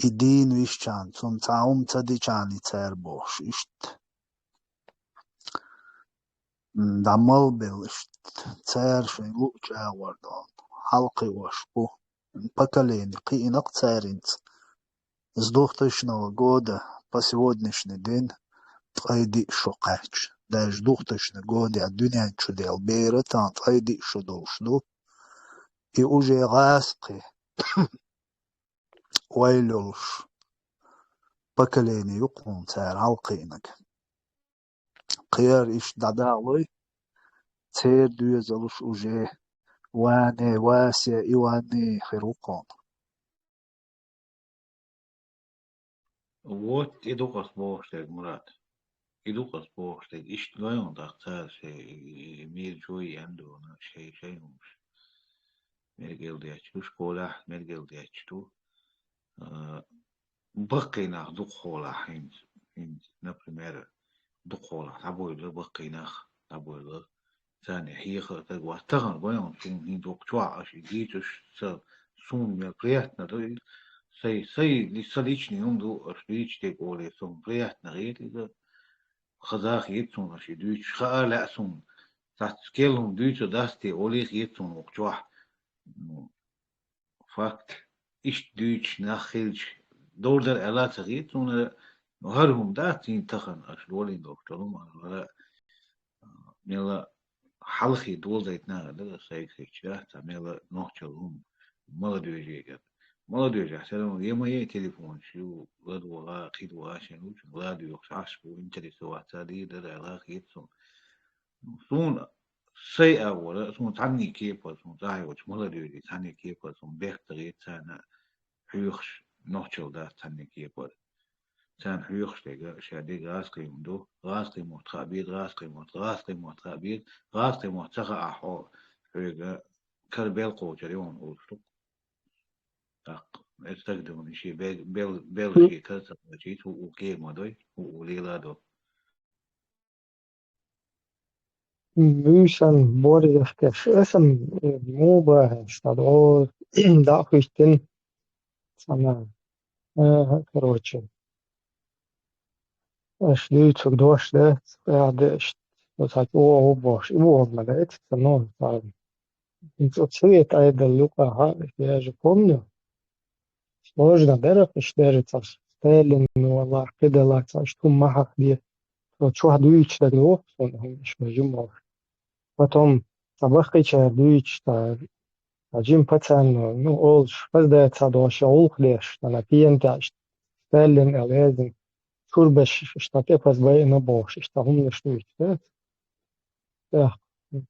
idin vischan zum zaum tzadichani zerbosh ist damal belist zer shin lucha wardon halqi washbu поколение qinaq царинц с 2000 года по сегодняшний день тайди шоқач даже 2000 года дуня чудел бейратан тайди шудошду и уже гаски ويلوش поколение يقوم تار halqinag قيار إيش دعالي تير دوزلوش уже واني واسع إيواني خيروقون Вот идукас боштег Мурат. Идукас боштег. Ишт гайон дактар şey mir joy endo na şey olmuş. Mergel diye şu şkola mergel diye şu. بقينا دخولة حين نبريمير دخولة تابويلة بقينا تابويلة ثاني هي تقوى تغن بيان سون هين دوك جوا أشي جيتش سون ميرياتنا ده سي لساليشني يوم دو أشليش تقولي سون برياتنا غير إذا خزاخ يتسون أشي دوش خالا سون تاتسكيلهم دوش داستي أوليخ يتسون وقجوا فاكت إيش دوش ناخلش دور در علاقة غير تون هرهم داتين تخن أشلولين دكتورهم ولا ميلا حلقي دول زيتنا لا سيك تعمل نوحشلهم ما دوجي ما دوجي حسنا يوم يجي تليفون شو غد ولا قيد واشين وش لا دوجي عشبو إنتري سوى تالي در علاقة يتسون سون سيئة ولا سون تعني كيف سون تاعي وش ما دوجي تعني كيف سون بيخت غير تانا حيوخش نوحشل ده تعني كيف تان حيوخش لقى شادي غاسقي مدو غاسقي متخابيد غاسقي متخابيد غاسقي متخا أحو حيوخ كربيل قوتريون أوشتو استخدمون شيء بيل شيء كذا شيء وكي مدوي وليلا دو Büsen borgerskes esam moba stadol дахвистин сана короче шлюцок дошли спрядешт вот так о бош и вот малец но там цвет айда люка я же помню сложно дерах штержится стелин والله كده لا что махах где вот что дуич да го он миш мажумо потом табахча дуич та один пацан ну ол шпаздается до шоул леш на пиенташ стелин элезин турбеш штате пазбай на бош что он не штует да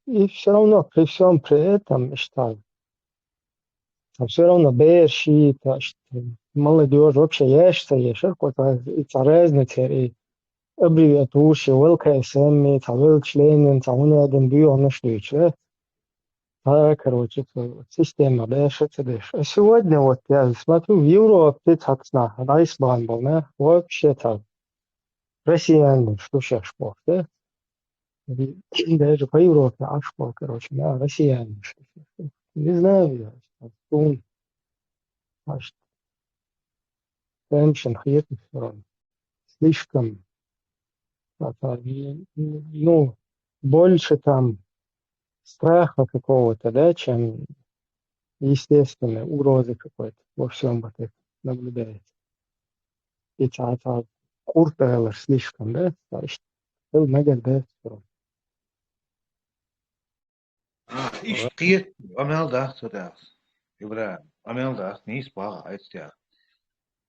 и все равно при всем при этом что все равно берши то что молодежь вообще есть какой-то разница и аббревиатуры ВЛКСМ, ЦАВЛ члены, ЦАУНАДен, он штует, да, короче, система решится. А сегодня вот я смотрю в Европе так на Райсбан был, да, вообще так россияне, что сейчас шпорт, да, даже по Европе ашпор, короче, да, россияне, что не знаю я, он, аж tension хитрый все равно, слишком ну, больше там страха какого-то, да, чем естественной угрозы какой-то во всем вот это наблюдается. это куртелер слишком, да? Значит, был мегер, да? İş kıyet amel da soda. İbra amel da nis bağa aytya.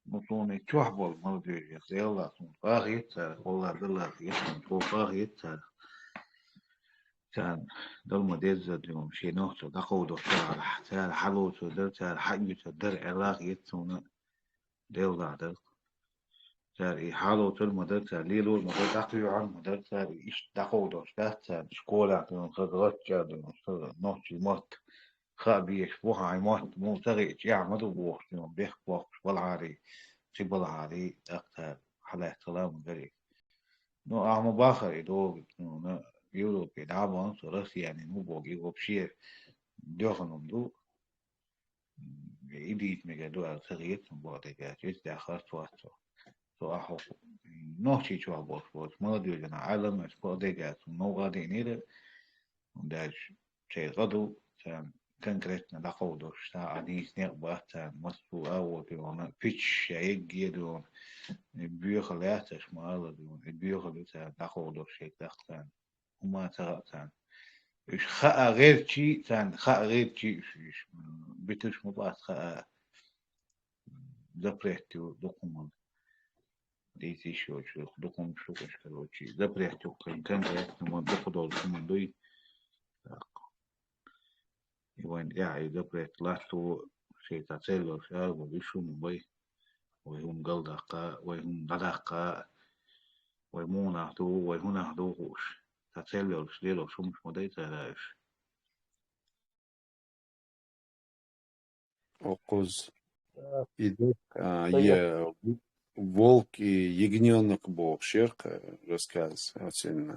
Mutunu çok bol mal diyor ya. Yalla son qahit sa Allah billah yetsin to qahit sa. Sen dalma dezza diyorum şey nokta da qawdo sa sa halu so da sa hayyu sa dar iraq yetsin devla da. Sa halu tul madar sa lilo madar daqiyo an madar sa iş da qawdo sa şkola qadrat ya nokta mat خابيش بوها عمات مو تغي يعمدوا بوخ يوم بيخ بوخ والعاري تبل عاري أكتر حلا كلام غري نو أعمى باخر يدوب نو يورو بيدعبان صرف يعني مو بوجي وبشير دخنهم دو يديت مجدو على تغيير بعد جات يتدخل تواتو تو أحو نوشي شو بوخ بوخ ما ديو جنا عالم بعد جات نو غادي نير ونداش شيء غدو конкретно доходу, что они из них бахта Москву, а вот и он пич, я и геду, и бьехали это шмало, и бьехали это доходу, что так ума царапан. إيش خاء غير شيء ثان خاء غير شيء إيش بتوش مباس خاء запрещу документ. Здесь еще что документ что короче запрещу конкретно мы доходу документуй. И вон я и запрещ ласту شيء تسلل شيء وبيشو مبي وهم قلدقة وهم ندقة وهمونا تو وهنا دوش تسلل شيء شو مش مدي تلاش. Окуз. Да, Идет, совет, волк и ягненок был, шерка, рассказ, очень,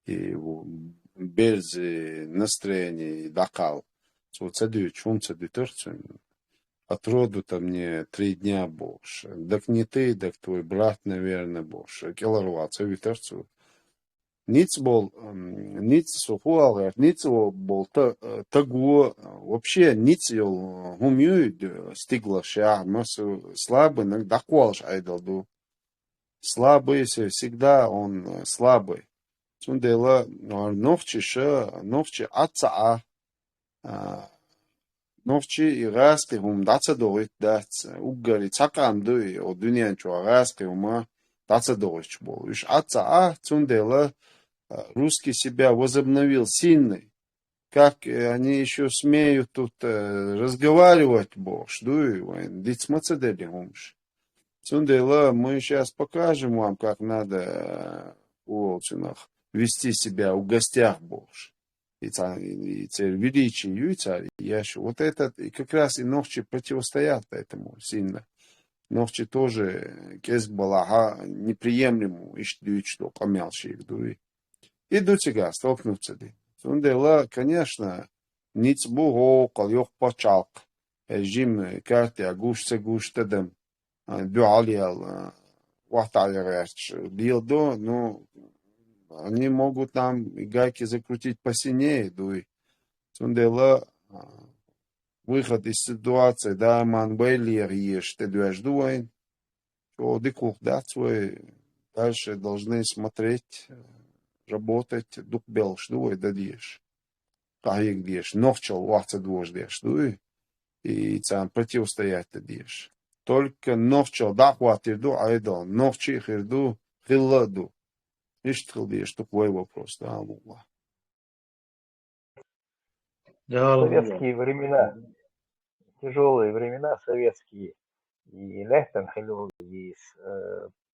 и без настроения, дакал. Вот цадю, чум цадю торцу, от роду там мне 3 дня больше. Так не ты, так твой брат, наверное, больше. Килорват, цадю торцу. Ниц был, ниц сухуал, ниц был того, вообще ниц ел гумью стигла ша, mas слабый, иногда куалш айдалду. Слабый, всегда он слабый. Сундела, новчи ша, новчи отца, новчи и раски гум даца дорит даца, угари цакандуй, о дуньян чуа раски гума даца дорит был. Иш отца, сундела, русский себя возобновил сильный. Как они еще смеют тут разговаривать, бог, дицмацедели гумш. Сундела, мы сейчас покажем вам, как надо у Олчинах вести себя в гостях, бог. И цель величию, и царь, яшу. Вот это и как раз и ногчи противостоят этому сильно. Ногчи тоже кеск балаха неприемлемому, что помялши их дури. Идут сега, столкнуться. Сундела, конечно, ниц буго, калёх пачалк. Жим карты, агушца гуштадам. Дуалиал, вахталеряч. Билдо, ну, они могут нам гайки закрутить посильнее, дуй. Сундела, выход из ситуации, да, ман бейлер ешь, ты дуешь дуайн. Что дикух дать свой, дальше должны смотреть, работать, дух бел, что и дадишь. Как дишь, ногчал, вахца двож дишь, дуй. И там противостоять дадишь. Только ногчал, да, хватит ду, айдал, ногчи хирду, хилладу. Ишь хилдишь, такой вопрос, да, мула. советские времена, тяжелые времена советские, и Лехтен Хилю из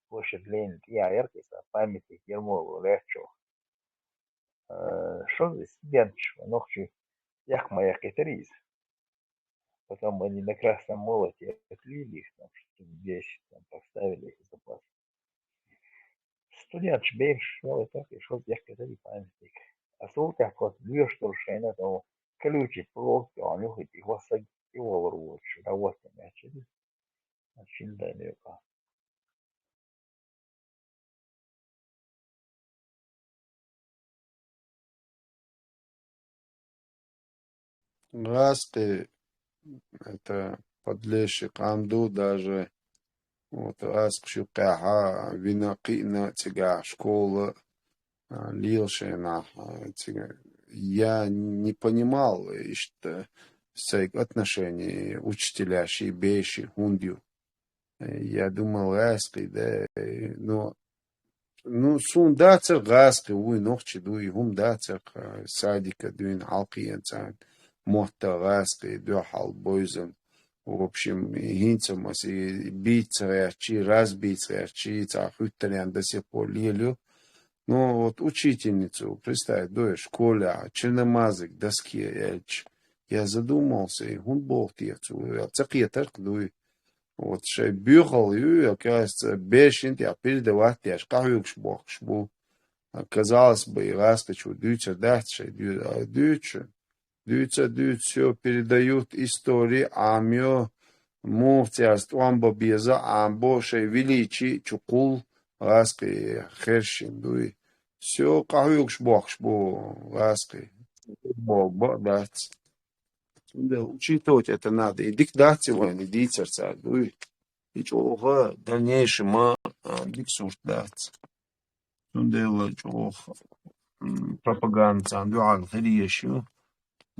площадь Ленина, и Аэркиса, памятник Ермолу, Лехчу. Что здесь студентш, ногчи, ях моя катериз. Потом они на красном молоте отлили их, там, штук 10, там, поставили их в запас. Студент бейш, ну, это и что здесь катериз памятник. А сколько вот две штуршена, то ключи, плохо, а у них их васаги, и волру, работа начали. Очень далеко. Раз ты, это подлещик, амду даже Вот аск шукаха винaqina тига школа лилшена тига. Я не понимал, что отношения учителя шибейши хундю. Я думал, аски, да, но ну, сун дацер гаски, уй нохчи дуй, хум дацер садика дуин алкиянцан, мохта гаски, дуахал бойзен. В общем, хинцем, если бицерячи, разбицерячи, цахутталян до сих пор лилю. Но вот учительницу, представь, до школя, черномазык, доски, я задумался, и он был тецу, я цакетер, дуй. Вот шей бюхал, и, оказывается, бешент, я передавать, я шкахюк шбу. Казалось бы, и раскачу, дюча, дача, дюча, все передают истории, амё, муфтиаст, уамба беза, амбо, шей величий, чукул, раской, хершин, дуй. Все, кахюк шбу, раской, бо, дать. Да, учитывать это надо. И диктацию войны, дицерца, дуй. И чего дальнейшем, диксурт дать. Ну, дело, чего пропаганда, дуал, хрещу.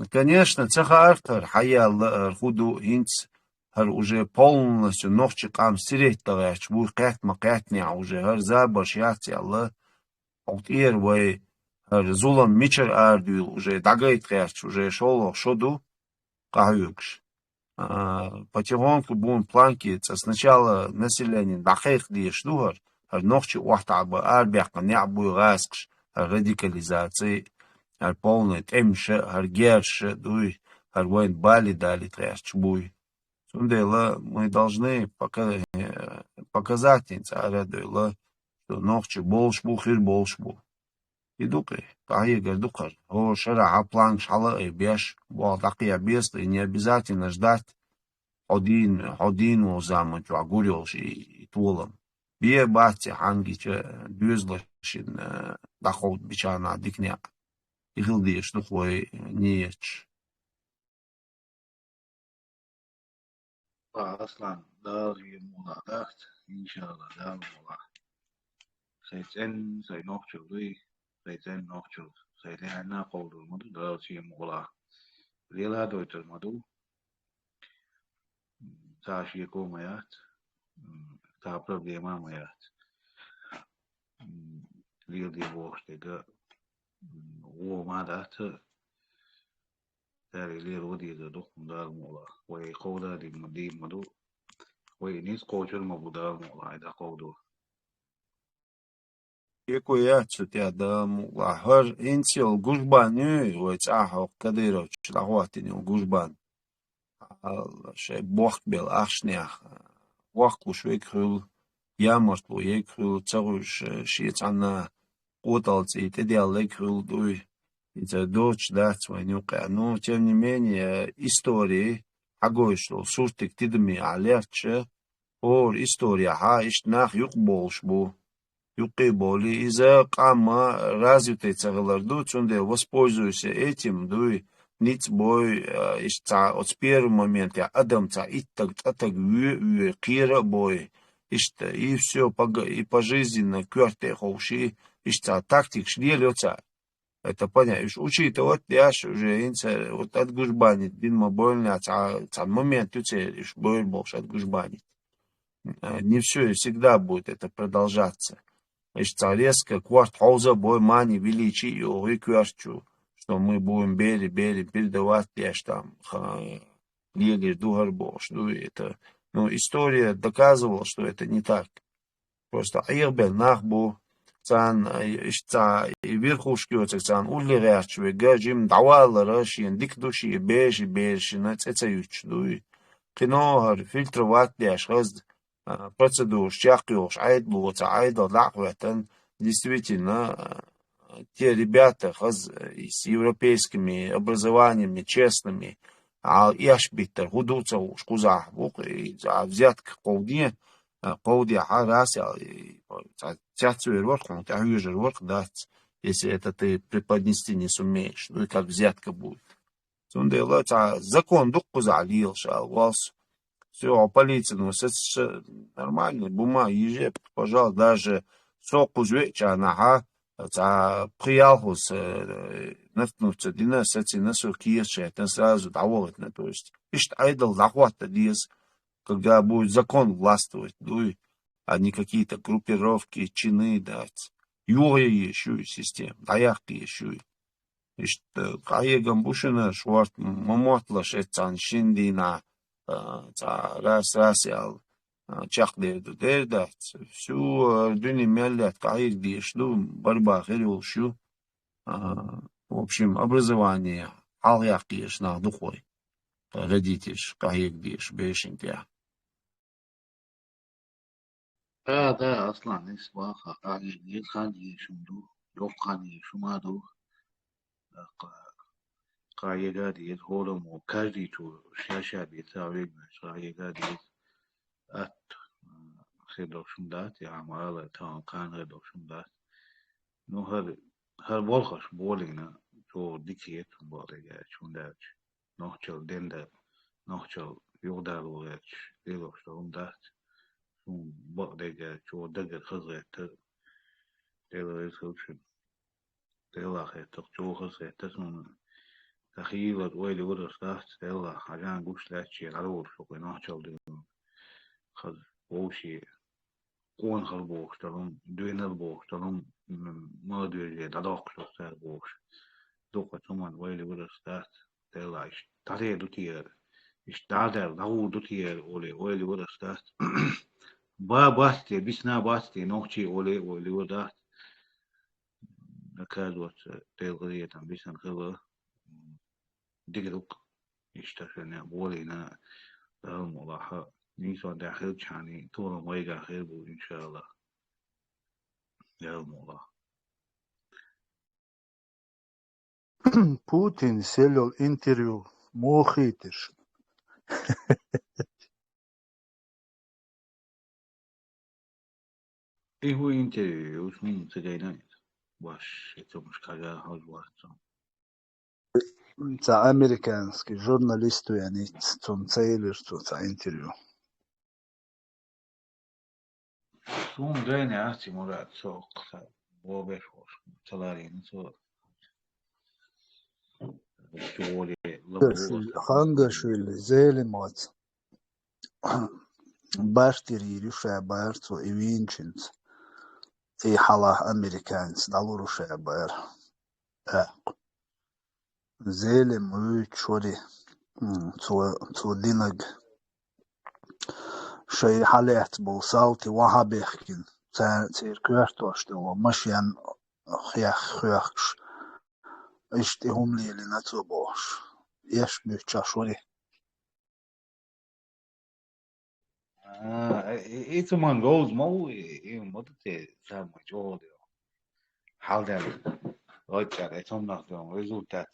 Конечно, цеха автор, хаял, худу, инц, уже полностью ногчик ам стереть тагач, будет катня уже, забаш, яти, алла, аутир, вай, зулам мичер ардуил, уже дагайт кач, уже шолох, шоду, кахюкш. Потихоньку будем планкиться. Сначала население дахех диешдугар, ногчи уахтаба, арбяка, нябу, раскш, радикализации, полный темше, герше, дуй, войн бали дали трясч буй. Сундела, мы должны показать, что ногчи болшбу, хир болшбу. И дукай, каигар дукар. О, шара, план, шала, и беш, такие обесты, не обязательно ждать один узаму, агурёш и тулам. Бие бати, хангича, бюзлашин, доход бичана, дикня. И хилдиш, духой, неч. Aslan, daar je moeder dacht, inshallah, daar moeder. Zij nog zo doei, zij nog zo. Zij zijn na kouden, maar daar je moeder. Lila doet maar doe. Daar je komen jaat, daar problemen maar jaat. Lila die worst, de maar dat. Daar is lila die de doch daar moeder. Wij kouden die maar doe. Wij niet kouden maar daar moeder, daar kouden. Якое тебя да хар инсил гужбаню, вот ахо кадыров члагватин гужбан. Шей бог бел ахшнях. Вахкуш векрул ямартлу екрул царуш шиецана оталци тедиал лекрул дуй. Это дочь да свойнюка. Но тем не менее истории агой что суртик тидми алерче ор история ха иштнах юк болшбу. Юки боли из-за кама развитые цагаларду, цунде воспользуйся этим, дуй ниц бой ишца от первого момента адамца и так кира бой ишта и все и пожизненно кверте хоуши ишца тактик шлелёца. Это понятно. Учитывать яш уже инца вот от гужбанит бинма больно ца момент уце иш бой больше от гужбанит. Не все и всегда будет это продолжаться. Ишца резко кварт хауза бой мани величий и овыкварчу, что мы будем передавать яш там легиш дугар бош. Ну это, история доказывала, что это не так. Просто айрбел нахбу цан ишца и верхушки цан уллерячве гажим давалара шин дикдуши бежи на цецаюч. Ну киногар фильтровать яш раз процедур, шахкиош, действительно, те ребята с европейскими образованиями, честными, и ашбиттер, гудуца шкузах, взятка полдня, раз, тяцуер ворком, тягюжер ворк дать, если это ты преподнести не сумеешь, ну и как взятка будет. Закон дух кузалил, шалвался. Все, полиция, это нормально, бумага, езжай, пожалуйста, даже сок вечера, ага, приехал с наткнуться, дина, сети, на сухие, это сразу доводит, то есть, ишь, айдол захвата диез, когда будет закон властвовать, ну, а не какие-то группировки, чины, да, юга еще система, даяхки еще. İşte kayıgan buşuna şuart mamatlaş etsan şindina ras yal çak devdu derda всю дюни меллят кайык диешлу борьба херил шу в общем образование аляк диеш на духой родитель кайык диеш бешин тя ده أصلا نسبة خاقاني نيخاني شمدو يوقاني شمادو قايقا ديت هولم وكاردي تو شاشا بيتاويق قايقا ديت أت خيدو شمدات يا عمالة تاون كان خيدو شمدات نو هر بولخش بولينا تو ديكيت بولينا شمدات نوحشل دندر نوحشل يغدال وغيرش ديلو شمدات شون بقدر شو دقر خزرت ديلو يسوشن ديلا خيتق شو خزرت تسون تخيل ويلي ورس تحت ديلا حاجان قوش لاتشي العرور شو نوحشل ديلو خز بوشي قون خربوش تلون دوين البوش تلون ما دوجي دادوق شو سار بوش دوقة ثمان ويلي ورس تحت ديلا إش تاري دوتير إش دادر نهو دوتير ويلي ورس تحت باستي بسنا باستي نوحشي ويلي ورس نكادوت تلغرية بسنا خلا دقلق إشتغلنا بولينا الملاحة نيسو داخل شاني طول ويقع خير بو إن شاء الله يا الملاحة Putin selio intervju muhitiš. إيه هو أنت وسمين تجينات باش يتمش كذا هاز واتسون Ca amerikanski žurnalistu je nic cum cēlišķu ca intervju. سون دايني عاتي مراد سوق بوبيش وش تلارين سوق شغولي لبوغ Hangašvili zēlimots baštirīrušajā bērcu I Vinčins I halah amerikānis dalurušajā bēr. Zēlim uičori cu dinag šai halēt būs salti wahabehkin cīr kvērtoštilo mašien hjēkš išti humlīli nacuboš. Iešmīčā šori. إيه ثمان جولز مو إيه مدة سام جول حال رايت على توم ناخدهم ريزولتات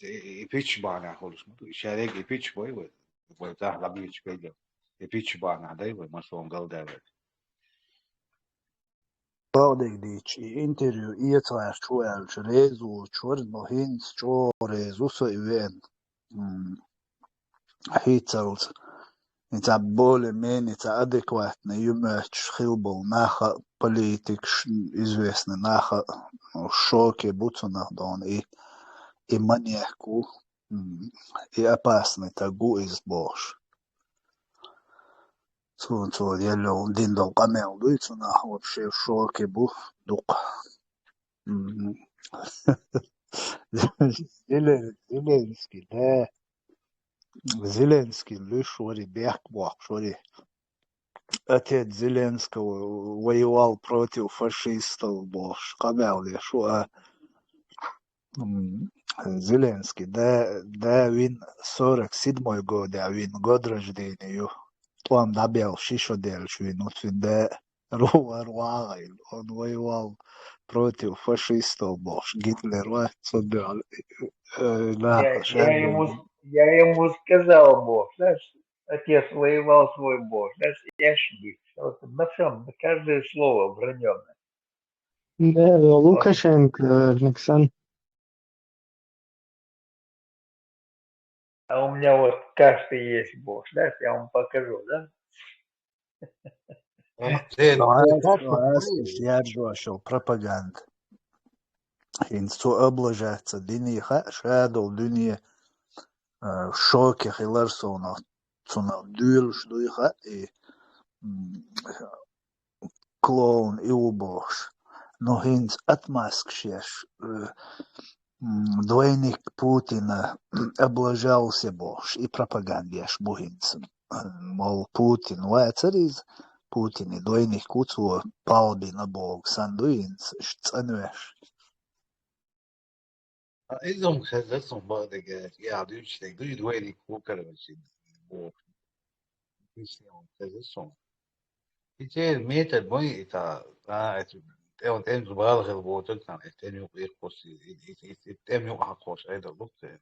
بيتش بانا خالص مدة شارك بيتش باي ويفتح لبيتش بيجا بيتش بانا ده ما سوون قال ده Paudīgdīč I intervju iecvērš čojelč reizu čori no hins čo reizu so I vien hīcelts. Ica boli mēnica adekvātne jumēč xilbol nāha politikš izviesne nāha šokie bucunah don I manieku I apāsne ta gu izboš. Co jeljo dindol kamel duicunah вообще в šokie bu duq. Zelenski, да. Зеленский шори бяхбах шори. Отец Зеленского воевал против фашистов, бош. Камел ли шо Зеленский, да вин 47 год, а вин год рождения. Он набил шишодельч вин, да руарвайл. Он воевал против фашистов, бош. Гитлер, собирал. Я ему сказал, Бог, знаешь, отец воевал свой Бог, знаешь, я шли. Вот на всем, на каждое слово броненное. Да, Лукашенко, Александр. А у меня вот каждый есть Бог, знаешь, я вам покажу, да? Zero Asta šķēršošo propagandu. Hins to obložēca dinie šēdol dinie šoki hilarsona cuna dūluš duiha i klon ilboš. No hins atmaskšieš двойник Путина облажался бош и пропагандиеш буhins. Мол, Путин вецеріз, Путин и двойник куцу палби на бог сандуинс шцанвеш. Izom kazasın bağda ya diyor işte duydu öyle kokarım için bu isyan kazasın. Hiç meter boy ita evet en zubalğ el boğdan kan en yok bir kosi en yok hakos ayda lukte.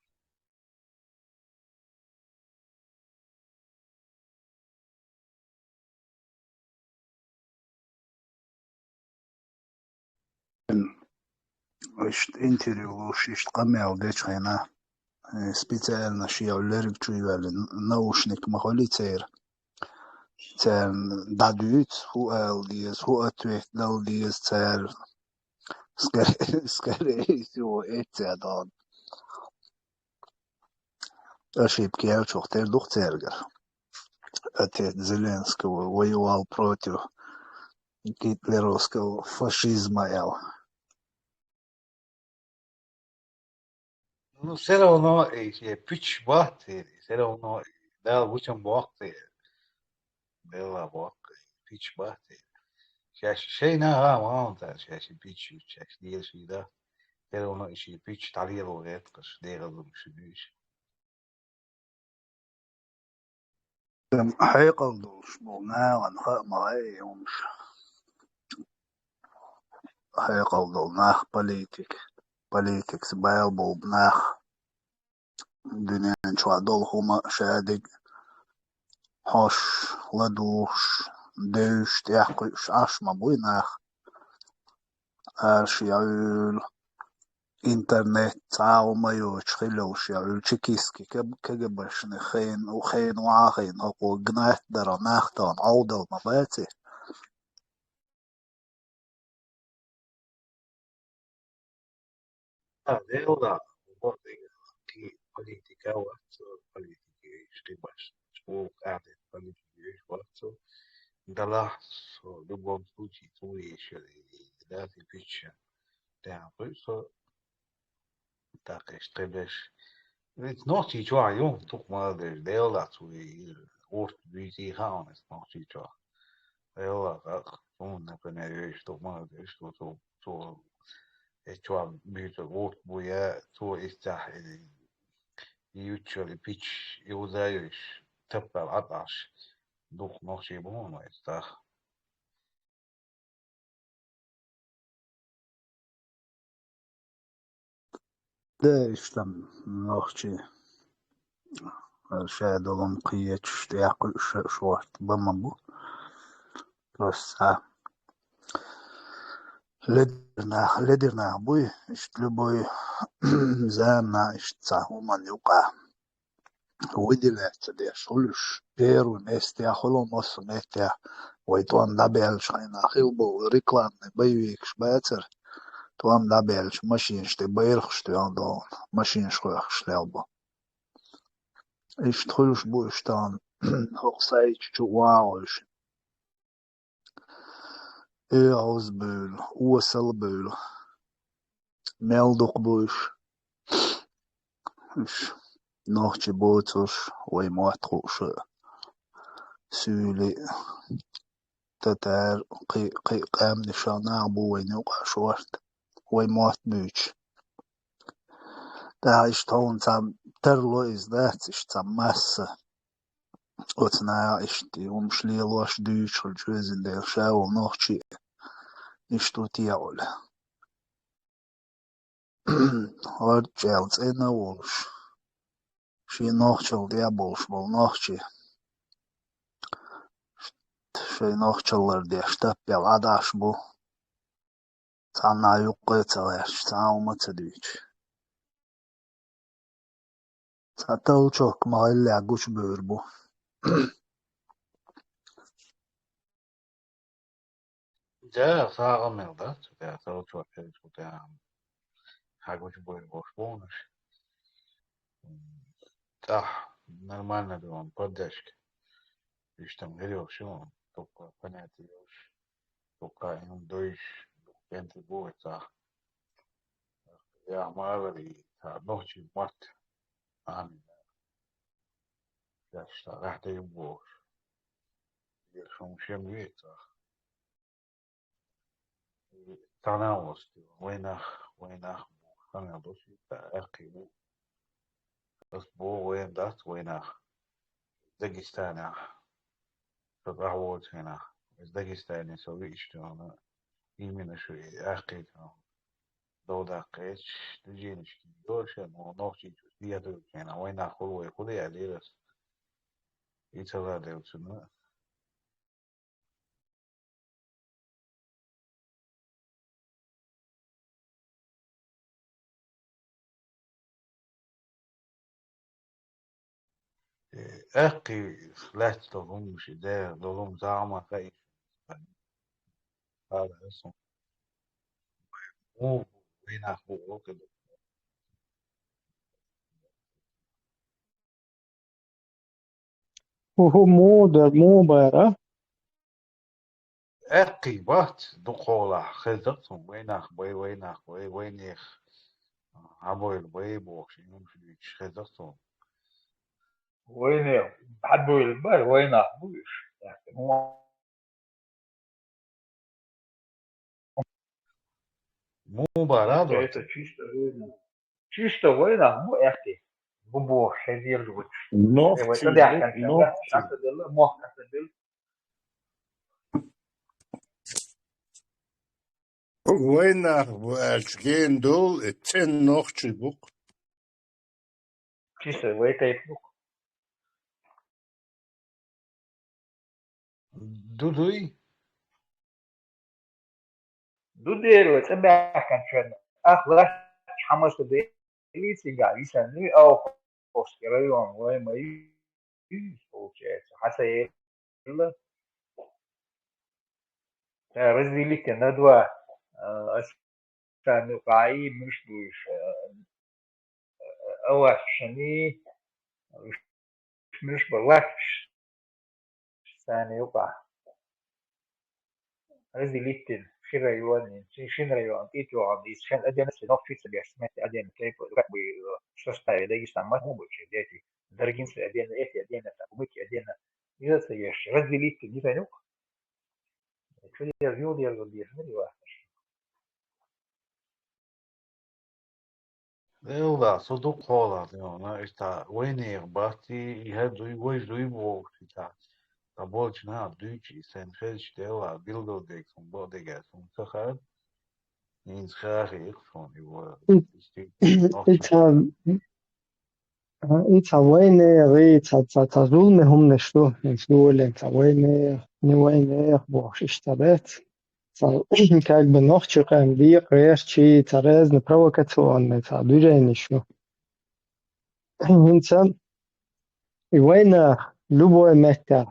Ишт интервью ишт камел дечайна специально шиявлерик чуйвали наушник махолицер. Цер дадует ху элдиес ху ответ элдиес цер скорее всего эцедан. Ошибки чохтер дух цергер. Отец Зеленского воевал против гитлеровского фашизма. Ну все равно эти пич бахты, все равно да лучшим бахты, бела бахты, пич бахты. Сейчас шей на рамонта, сейчас пич, сейчас дел сюда. Все равно еще пич талило это, что делал шибиш. هيقلدوش بوناغ انخاء مغاي يومش هيقلدو ناخ بوليتيكس بايل بوبناخ دنيا نشوى دول هما شادق حوش لدوش دوش تيحقش عشما بويناخ يعول انترنت تعاو مايوش خلوش يعول تشيكيسكي كجبش نخين وخين وعاخين هقو جنات درا ناختان عودل مباتي Dela que politica what's politica știbaș. O carte politica what's da la so do bom puti tu ești da ti picha. Da so da que estrebeș. Het nog niet waar jong toch maar de deel dat we hoort wie gaan is nog niet waar. Deel dat gewoon dat is toch maar is zo echua büyütü ort buya to istah yuchel pitch yuzayış tepel ataş duh noxi bunu istah ده اشتم نوخشي شادولم قيتش تيعقل شوارت بمبو بس لدرنا بوي اشتلبوي زانا اشتساهما يوقع ودلت دي شولش بيرو نستيا خلو مصر نستيا ويتوان دابيل شاينا خيلبو ريكلام بيويكش باتر توام دابيلش ماشينش دي بيرخش تياندون ماشينش خوخش لالبو اشتخلش بو اشتان هقسايش جواوش Ausbühl, Urselbühl, Meldokbuš, Nochtje Booters, Way Moatruš, Suli, Tatar, Qam Nishana, Boy Nuka Short, Way Moatbuch. Da ist Ton zum Terlo ist das, ist zum Masse. Und na ist die Umschlielosch Deutsch und Schwesen der Schau Nochtje. Ist tut ja alle. Orčēls enauls. Šī nohčal diabols bol nohči. Šī nohčalar die štapjal adaš bu. Canā juqqēcelēš, cauma cedīč. Catalčok maillē guč bērbu. Да, сагамел, да? Да, сорочу опять, да. Хагуч бой бош помнишь? Да, нормально думаю, поддержки. И что там говорил, что только понятие уж, только им дойш, пенты будет, а я маври, а ночи март, ами, я что, рахта им бош. Я шум шем веца, تناوست وينخ خلينا دوشي أخي أسبوع وين دات وينخ داغستان تضعوت هنا بس داغستان سوي اشتغل يمين شوي أخي دودا قيش تجيني شكي دوشة ونوشي تسبيا دوشة هنا وينخ خلوي خلي عليرس يتلا دوشنا أخي لا تظلمش ده ظلم زعمة خايف هذا اسمه مو وينخ هو كده وهو مو أخي بات دخولا خزقتهم وينخ وينيخ عبوي البي بوش يمشي خزقتهم وين حبوا البال وين أخبوش يعني هو مو برادوت это чисто وين مو أختي بوبو حذير الوش Ногти, وتدي كان شغله ногти. كاسة دل مو كاسة دل Война гehen дол, ten ногти бук. чисто وين تيبوك دودوي دودير وتدي كان شغله أخلاص حماس دل يتيجا يسني أو كوستيريون وين ما يسوي حتى يلا رزيلي كندوة أسفل قاعي مش بوش أول شني مش بلاش ثاني يقع هذه ليتن في ريوان في ريوان تيجي عندي شن أدينا سنوك في سبيع سمعت أدينا كيف ركبي شوشتا يدي يسمى مو بوش يدي درجين في أدينا إيه أدينا تقومك أدينا إذا سيش هذه ليتن دي فينوك شو يرجو دي واحد يلا صدق خولا أنا إشتا وينيخ باتي يهدوي ويجدوي بوش تا تبولش نا دوشي سن خيش ديلا بيلدو ديك سن بوديك سن تخاد إنس خاخي إخفون يبوا يستيق نوخي It's a войны, это зулмы что сделали, это войны, не войны, бог штабет. Как бы ночью как бы решили разные провокационные движения что. Инсан и война любой метод.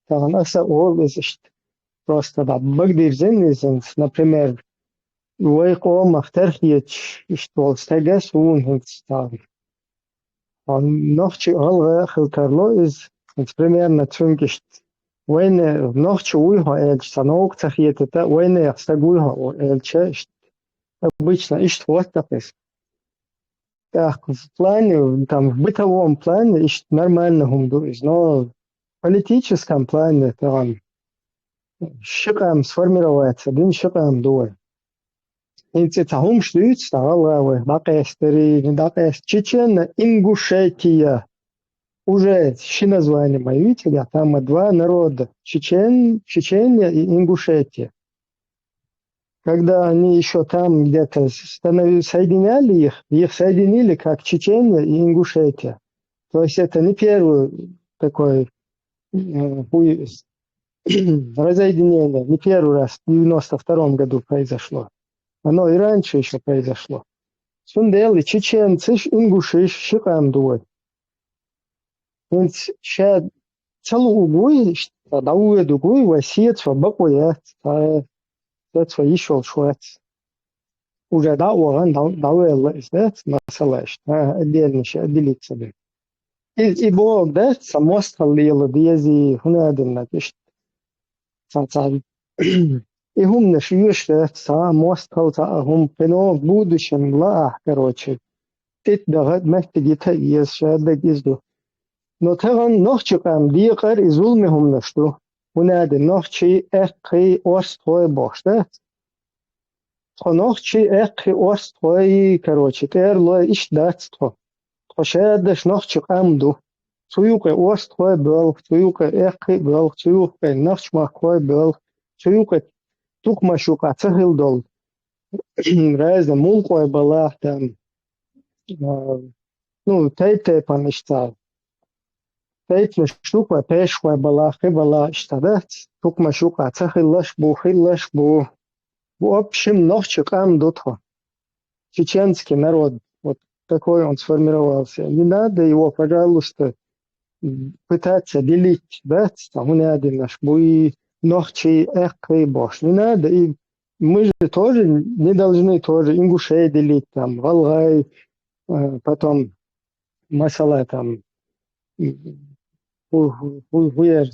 Там нас always просто да багдив зенизен, например, войко махтерхич, что стегас унхенстан. Ночью алга хилкарло из примерно цункишт. Войны ночью уйха эльч санок цахиет это войны стагуйха эльчешт. Обычно ищет вот такис. Так, в плане, там, в бытовом плане ищет нормально гумдуис, но в политическом плане там щекам сформироваться, один щекам дует. Инце тахум штует, стала Дакестери, Дакест, Чечена, Ингушетия. Уже щи название видите, там два народа, Чечения и Ингушетия. Когда они еще там где-то соединяли их соединили как Чечения и Ингушетия. То есть это не первый такой разъединение, не первый раз в 92 году произошло. Оно и раньше еще произошло. Сундели, чеченцы, ингуши, щекам дует. Сейчас целую угой, да уеду угой, васит, бакуя. that's why ишел шуэц. Уже да, оған дауэлла издет, масалаш, отдельно ще отделиться бы. И бог, да, самост халлила, диези, хунадинна, тишт, цацай. И хум нашьюште, са, мост халта, хум пено в будущем, ла, короче. Тит дагад мехтегита иез, шаддаг изду. Но таган нохчукам диqar изулме хум нашту. Хунадин нохчи экки орстой боште. Нохчи экки орстой, короче, терло иш дацтво. Тошадаш нохчукамду. Цуюка орстой был, цуюка экки был, цуюка нохчмахкой был, цуюка тукмашука цахилдол. Разно мулкой была там. Ну, тейте паништа. Тейте штука пешкой была, хибала штадать. Тукмашука цахилаш бу, хилаш бу. В общем, нохчукам дутхо. Чеченский народ. Вот такой он сформировался. Не надо его, пожалуйста, пытаться делить, да, там у один наш буи, нохчи, эхкой бош. Не надо. И мы же тоже не должны тоже ингушей делить, там, Валгай, потом масала там, фамилия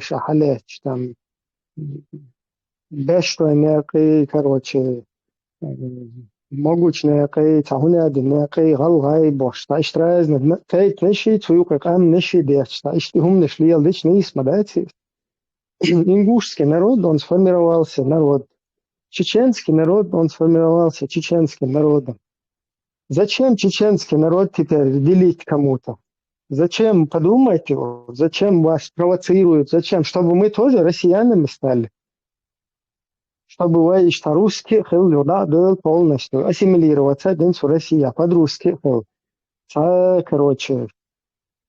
Шахалеч, там, Бештой некий, короче, могучий некий, Цахунядин некий, Валгай, бош. Та ist разный. Тейт неши, цуюка кам неши деш. Та ist хумнеш лиел дич не смотрите. Ингушский народ, он сформировался народ. Чеченский народ, он сформировался чеченским народом. Зачем чеченский народ теперь делить кому-то? Зачем, подумайте, зачем вас провоцируют, зачем? Чтобы мы тоже россиянами стали. Чтобы вы что русский хил, да, полностью ассимилироваться в России, под-русски хил. Короче,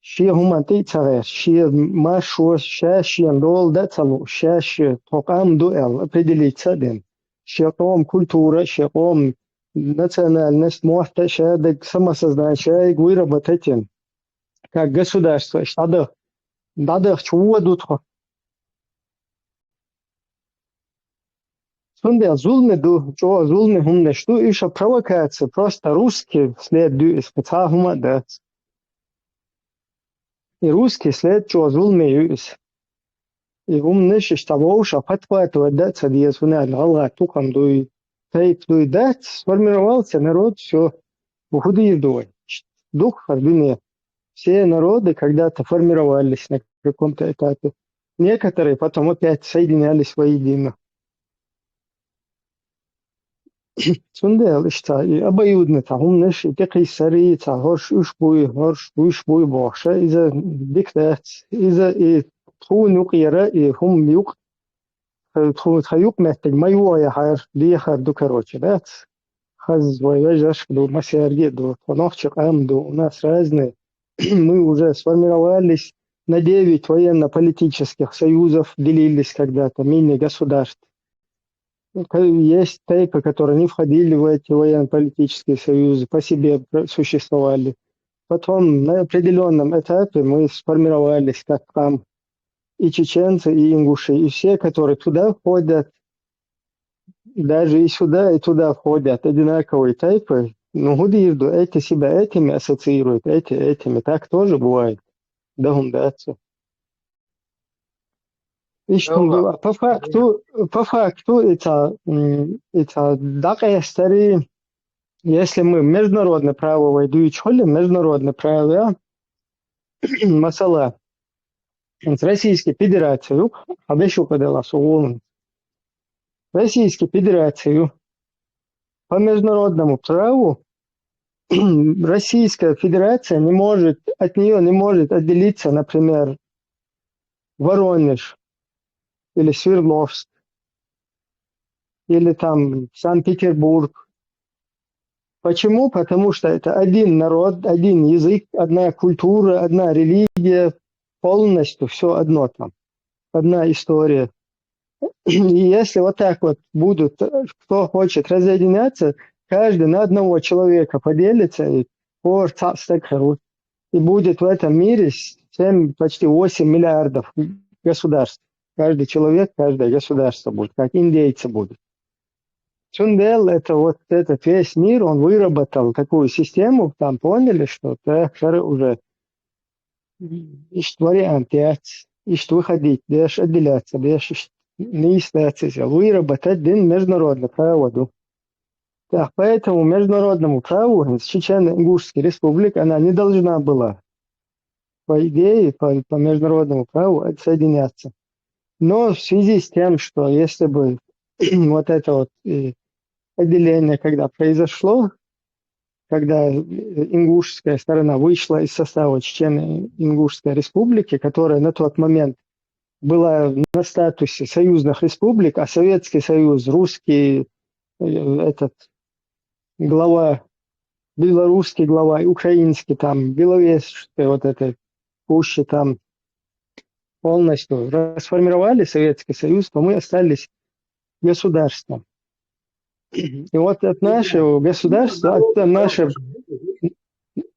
ши гуманты цареш, ши машу, ши андол, да, целу, ши токам дуэл, определиться ден. Ши том культура, ши том национальность, может, ши самосознание, выработать им. Как государство, что да, чего дутхо. Сунде зулме ду, чего зулме хумне, что еще провокация, просто русский след ду из пацахума, да. И русский след чего зулме юис. И умне того уж апатва этого даться диез вунали, алга тукам дуй, тейп дуй дать, сформировался народ, все, уходи едой. Дух харбине. Все народы когда-то формировались на каком-то этапе. Некоторые потом опять соединялись воедино. Сундел, что и обоюдно, там наш и такие сари, горш ушбуй баша, из-за диктат, из-за и тхунук яра и хум юк, тхуюк меттeg майуая хайр, лихар ду короче, да? Хаз вояжаш ду масерги ду, понохчик амду, у нас разные. Мы уже сформировались на 9 военно-политических союзов, делились когда-то, мини-государств. Есть тайпы, которые не входили в эти военно-политические союзы, по себе существовали. Потом на определенном этапе мы сформировались как там и чеченцы, и ингуши, и все, которые туда входят, даже и сюда, и туда входят одинаковые тайпы. Ну, гудирду, эти себя этими ассоциируют, эти этими. Так тоже бывает. Да, умдаться. По факту это такая история, если мы международное право войду и чхоли, международное право, масала, с Российской Федерацией, обещу подала сугулом, Российской Федерацией, по международному праву, Российская Федерация от нее не может отделиться, например, Воронеж, или Свердловск, или там Санкт-Петербург. Почему? Потому что это один народ, один язык, одна культура, одна религия, полностью все одно там, одна история. И если вот так вот будут, кто хочет разъединяться, каждый на одного человека поделится и будет в этом мире 7, почти 8 миллиардов государств. Каждый человек, каждое государство будет, как индейцы будут. Цундел, это вот этот весь мир, он выработал такую систему, там поняли, что уже ищет варианты, ищет выходить, будешь отделяться, будешь не остаться, выработать один международный правоводу. Так, поэтому международному праву Чечено-Ингушская республика, она не должна была, по идее, по международному праву отсоединяться. Но в связи с тем, что если бы вот это вот отделение, когда произошло, когда ингушская сторона вышла из состава Чечено-Ингушской республики, которая на тот момент была на статусе союзных республик, а Советский Союз, русский этот глава, белорусский глава, и украинский там, беловежский вот это пуще там полностью расформировали Советский Союз, то мы остались государством. И вот от нашего государства,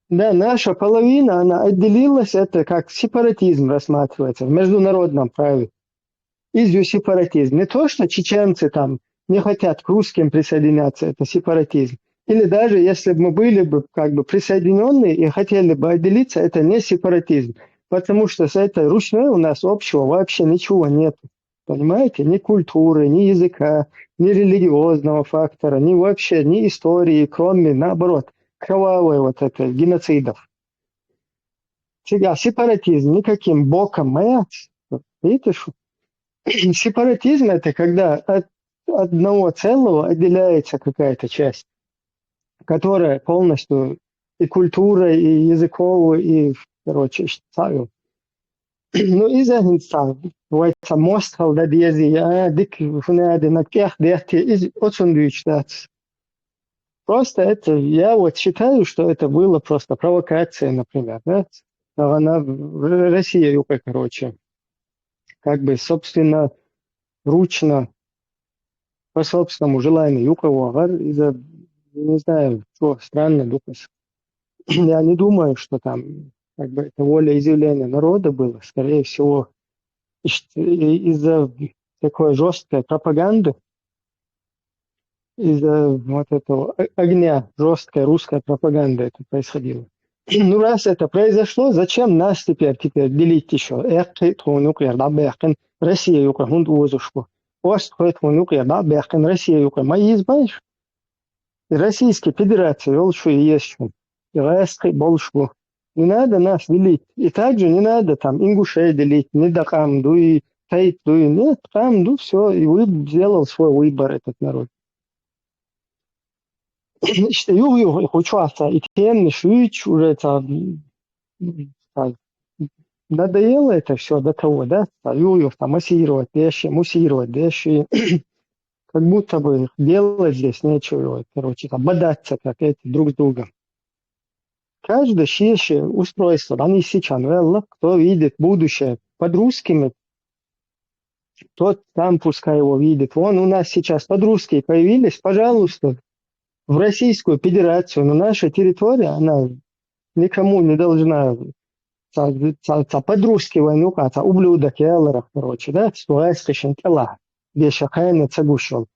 наша половина, она отделилась, это как сепаратизм рассматривается в международном праве. Из-за сепаратизм. Не то, что чеченцы там не хотят к русским присоединяться, это сепаратизм. Или даже если бы мы были бы как бы присоединенные и хотели бы отделиться, это не сепаратизм. Потому что с этой ручной у нас общего вообще ничего нет. Понимаете? Ни культуры, ни языка, ни религиозного фактора, ни вообще, ни истории, кроме, наоборот, кровавой вот этой геноцидов. Сега сепаратизм никаким боком мать. Видите, что? Сепаратизм это когда от одного целого отделяется какая-то часть, которая полностью и культурой, и языковой, и, короче, ставил. Ну, из-за этого, вот мост, когда я дик фунады на тех, из отсюндуичтаться. Просто это, я вот считаю, что это было просто провокация, например, да? Она Россия, юка, короче, как бы, собственно, ручно, по собственному желанию юкова, из-за, не знаю, что странно, дукас. Я не думаю, что там, как бы, это волеизъявление народа было, скорее всего, из-за такой жесткой пропаганды, из-за вот этого огня жесткой русской пропаганды это происходило. Ну, раз это произошло, зачем нас теперь делить еще? Россия юка, хунд узушку. Ост ходит юка, да, бехкен Россия юка. Мои избаешь? И Российской Федерации, волшу и есть что. И райской большку. Не надо нас делить. И также не надо там ингушей делить, не до камду и тайт, и нет, камду, все, и сделал свой выбор этот народ. İşte yok участвовал и тем швыч уже там надоело это все до того, да, там массировать вещи, как будто бы делать здесь нечего, короче, там бодаться как эти друг с другом. Каждое шире устройство, они сейчас, кто видит будущее под русскими, тот там пускай его видит. Вон у нас сейчас подрусские появились, пожалуйста, в Российскую Федерацию, но наша территория, она никому не должна подрусский войну, ублюдок, ялларах, короче, да, суайскашен тела, где шахайна цагушел.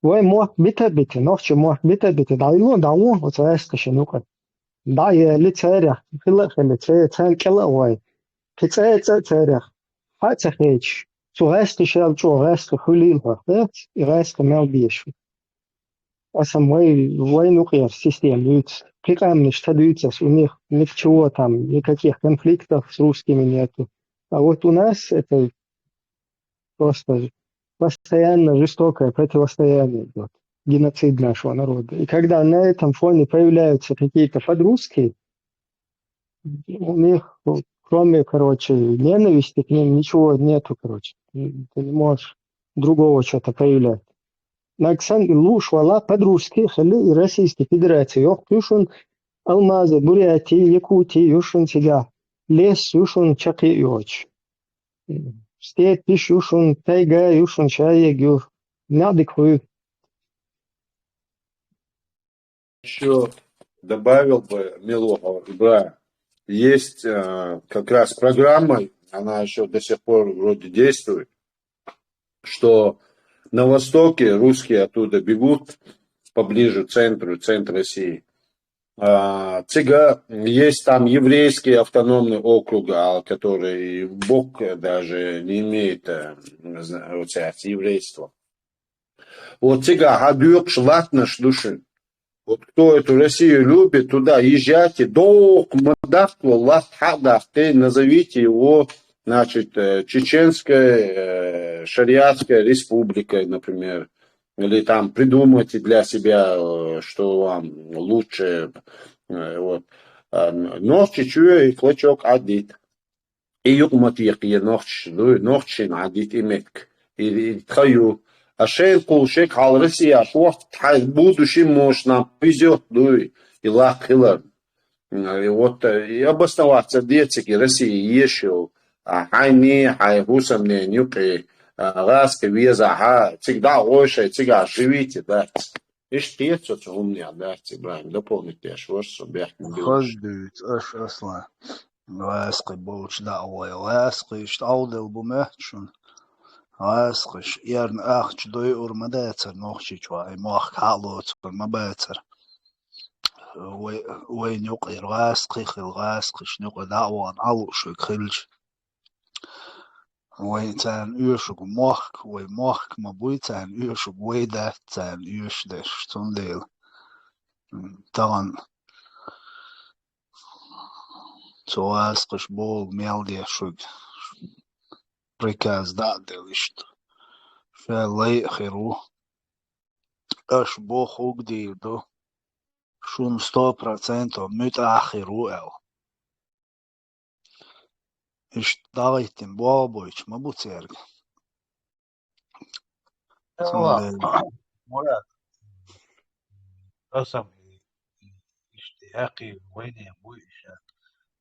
Вой мог бита-бити, нохче мог бита-бити, да вот суайскашен ука. Да, я лицерях, лицерях, кела вой. Лицерях, хацахеч, суайскашел, чуайска хулилха, и райска мелбишу. А самой войну систем, прикам не штадуются, у них ничего там, никаких конфликтов с русскими нету. А вот у нас это просто постоянно жестокое противостояние идет, геноцид нашего народа. И когда на этом фоне появляются какие-то подрусские, у них, кроме, короче, ненависти к ним, ничего нету, короче. Ты не можешь другого что-то проявлять. Наксан луш вала подрусские хали и Российской Федерации. Yok юшун алмазы, Бурятии, Якутии, юшун сега. Лес юшун чаки юоч. Степь пиш юшун тайга, юшун чая гюр. Надык вы. Еще добавил бы Милохова, да, есть как раз программа, она еще до сих пор вроде действует, что на востоке русские оттуда бегут поближе к центру, центр России. Есть там еврейский автономный округ, который Бог даже не имеет еврейства. Вот гадюк шлат наш души. Вот кто эту Россию любит, туда езжайте, назовите его, значит, Чеченской шариатской республикой, например. Или там придумайте для себя, что вам лучше. Вот. Нож чечуя и клочок адит. И юкматик е нохчин адит имек. И тхаю. عشان كل شيء على روسيا وقت будущем может нам повезет, и лак хилар. Вот и обосноваться детики России еще, хайни, хайгусам не нюки, ласка веза, всегда лучше, всегда живите, да. И что это у меня, да, Брайан, дополните, я швырну, бяхнем белыш. خدت أش أصلا واسقي بوش دعوة واسقي اشتعود بمهتشون واسقش يرن أخش دوي أرمداتر نوخشي شوي موخ حالوت أرمباتر وين يقير واسقي خل واسقش نقو دعوة علو شو خلش وين تان يوشك موخ وين موخ مبوي تان يوشك ويدا تان يوش دش تنديل طبعا واسقش بول ميلدي شوك приказ дали, что лей херу, аж бог угдил, да, шун 100% мют ахеру эл. Иш давайте бобойч, мабуцерг. والله مراد قسم اشتياقي وين يا ابوي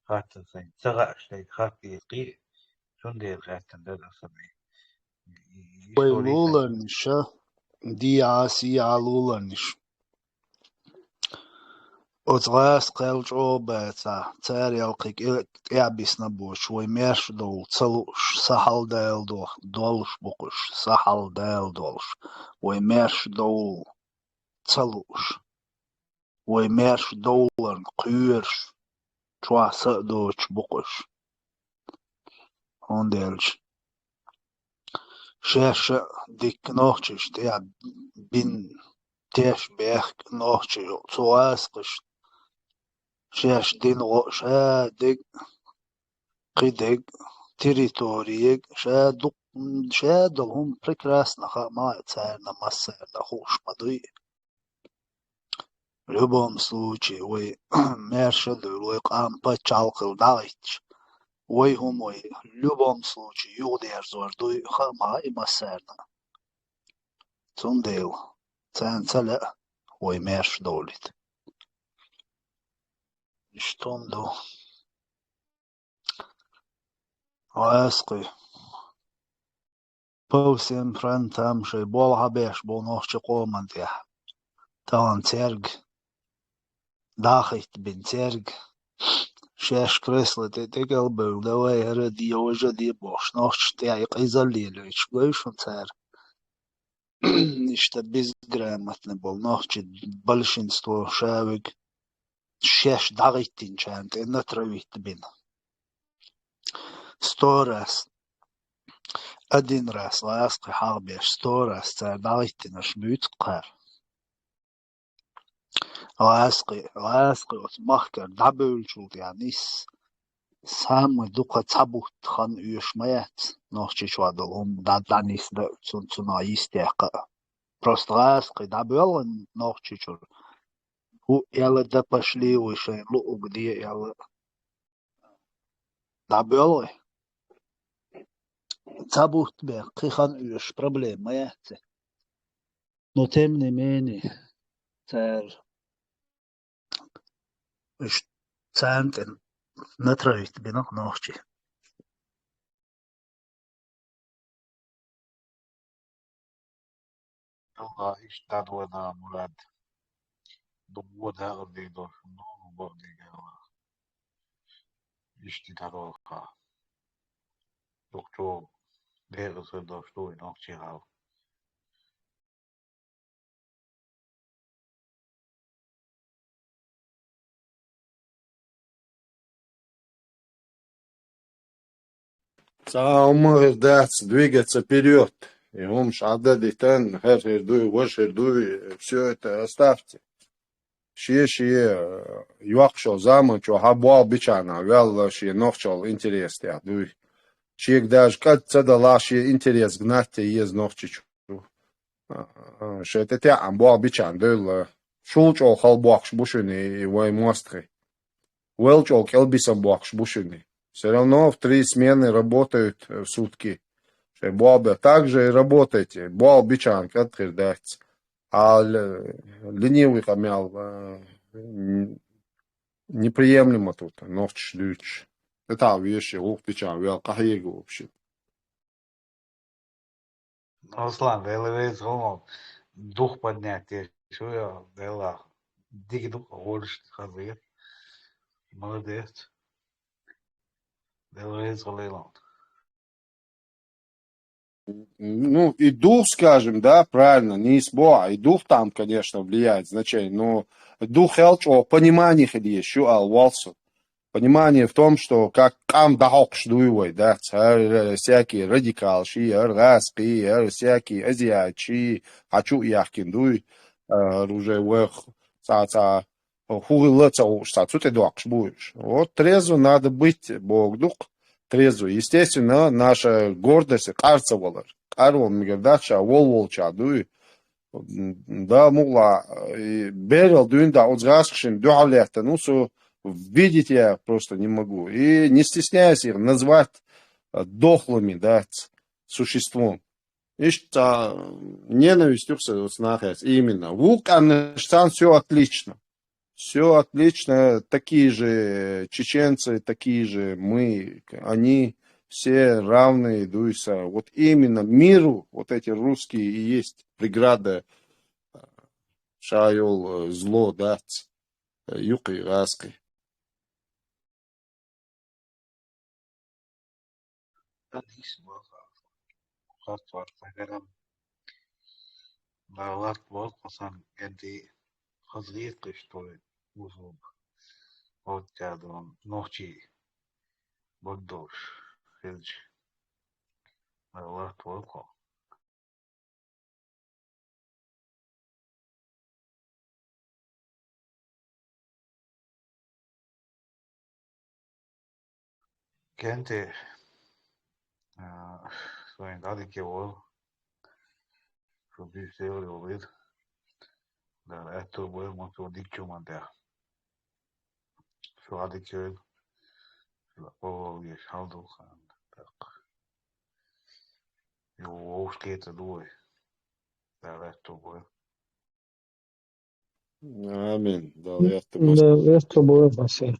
خاطر زين تغى اشتي خاطر قي شون دير خاطر ده قسمي وي يشتوري سين لولرنش دي عاسي علولرنش وتغاس قيل جوباتا تاري القيك اعبس نبوش ويميرش دول تلوش سحل دال دولش بقش سحل دال دولش ويميرش دول تلوش ويميرش دولرن قيرش توا سأدوش بقش هونديلش شاش ديك نوچش تيا بين تيش بيخ نوچش تواسقش شاش دين شا ديك قيدك تريتوريك شا دلهم прекрасно ما царно массерно хуш мадуи. В любом случае, вы мершады, вы кампа чалкал давайте. Вы хумой, в любом случае, юдер зордуй хама и массерно. Цундел, ценцеля, вы мерш долит. Что до? Аэски. По всем фронтам, что бол хабеш, бол ночи команде. Там церг, дахит бен церг. شاش كريسلة تقلبه دواي هردي وجدي بوش نوش تاعي قيزلي ليش بوش ونتار نشتا بيز جرامتنا بول نوش بلشن ستو شاوك شاش داغيتين شانت إنا ترويت بين ستو راس أدين راس لاسقي حاغبيش ستو راس تار داغيتين أشبيت قار لاسقي وتمخكر دابل شولت يعني سام دوكا تابوت خان يوش مايات نوشي شوادلهم دانيس دا تنا يستيقا просто ласقي دابل نوشي شو هو يلا دا пошли выше лу где يلا دابل تابوت بقى خان يوش проблем مايات но тем не менее تار مش центр نترويت بينك نوشي والله ايش تدونا مراد دوودها أرضي دوش نو بردي جوا ايش تدوها دكتور Deel ze door stoei nog zich. Самый двигаться вперед. И он шадады тен, хердуй, вошердуй, все это оставьте. Шие, юахшо заман, что хабуал бичана, вел шие нохчал интерес я дуй. Шиек даже как цадала шие интерес гнать ез нохчичу. Что это те амбуал бичан, дыл шулчо халбуакш бушуни, вой мостхи. Уэлчо келбисам буакш бушуни. Все равно в 3 смены работают в сутки. Буалбе также и работаете. Буал бичан, как дать. А ленивый хамял неприемлемо тут. Ночь луч. Это вещи, ух бичан, вел кахигу вообще. Руслан, делай зону. Дух поднятия. Что я делаю? Дикий дух, больше хазir. Молодец. Делай золелон. Ну, и дух, скажем, да, правильно, не избо, и дух там, конечно, влияет значение, но дух о понимании еще алвалсу. Понимание в том, что как кам дахок шдуевой, да, всякие радикалши, раски, всякие азиатчи, хочу яхкин дуй, уже вэх,ца хугылыца ушса, цуте дуакш будешь. Вот трезво надо быть, Бог дух. Трезво. Естественно, наша гордость, кажется, волар. Карвон мигардача, волча, дуй. Да, мула, берел, дуин, да, отзгашкшин, дуавлехта, ну, видеть я просто не могу. И не стесняюсь их назвать дохлыми, да, существом. И что ненавистью снахаясь. Именно. Вук, Анштан, все отлично. Все отлично, такие же чеченцы, такие же мы, они все равные, дуйся. Вот именно миру, вот эти русские и есть преграда, шайол, зло, да, юкой, раской. Дарлат бол қасан энди хазгиет кыштой узун. Вот тядон ночи боддош хилж. Дарлат бол ко. Кенте своин дади ке бол. Шуби сеули обид. Дар ето бол моту дикчу мандя. Şu adı köy, o yaşaldı kan, tak. Yo, skete doe, daar werd toch wel. Амин. Да, я Да, это было спасибо.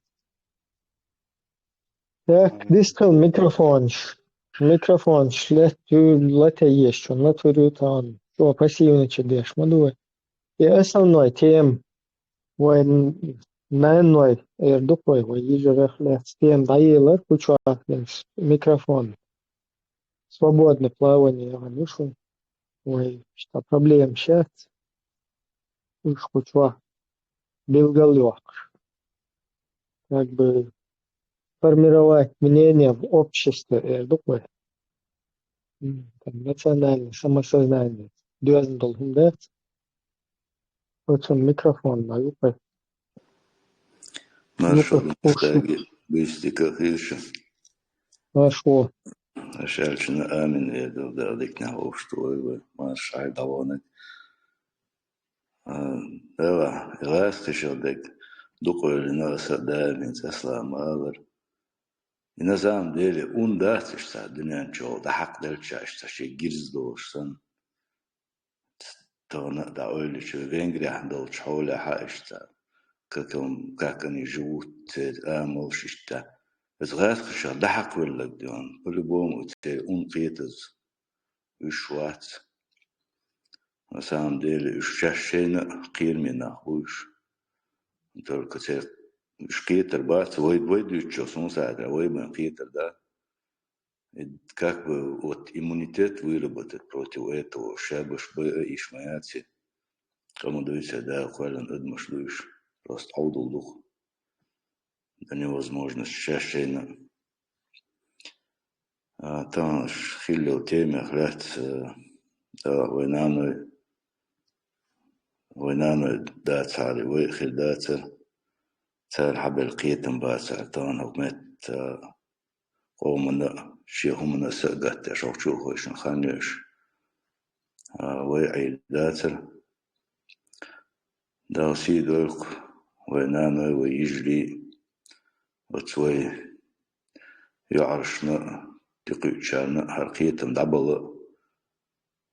Так, дистал микрофон, шлет, лата есть, он натворит он. Что, пассивно чудешь, мадуй. И основной тем, войн, наиной, дупой, вой, ежерах, тем, даилар, кучу, микрофон. Свободное плавание, я вышел. Ой, что проблем сейчас. Уж кучу, белголёк. Как бы формировать мнение в обществе, такое национальное самосознание. Дюзен должен дать. Вот он микрофон на юпе. Нашел мустаги, быстика хилша. Нашло. Ашальчина амин ведал, да, дикна обштуева, маршай давонек. Эва, эластишел дик, дуколи наса дамин, заслам алар. И на самом деле, он дастишься, дюнян чо, да хак дальчашься, ще гирздошсан. То да ойличу, Венгрия дол чхоля хаишься. Как они живут, амолшишта. Es reicht schon, da hat wohl getan. По-любому, это он петез, и швац. На самом деле, ущащение кирмина, уж. Только это шкетер бац, вой дючо, сон садра, вой мен кетер, да. как бы вот иммунитет выработать против этого, шабаш бы ишмаяти, кому дается, да, ухвален эдмашлуиш, просто аудул дух, да невозможно, шашейна. Там хиллил теме, хлят, да, войнаной, да, царь, выхил, да, царь хабел китам бацар, там хукмет, قومنا شيخهم سقط شوفوا إيش نخانيش ويعيد داتر دا سيدولك وينانا ويجري وتوي يعرشنا تقيتشانا حرقيتم دبل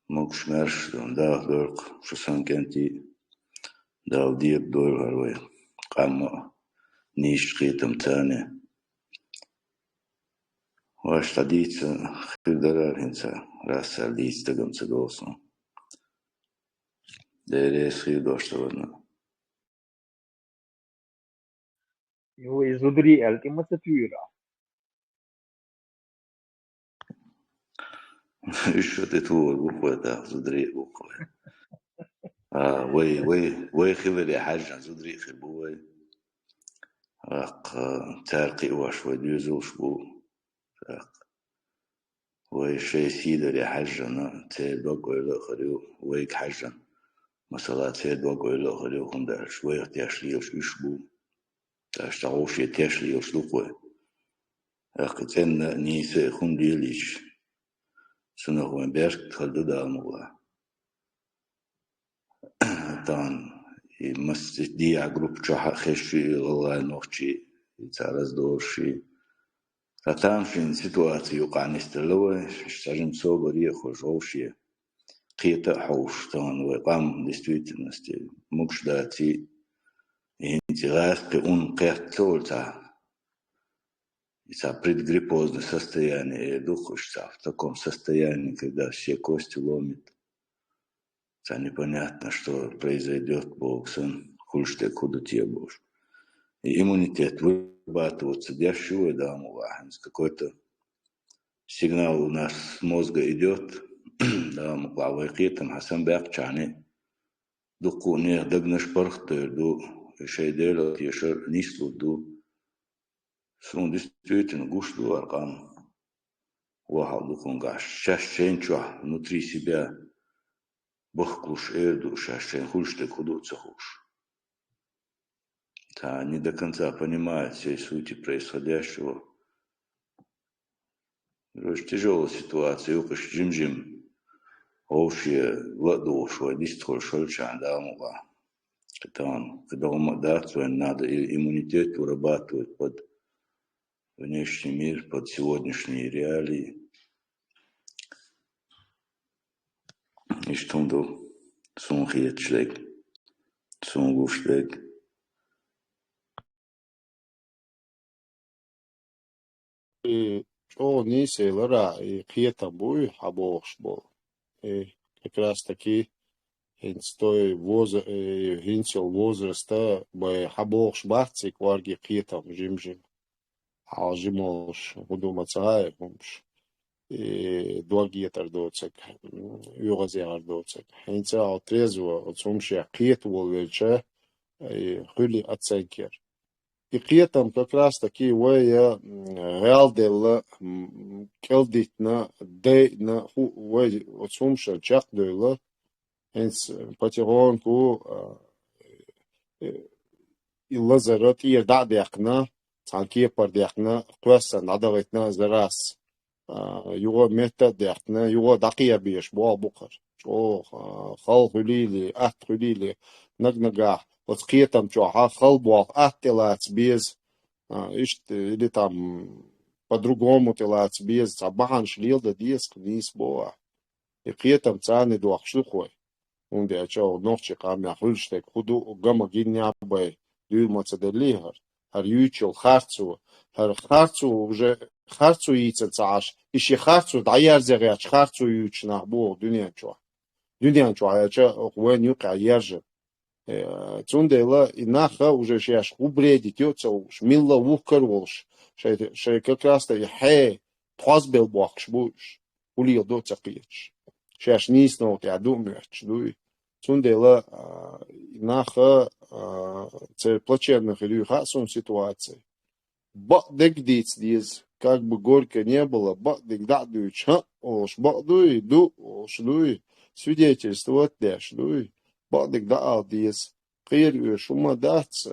مكش مرش دا دولك شو سان كنتي دا ديب دول هروي قام نيش قيتم تاني واش تديت خيدر هنسا راس ديت تقم تدوسن ديريس خيدوش تودنا Jo, изудри альтимататура. شو تطور بوخوة تا زدري بوخوة وي خبر يا حاج زدري خبوي راق تارقي واش وديوزوش بو وي شي سيدر يا حاج انا تيل بقوي لاخريو ويك حاجة مثلا تيل بقوي لاخريو خندر شوي تاشليوش يشبو تاشتغوش يتاشليوش لقوي اقتن نيسي خنديليش سنة هو بيرك تخلدو داموا تان مسجد دي عقرب شح خشي الله نوشي يتعرض دورشي تام شين سيتواتي يقع نستلوه اشترم صوبري خوشوشي قيتا حوش تان وقام دستويتنستي مكش داتي انتي غاث قيون قيت تولتا из-за предгриппозного состояния духовца, в таком состоянии, когда все кости ломит. Это непонятно, что произойдет, Бог сын, хульште куда тебе будешь. И иммунитет вырабатывается, дящего даму ваханс. Какой-то сигнал у нас с мозга идет, даму клавайкитам, хасан бякчани, дуку не дагнаш пархтер, ду шейдело, ешер нислу, ду. Сон действительно гушлю аркан вахал духонгаш шашчен чуа внутри себя бахклуш эрду шашчен хульште куду цахуш. Та не до конца понимает всей сути происходящего. Короче, тяжелая ситуация, юкаш джим-джим. Общее ладошо, дистхоль шольчан дамуга. Когда он дацию, надо иммунитет вырабатывать под внешний мир, под сегодняшние реалии. И что он сон хиетшлег, сон гушлег. И что не селара, и хиета буй, хабош был. И как раз таки инстой гинсел возраста, бы хабош бахцик варги хиетам жим-жим. Алжимош, удуматься, и долгие тордоцек, югазе ардоцек. Инца отрезво, отсумши акиет волвече, и хули оценкер. И киетам как раз таки вая реалдела келдитна, дейна, вай отсумша чакдойла, инц потихоньку и лазарот и дадякна, санкие пардяхна, квеса надавайтна зарас. Юго мета дяхна, юго дакия биш, буа бухар. О, хал хулили, ат хулили, нагнага. Вот скетам чуаха, хал буа, ат телац без. Или там по-другому телац без. Сабахан шлил да диск вниз буа. И кетам цаны дуахшлухой. Он диачал ночи камя хульштек, худу гама гиня бай, дюймаца делихар. هر يوتشل خارتو هر خارتو وجه خارتو يتسعش إشي خارتو دعيار زغيرش خارتو يوتشنا بو دنيا شو هيا وين يقع يرجع تندلا إنها وجه شيء خبرة ديتيو تسوش ميلا وكر ولش شيء كراسته يحيي تخاص بالبوكش بوش ولي دو تقيتش شاش نيس نوت يا دو ميرش دوي سوندела наха це плачевных или хасун ситуаций. Бадык диц, как бы горько не было, бадык дадуй, ча, ош бадуй, ду, ош дуй, свидетельствовать дашь, дуй, бадык даал диц, кир шума дац,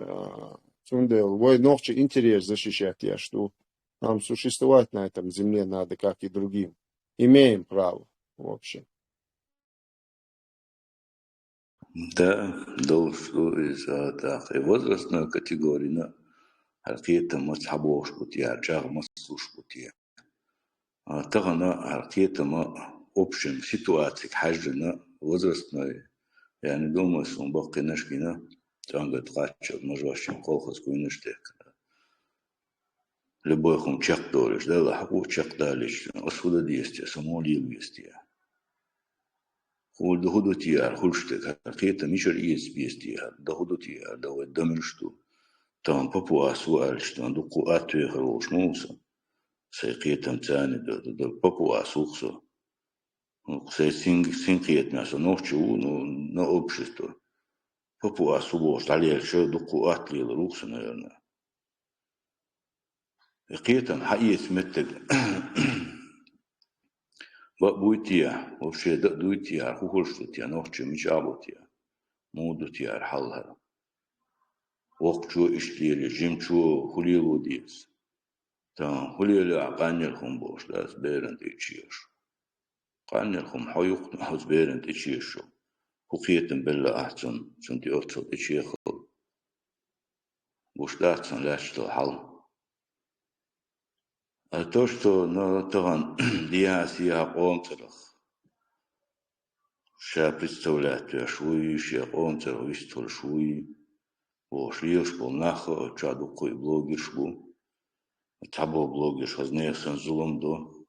сундел, вой ночи интерес защищать я, что нам существовать на этом земле надо, как и другим. Имеем право, вообще. Да, должно из-за такой возрастной категории, حركية ما تحبوش بطيئة جاغ ما تسوش بطيئة تغنى حركية ما أوبشن سيتواتيك حاجنا وزرستنا يعني دوما سون باقي نشكينا تانغ تغاتش مجواشين قوخز كوينش تيك لبويخم تشق دولش ده لحقو تشق دالش أسودا ديستيا سمولي بيستيا خول دهودو تيار خولشتك حركية ميشر إيس بيستيا دهودو تيار ده الدمرشتو تام بابو أسوال شتان دقو أتوي خروش موسى سيقيتم تاني دل بابو أسوخسو سي سينقيت ناسو نوشو نو أبشتو بابو أسوبوش عليه شو دقو أتلي لروخسو نيرنا قيتم حقيت متك بويتيا وشي دويتيا خوشتو تيا نوشو مش أبوتيا مودو تيا حلها وقتشو إشتيلي جيمشو خليلو ديس تان خليلو عقانيلهم بوش لاس بيرن تيتشيش قانيلهم حيوق نحوز بيرن تيتشيشو وقيتم بالله أحسن سنتي أرتو تيتشيخو بوش لاتسن لاشتو حل أتوشتو نطغن دياسيها قوم ترخ شا представлять شوي شا قوم ترخ ويستول شوي وشليش بالناخو تشادو قوي بلوغيش بو تابو بلوغيش هزنيخسن ظلم دو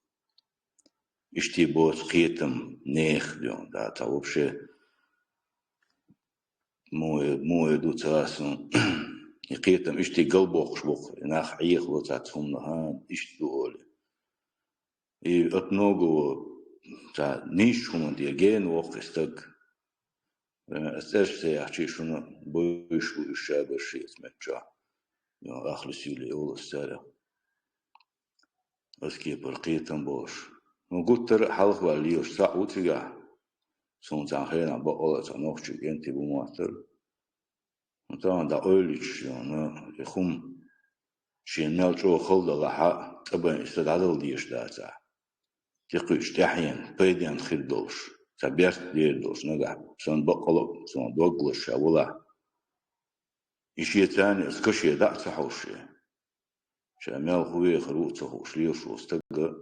اشتي بوت قيتم نيخ ديون دا تا вообще مو دو تراسن قيتم اشتي قلبوخ شبوخ ناخ عيخ لو تاتهم نهان اشتي دولي اي اتنوغو تا نيش هم دي جين وقت استق استرسي احكي شنو بوش الشاب شيء اسمه أخلص يلي أول السارة أسكي برقيتم بوش وقلت حلق واليوش ساعة وتجاه سون زانخينا بقولة تنوخش جنتي بمواتر وطبعا دا أوليش يخم شين مالجو خلد لحا طبعا استدعادل ديش داتا تقوش تحين بيديان خلدوش تبيرت دير دوش نقع سون بقولة سون دوغلش ولا إشي تاني اسكشي دعت حوشي شامل خوي خروطه وشليش واستقى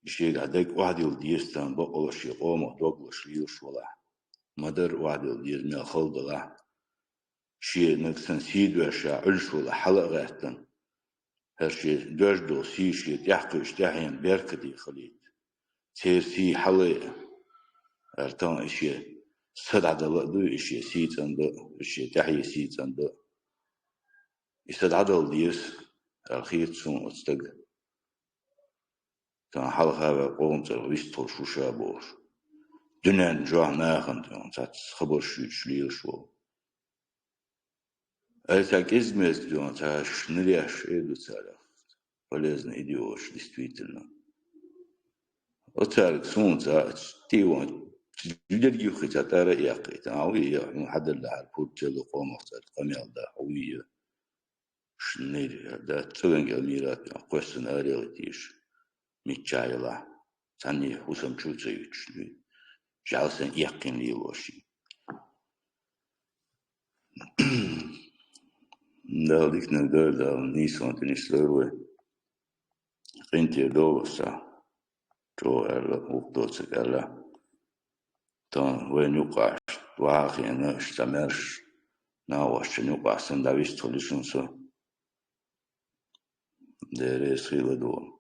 إشي قعدك واحد يلديستان بقول شي قوم دوغل شليش ولا مدر واحد يلديز ميل خلد لا شي نكسن سيد وشا علش ولا حلق غاتن هالشي دوش دو سي شي تحقش تحين بيركدي خليت تير سي حلق ارتان إشي صدع دلدو إشي سيت عندو إشي تحي سيت عندو استدعى ديس الخيط سون استقى كان حلقة قوم تلويستول شو شابوش دنان جوع ناخن تون تات خبر شليل شو ألتاك إزمز تون تاش نرياش إيدو تالك полезно идешь действительно وتالك سون تات تيوان جدي يخي ترى يقي تعوي محد الله البوت تلو قوم اختار قميل دا حويه شنير دا تسوين قميرات قوسن أريلتيش ميتشايلا تاني حسام شوزيوش جالسن يقين ليلوشي دالك نقدر دال نيسان تنسلوه قنتي دولسا جو ألا وقدوتك ألا تان وين يقاش واقعي أنا اشتمرش ناوش يقاش سندويش توليشنسو ديريس خيلة دول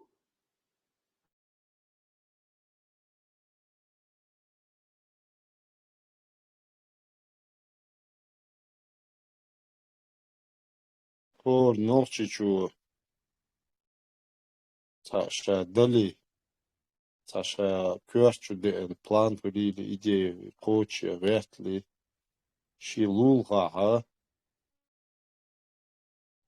Кор, норчи чего? Саша дали. Саша кёрчу ден план врили идею коче вертли. Шилулга ха.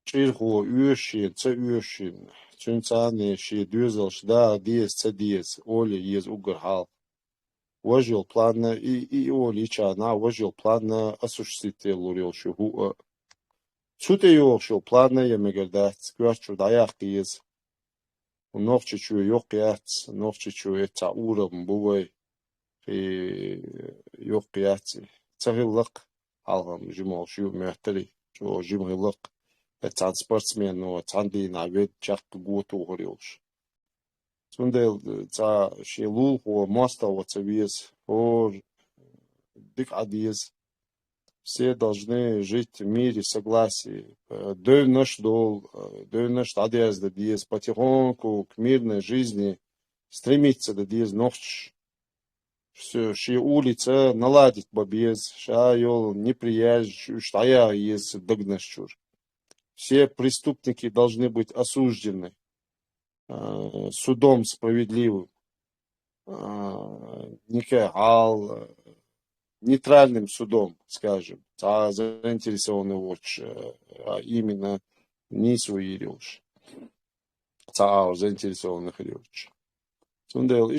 Чирху уешин, ца уешин. Чунцане ши дюзелш да диез, оли ез угрхал. Вожил план и оли чана вожил план осуществитель шуху. Суте йошил план я мегердат кёрчу даяк ез. Нохчи чу yok яц, нохчи чу эта урам бувай yok яц. Цагыллык алгам жимол шу мөхтери. Жо жимылык эта спортсмен но цанди навет чак гуту горилш. Сундел за шилул хо моста вот цавиз о дик адиз. Все должны жить в мире, в согласии. Дövnöş адиаз да диез потихоньку к мирной жизни стремиться да диез нохч. Все, ши улица наладить бабез, ша йол неприязнь, штая ез догнашчур. Все преступники должны быть осуждены судом справедливым. Никал нейтральным судом, скажем, заинтересованный watch, а именно не свои речь, заинтересованных речь. Сундел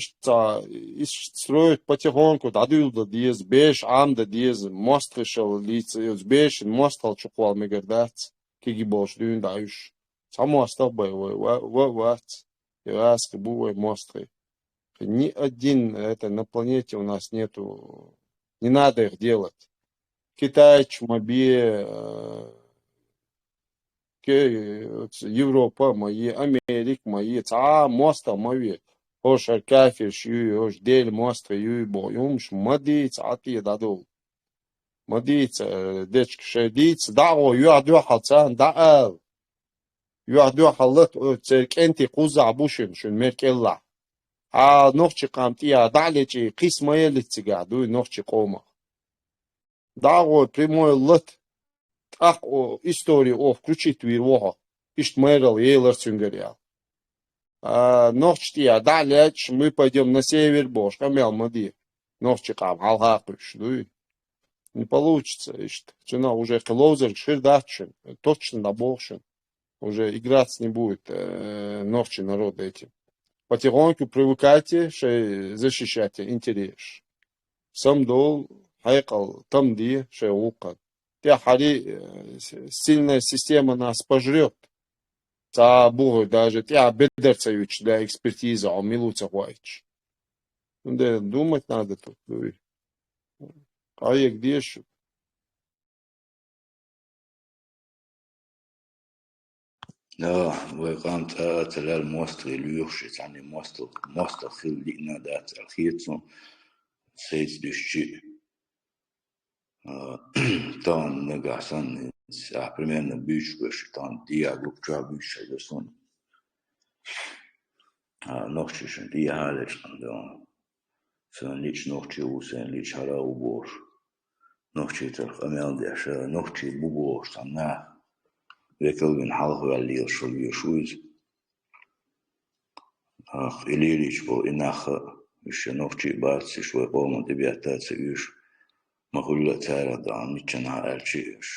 строят потихоньку, дадут да диез беш ам да диез мост решил лица, беш мостал чуквал мегердац, киги больше дюн даюш. Само остал бы ват, ираск бувай мостры. Ни один это на планете у нас нету. Не надо их делать. Китай, Чумабе, Европа мои, Америка мои, моста мои. Хош аркафир шью, хош дель моста ю боюмш, мадиц, ати дадул. Мадиц, дечк шедиц, дао юадю халцан, даал. Юадю халат, церкенти куза бушим, шун меркелла. نوخچی قامتیا دالچی قسمه لتیگا دوی نوخچی قوما داغو прямой лот ах о истории о включить вирвоха ишт мэрил ейлер цюнгеря нохчтия далеч мы пойдем на север бош камел мади нохчи қам халхақыш дуй не получится ишт цена уже клоузер ширдачен точно на бошен уже играть не будет нохчи народ этим. Потихоньку привыкайте, что защищайте интерес. Сам дол, хайкал, там ди, что укат. Те хари сильная система нас пожрет. За богу даже те бедерцевич для экспертизы, а милуца хуайч. Думать надо тут. А я где еще? لا وقامت أتلا الموستر اليوشيت يعني موستر خلينا دات الخيتون سيد دشي تان نگاسن primjerno bijuš tán diagluk čabiš da son nochčischen die halisch da son lich nochči usen lich hala ubor nochči tak amel des nochči bubor sanna vekelvin halhu alil shul yeshuz ilich bo inach ish nochči bats ish we qom de biatat ish mahulla tara da mitchana alchish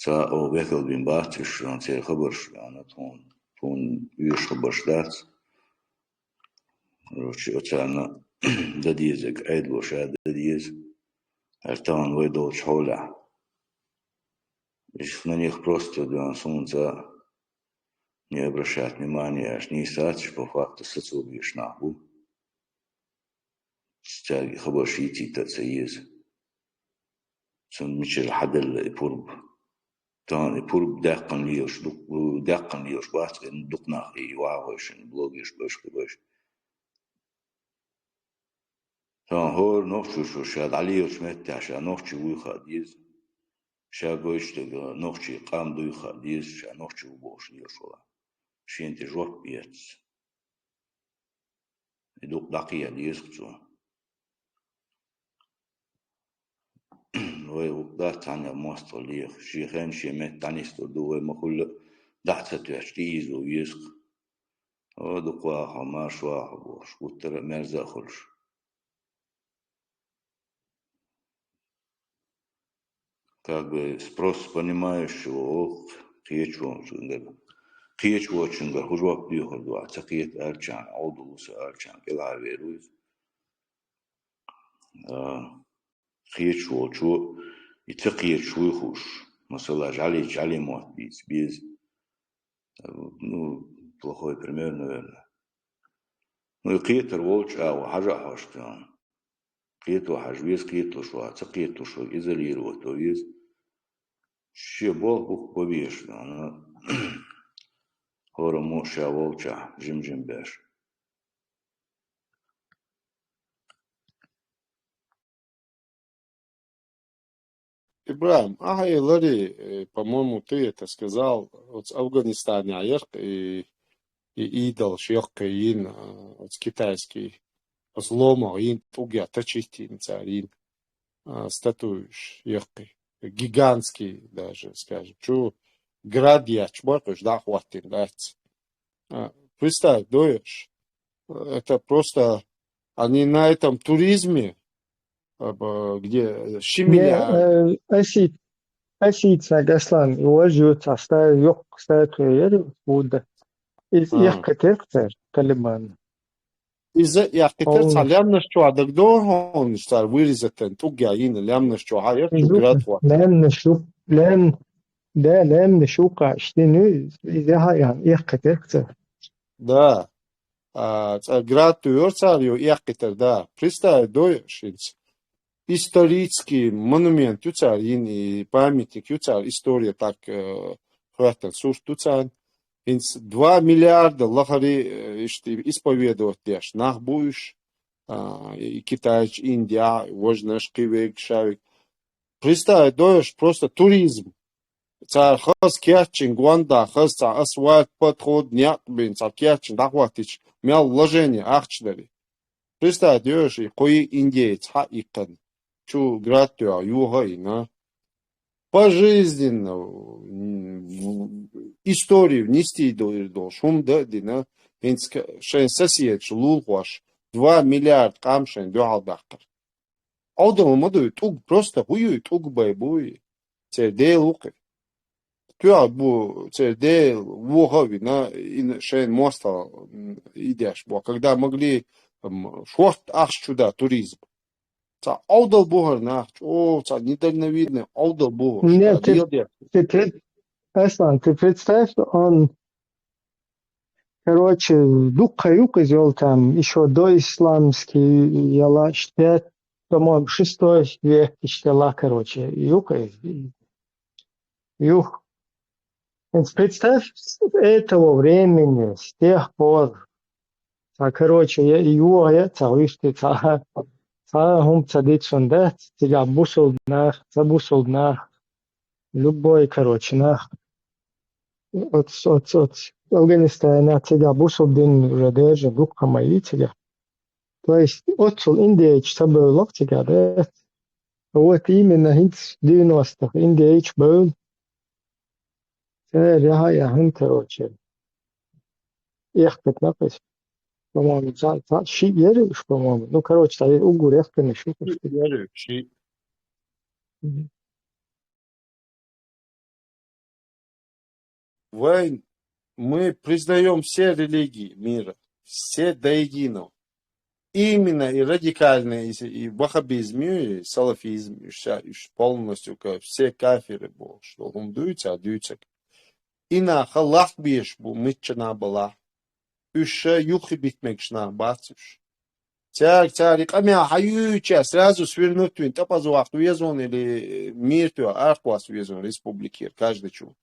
sa o vekelvin bats ish an ser khabar ana ton ish khabar shdat rochi otana da dizek aid bo shad da diz артан выдал чоля. На них просто для солнца не обращать внимания, аж не садишь по факту социальных нахуй. Стяги хабашити тацеез. Сон мичел хадал ипурб. Тан ипурб даккан лиош бат дукнах и вавошен блогиш баш. Тан хор нохчу шад алиош мет аша нохчу выходиз. شاگوشتگا نوچی قام دوی خالیز شا نوچی وبوش نیوشوا شینتی جوب بیت دوق دقیقه لیز خطو وی وقت تانیا ماستر لیخ شیخن شیمت تانیستو دوی مخول دحت تشتیز و یزخ دقواها ما شواها بوش وتر مرزا خلش как бы спрос понимающего قيچو چنگا هجوك بيوخر دوا تقيت أرچان عودوس أرچان كلا فيروز قيچو چو يتقيت شوي خوش مثلا جالي موت без ну плохой пример наверное ну и قيتر волч حاجة حاجتان قيتو حاجويز قيتو شو تقيتو شو إزوليرو تويز شي بول بوك ببيش أنا هورا موشا волча جم باش Ибрахим, Ларри, по-моему, ты это сказал, вот в Афганистане аерк и идол шьёхка ин, вот китайский, злома ин тугя тачитин царин, статуешь ехкой, гигантский даже, скажем, чу градья чморкаешь, да, хватит, да. Представь, доешь, это просто, они на этом туризме, где щемеля. Asīca Gaslan, Ožjūts atstāja joku stētoju būda. Iekatēkcer Талибан. Иахкитец лямна что адагдор стар вырезатен тугя ин лямна что хаер градва. Лямна шука штину изяхаян иекатēkcer. Да. Град туёрцарью иахкитер, да. Представь, доешинц. Исторический монумент юцар и памятник юцар история так хватит суш туцан инс 2 миллиарда лахари исповедовать деш нах будешь и Китай, Индия, возьмешь кивек, шавик. Представь, доешь просто туризм. Цар хас кячин гуанда хас асвальт подход нет бин цар кячин дахватич мял вложение ахчдари. Представь, доешь и кой индеец ха икан. Чу гратю югайна пожизненно историю внести до шум да дина шен сосед лулхваш 2 миллиарда камшен дуалдахтар аудам модуй туг просто хуй туг байбуй цедел ук туа бу цедел вуховина ин шен моста идешь бо когда могли шорт ах чуда туризм. Аудал бугар нах, недальновидный аудал бугар. Нет, ты представь, он, короче, дух-каюк извел там еще доисламский, ялаш, по-моему, 6 век ищтала, короче, юка. Юх. Представь, с этого времени, с тех пор, короче, юга, هم цадицун, да, тебя бусул нах, любой, короче, нах. От Афганистана тебя бусул дин уже даже духка мои тебя. То есть отцул Индия, чтобы лок тебя, да. Вот именно в 90-х Индия был. Я короче. Ехать напись. По-моему, щи веришь, по-моему. Ну, короче, та угуревка не шутка. Вайн, мы признаем все религии мира, все до единого. Именно и радикальные, и ваххабизм, и салафизм, и полностью все кафиры, что он дуется. И на халах бьешь, мытчана была. Üç yuhi bitmek şuna batış. Çar камя хаюча сразу свернуть твин тапазу ахту везон или мир ту арквас везон республики каждый чу.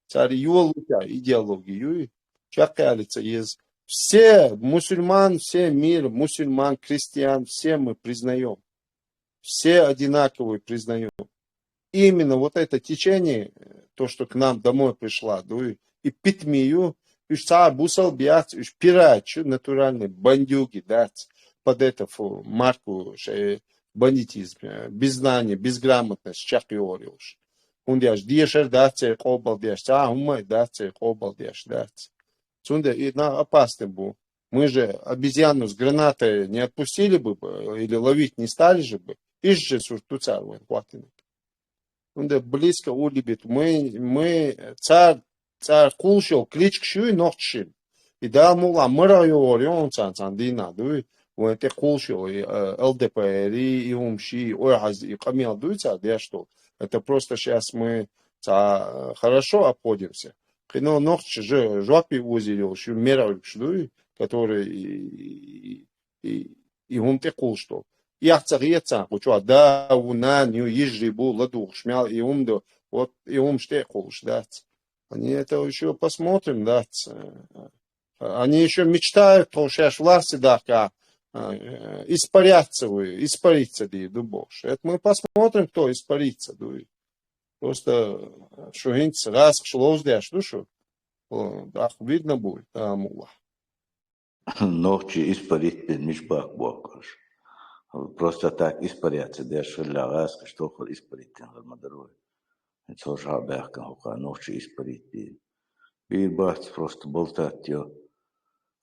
Царь юлука идеологию чакалица из все мусульман, все мир, мусульман, крестьян, все мы признаем. Все одинаковые признаем. Именно вот это течение, то, что к нам домой пришла, и питмию, уж царь бусал бьяц, уж пирач, натуральный бандюги, дать под эту марку бандитизм, без знания, безграмотность, чакиориуш. Он дяш, дешер дать, кобал дяш, умай дать, кобал дяш дать. Цунде и на опасный был. Мы же обезьяну с гранатой не отпустили бы, или ловить не стали же бы. Ишь же суртуца, хватит. Цунде близко улибит. Мы царь кулшил, клич кшуй нохчил. И да, мула, мыра йори, он цан дина, дуй. Вот это кулшил, и ЛДПР, и умши, ой, и камил дуйца, да что. Это просто сейчас мы хорошо обходимся. Но ногти же жопи узелил, что мера дуй, который и он те кулшил. И ахцарица, учу, да, уна, нью ежи был, ладух, шмял, и умдо, вот, и штех кулш, да. Они это еще посмотрим, да. Они еще мечтают, потому что аж власти, да, испариться, дубош. Это мы посмотрим, кто испарится, дуй. Просто, что гинц раз шло здесь, душу, да, видно будет, да, мула. Ногчи испарить без мишбак бокаш. Просто так испаряться, даже раз, что хоть испарить, гармадарой. Это тоже хаберка, ногчи испарить. Бирбац просто болтать,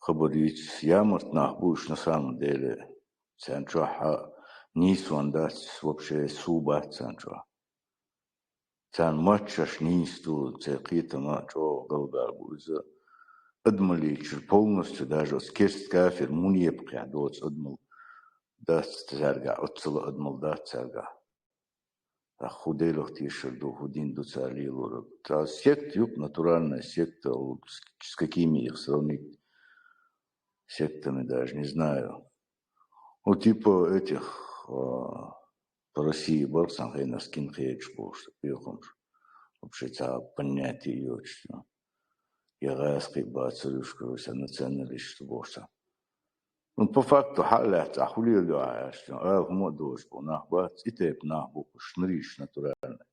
خبريت يامرت نحبوش نسام ديله سانشوها نيسوان داتس وبشي سوبات سانشوها سان ماتشش نيستو تسيقيتا ماتشو قلبا بوزا أدملي полностью даже скерст кафир муни يبقى دوتس أدمل داتس تزارقع أتصل أدمل داتس تزارقع خوديلوخ تيشردو худин до царило. Сект юг натуральная секта, с какими их сравнить? Сектами даже не знаю. Ну, типа этих по России борцам и на скин хейдж что пьехом. Вообще это понятие ее, что я раски бацарюшка, что националист, что борца. Ну, по факту, халят, а хулили, что в модуш, по нахбац, и теп нахбук, шнриш натурально.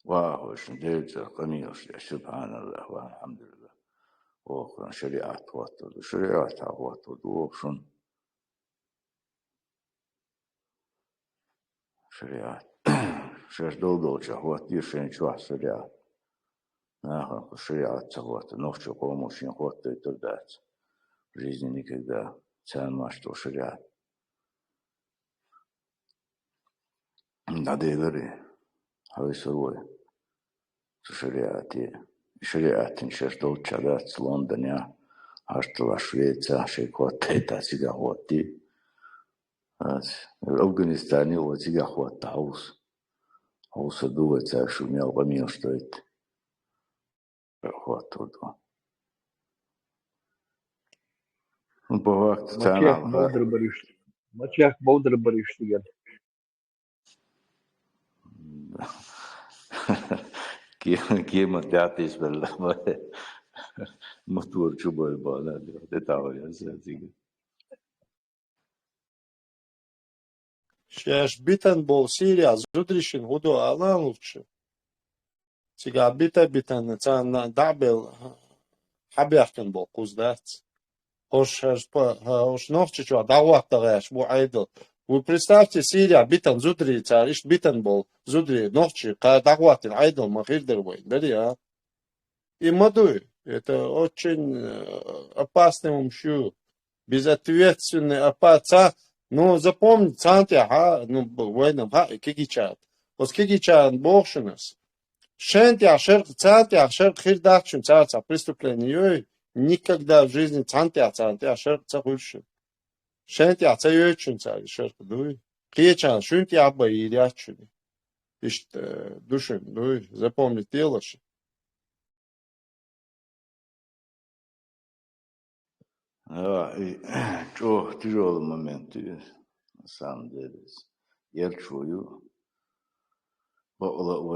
Вау, что делается, конечно, субханаллах, алхамдулилlah. Ох, шариат, вот, шариат, вот, общем, шариат. Сейчас долдолча, вот, еще ничего, шариат. Ага, шариат, вот, но что помощь, вот, и тогда в жизни никогда цена, что шариат. Надо и говори, а вы свой, шариат, шариат, сейчас долча, да, с Лондона, аж то Швеция, шейкот, это сега, вот, и в Афганистане вот сега хват хаус. Хауса дуется, шумел, помил, что это. Вот тут. Ну, по факту, Мачах Болдер Баришти. Кема тятис белла. Мотор чубой бала. Это я знаю. Сейчас битен был Сирия, зудришин, худу алан лучше. Сега битен, цан дабел, хабяхкен был куздец. Хош ногчи чё, даваттагаеш, бу айдл. Вы представьте, Сирия, битен зудри, цариш битен был, зудри, ногчи, даваттин, айдл, махирдервой, бери, а. И мадуй, это очень опасный умщу, безответственный опасный. Ну, запомни, цантя, ну, военным, кигичат. Вот кигичат богшинас. Шентя, цантя, хирдакшин, царца, преступление, никогда в жизни цантя, цахульшин. Шентя, цаючин, царь, дуй. Киечан, шунтя, аба, и рячуни. Ишь, душин, дуй, запомни, телоши. Что тяжелый момент, на самом деле. Я чую, выйду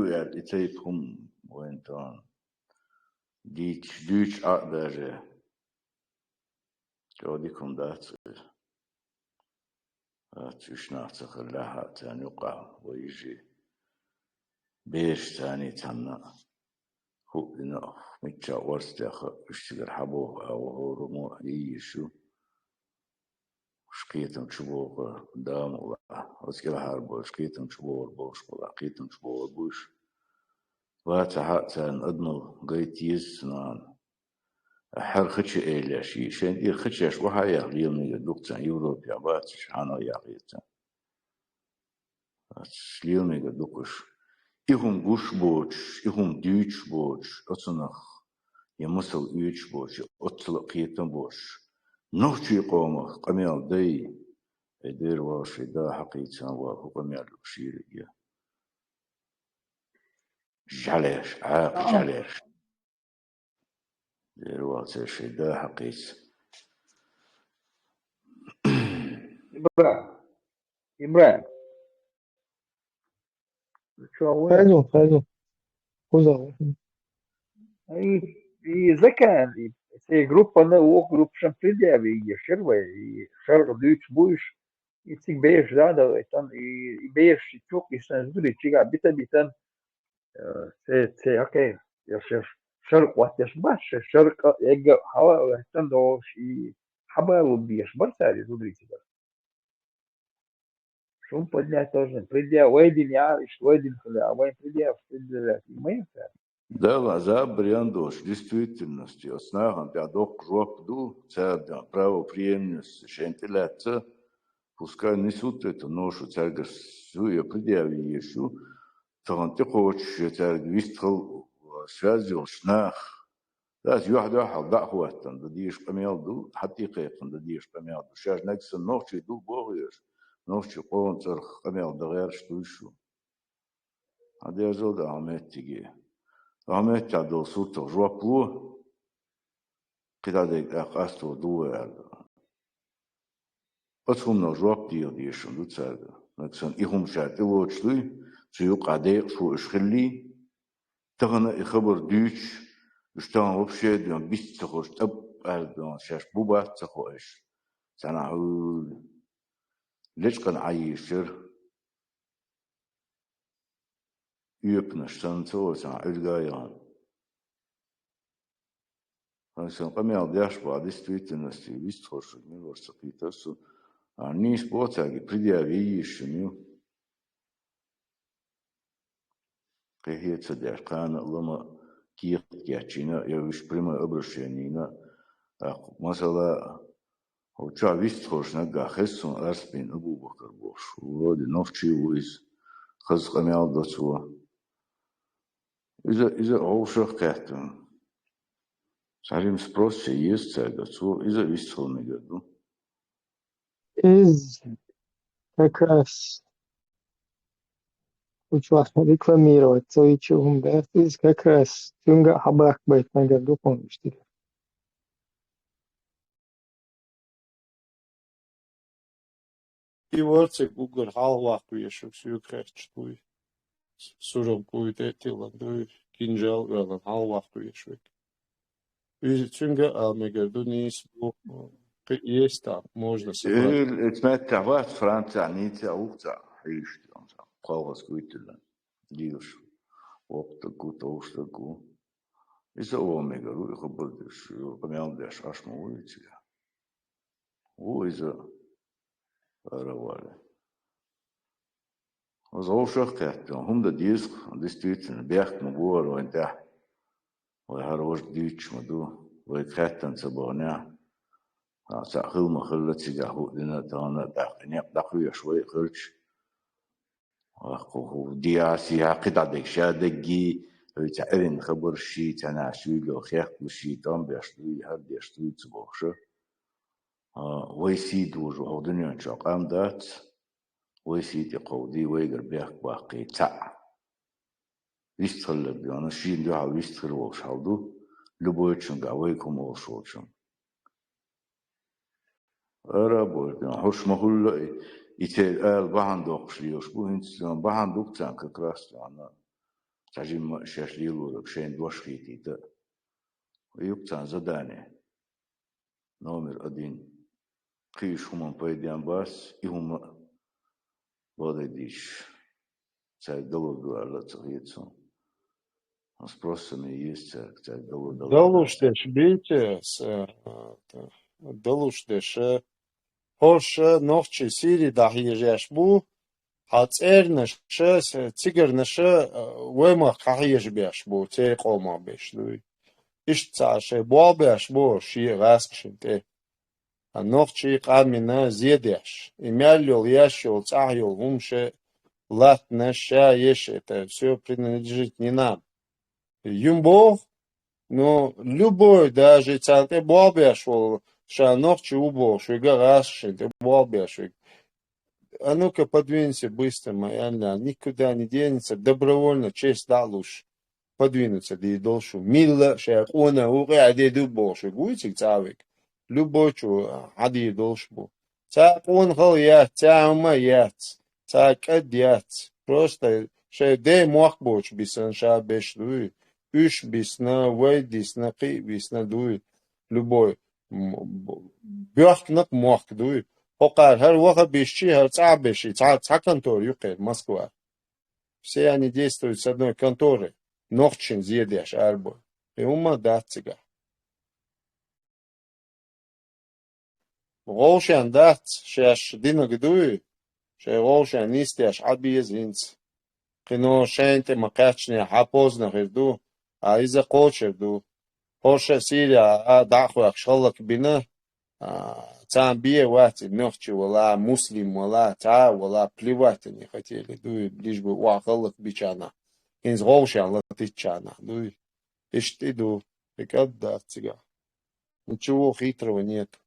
я и цейпхум, воин-тон. Дичь, даже. Что диком даться. Тюшнаться халяха, тянюка, выйжи. Беш тяни танна. هو متشا ورستخ اشتغل حبوه أو رمو يشو شقيتم شبوه دام ولا وسكلا هاربو شقيتم شبوه بوش ولا قيتم شبوه بوش واتحاتان أدنو قيت يسنان حر خدش إيلا شي شين إيه خدشش وها يغليون يدوكتان يوروبيا باتش حانا يغيتان سليون يدوكش إهم قوش بوش إهم ديوش بوش أصنخ يمسل إيش بوش أطلق يتن بوش نوشي قومه قميال دي يدير واشي دا حقيتان وهو قميال بشيري جعليش عاق جعليش دير واشي دا حقيت إبراهيم شو هو خذوا خذوا i zekan se grupa na o grupo champidia i sherwa i shar duch bush i sig beish da etan i beish tuk i san zuri chiga bitan se okay ya shar wat ya bash shar ega hawa etan do shi haba ودي اشبر ساري زودري كده شو поднять тоже придя ويدين يعرش ويدين خلا وين придя ما ينفع. Да, за бриандош, действительности, основам пядок жопду, царда правоприемность, шентиляция, пускай несут эту ношу, царга суя предъявиешу, то ты хочешь, царг вистхал связил шнах. Да, юхад яхал да хуаттан, да диш камелду, хатти кайфан, да диш камелду, шаж нексон ночи ду богуеш, ночи кон царх камел да герштуйшу. А де зода аметтиги. Ahmet Cadol Sultan Joaplu, kida de akasto duel. Otsumno Joap dio diishun dutsarga. Naksan ihum shat ilochlu, tsuyu qade fu ishkhili, tagana ikhabar duch, ustan вообще дон бist тхош таб ардон шаш буба тхош. Sana hu lechkan ayishir yupnash santo sa ulgayan. Jsem камел дяшба, действительности, вистхош, милорса питасу, а не споцаги предъявишь, кахеца дяшкана лама киет кячина, я виш прямо обращенина, а масала уча вистхош на гахесун арспин Абу Бакр бош, вроде новчи уиз, хаз камел дацуа. Иза оушах кахтун. Сарим спроси есть царгацу, и зависел на году. Из как раз хочу рекламировать Цоичу Умберт, из как раз Тюнга Хабрах будет на году помнишь. И ворцек угор халвах куешек сюкречтуй. Суром куйдетилан дуй кинжал галан халвах куешек. Цюнга алмегерду нис есть там, можно собрать. Этмет тават Франция, Ницца, Ухца, Хильшт, Калгас Куйтилан, Дилш, Оптаку, Толштаку. Из-за Омегару, их обладаешь, помялдешь, аж улицы. Из-за Равали. Золшах кэттэн, хумда диск, действительно, бяхт мугуар, вантя. وهروش ديتش مدو ويكاتن سبونا سأخذ مخلة سجاهو لنا تانا داقني داقوي شوي خرج وأخوه دياسي قطع ديك شادقي تعرين خبر شي تناشوي لو خيخ بشي تام بيشتوي هر بيشتوي تبوخشة ويسيد وجوه دنيا شاقام دات ويسيد يقودي ويقر بيخ باقي تاع вистхаллер бяна шин дя вистхэр волшалду любойчун гавай кому волшолчун арабой бян хош махулла ите ал бахан докшлиош бу инсан бахан докцан как раз она тажим шашлилу шен дошхитита юкцан задание номер 1 киш хуман пойдем бас и хума водадиш цай долго алла цахицун Спросами есть, как Долуштеш, бейте, долуштеш, хош нохчи сири дахижеш бу, აწერნა შეს ციგერნა შე ვემა ხაიეშ ბიაშ ბო ცე ყომა ბეშ ლუი იშცა შე ბოაბეშ ბო ში რასკშინტე ნოხჩი ყამინა ზიედეშ იმალიო яшо წაიო უმშე латна ша еш это все принадлежит не нам юмбо но любой даже цанте бобяш ша нохчи убо шуга рашшинте бобяш. А ну-ка подвинься быстро, моя ля, никуда не денется, добровольно, честь дал уж подвинуться, да и долшу. Милла, шея, она, ура, аде больше, гуйцик цавик, любой чу, аде долш бу. Ца он хал я, ца ума я, ца кад я, просто, шея, де мох боч, бисан ша беш дуй, уж бисна, вайдис на ки, бисна дуй, любой, бёхтнак мох дуй. Пока her ваха бешчи, her ца беши, ца контор юке, Москва. Все они действуют с одной конторы. Нохчин зъедешь арбо. И ума датцига. Голшан дат, шеш дина гдуи, ше голшан нистяш абиез инц. Кино шенте макачне хапозна герду, а иза кочерду. Хоша сирия, а дахуак шаллак бина, цам бие вати нохчи вала муслим вала та вала плевать не хотели дуй лишь бы уахалок бичана инз голшан латичана дуй ишь ты ду да цыга ничего хитрого нет.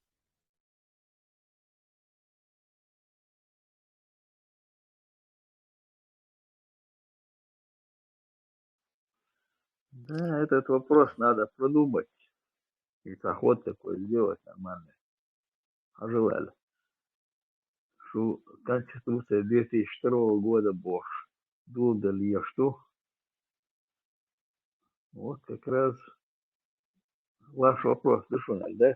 Да, этот вопрос надо продумать. И заход такой сделать нормальный. Пожелали. Что Конституция 2002 года Бош. Долго ли я что? Вот как раз ваш вопрос. Ты что, да?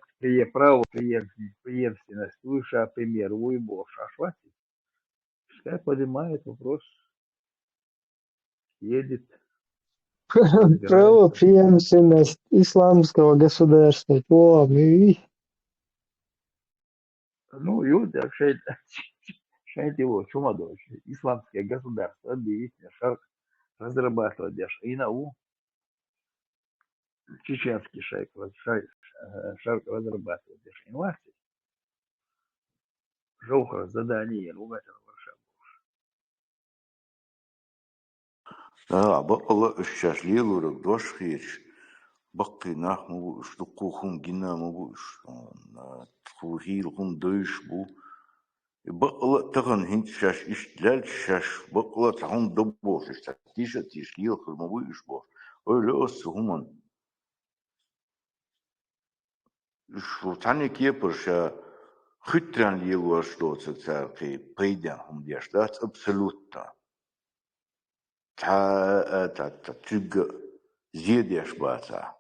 Право преемственность выше, а пример вы Бош. А хватит. Пускай поднимает вопрос. Едет. Правопреемственность исламского государства. Помни. Ну, люди, шайт его, чумадович, исламское государство, объявите, шарк разрабатывать дешь. И нау, чеченский шарк разрабатывать дешь. И власти, жохра задание, лугател Варшаву. بقى الشاشليل ورقدوش خيش بقي ناح مبوش دقوخم جنا مبوش تخوهيلهم دوش بو بقى تغن هنت شاش اشتلال شاش بقى تعون دبوش تيشا تيشليل خل مبوش بوش öyle olsa human şu tane kiyepur şa hütren liyevar ştotsa ki peyden hum diyashtat absolutta ta tüg ziyediyash bata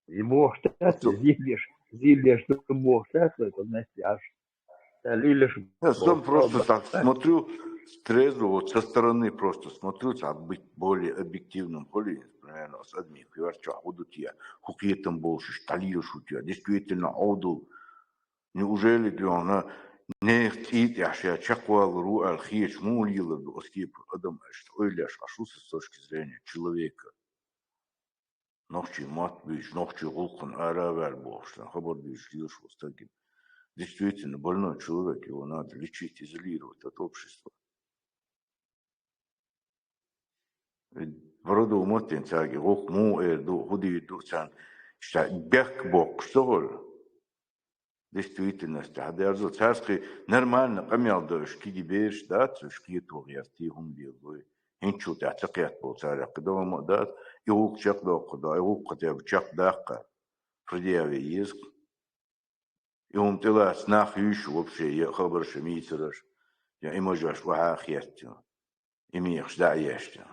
И Бог так, зильешь, что Бог так, это значит, аж лилишь я сам Бог, просто правда. так смотрю трезво, вот со стороны просто смотрю, так быть более объективным, более, наверное, с одних квартир, будут я, хукетом больше, шталил шутя, действительно, аудул, неужели для она не хтит, я чаквал ру алхич, мулила бы оскип адам, что ойляш, а что с точки зрения человека, ночи мат бич, ночи гулкан аравер бог, что хабар бич, лишь остагим. Действительно, больной человек, его надо лечить, изолировать от общества. Вроде умотен тяги, ох, му худи дуцан, что бег бог, что действительности. А даже царский нормально, камел дойш, киди беш, да, цушки тугьясти хум делой. Инчу тацакят был царя, когда он дат, и ук чак докуда, и ук хотя бы чак дахка, фридеяви язык. И он тела снах ющу вообще, я хабар шамицераш, я имажаш вахах ястю, имеешь да ястю,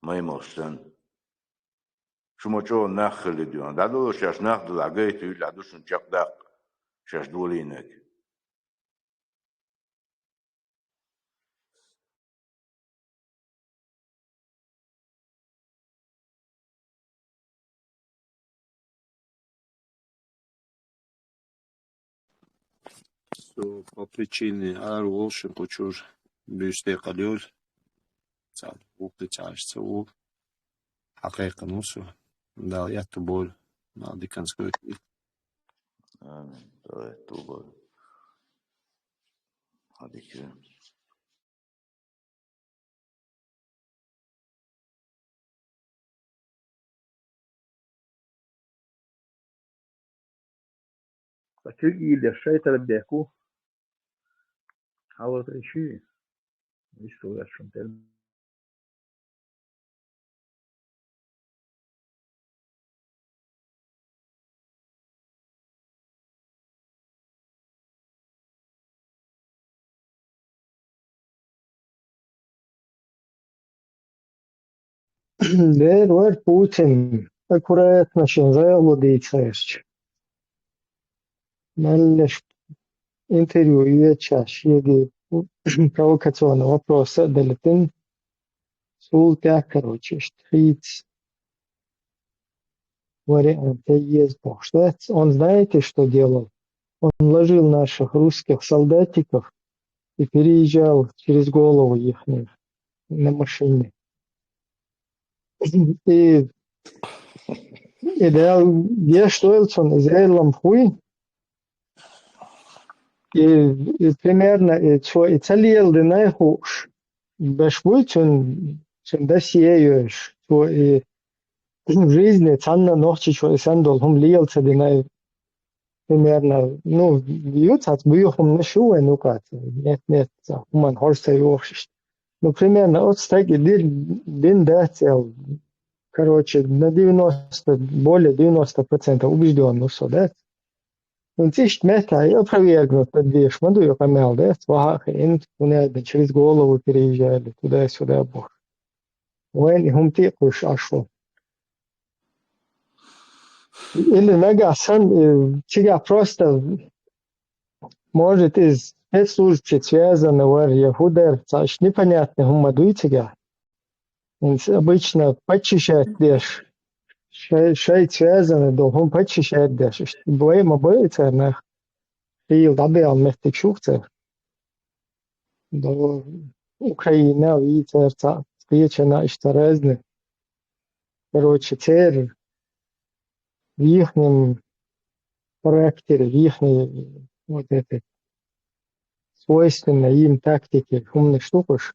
маймосан. شو ناخل ديون دادو شاش ناخد العقايت يقول عدو شن شاق داق شاش دولينك что по причине Арволши почур бюсте калюр, цал уплетаешься у حقيقة نصو دا يتبول ما دي كان سكوت آمين توبة هذيك Sakın iyileşeyim beku. Hava işi. İşte uğraşıyorum. Der var Putin аккуратно шинжало дейцаешь. Малеш интервью и чаш еги провокационный вопрос далетин султя короче штриц варианты есть поштать. Он знаете, что делал? Он ложил наших русских солдатиков и переезжал через голову их на машине. И да, я штольцон Израилем хуй, и примерно и целил de найхуш, бешвуйцун, чем досеешь, и в жизни цанна ночи, что и сандол, хум лился de най, примерно, ну, бьют от бьюхом на шуе, ну как, нет, хуман хорста йохшиш. Ну, примерно, от стаги дин дацел, короче, на 90, более 90% убежден, что, да? Он тишь мета и опровергнут подвиж, маду я помял, да? Сваха, через голову переезжали туда-сюда, бог. Войн, и хум тикуш ашу. Или нагасан, тебя просто, может, из спецслужб связаны, вар, яхудер, цаш, непонятно, хум маду тебя. Обычно почищать дешь. Шей связаны, до хум почищать дешь. Боем обоится, нах. И дабел мехтик шухцер. До Украина, вицерца, встреча что разные. Короче, цер в ихнем характере, в ихней вот этой свойственной им тактике умных штукаш,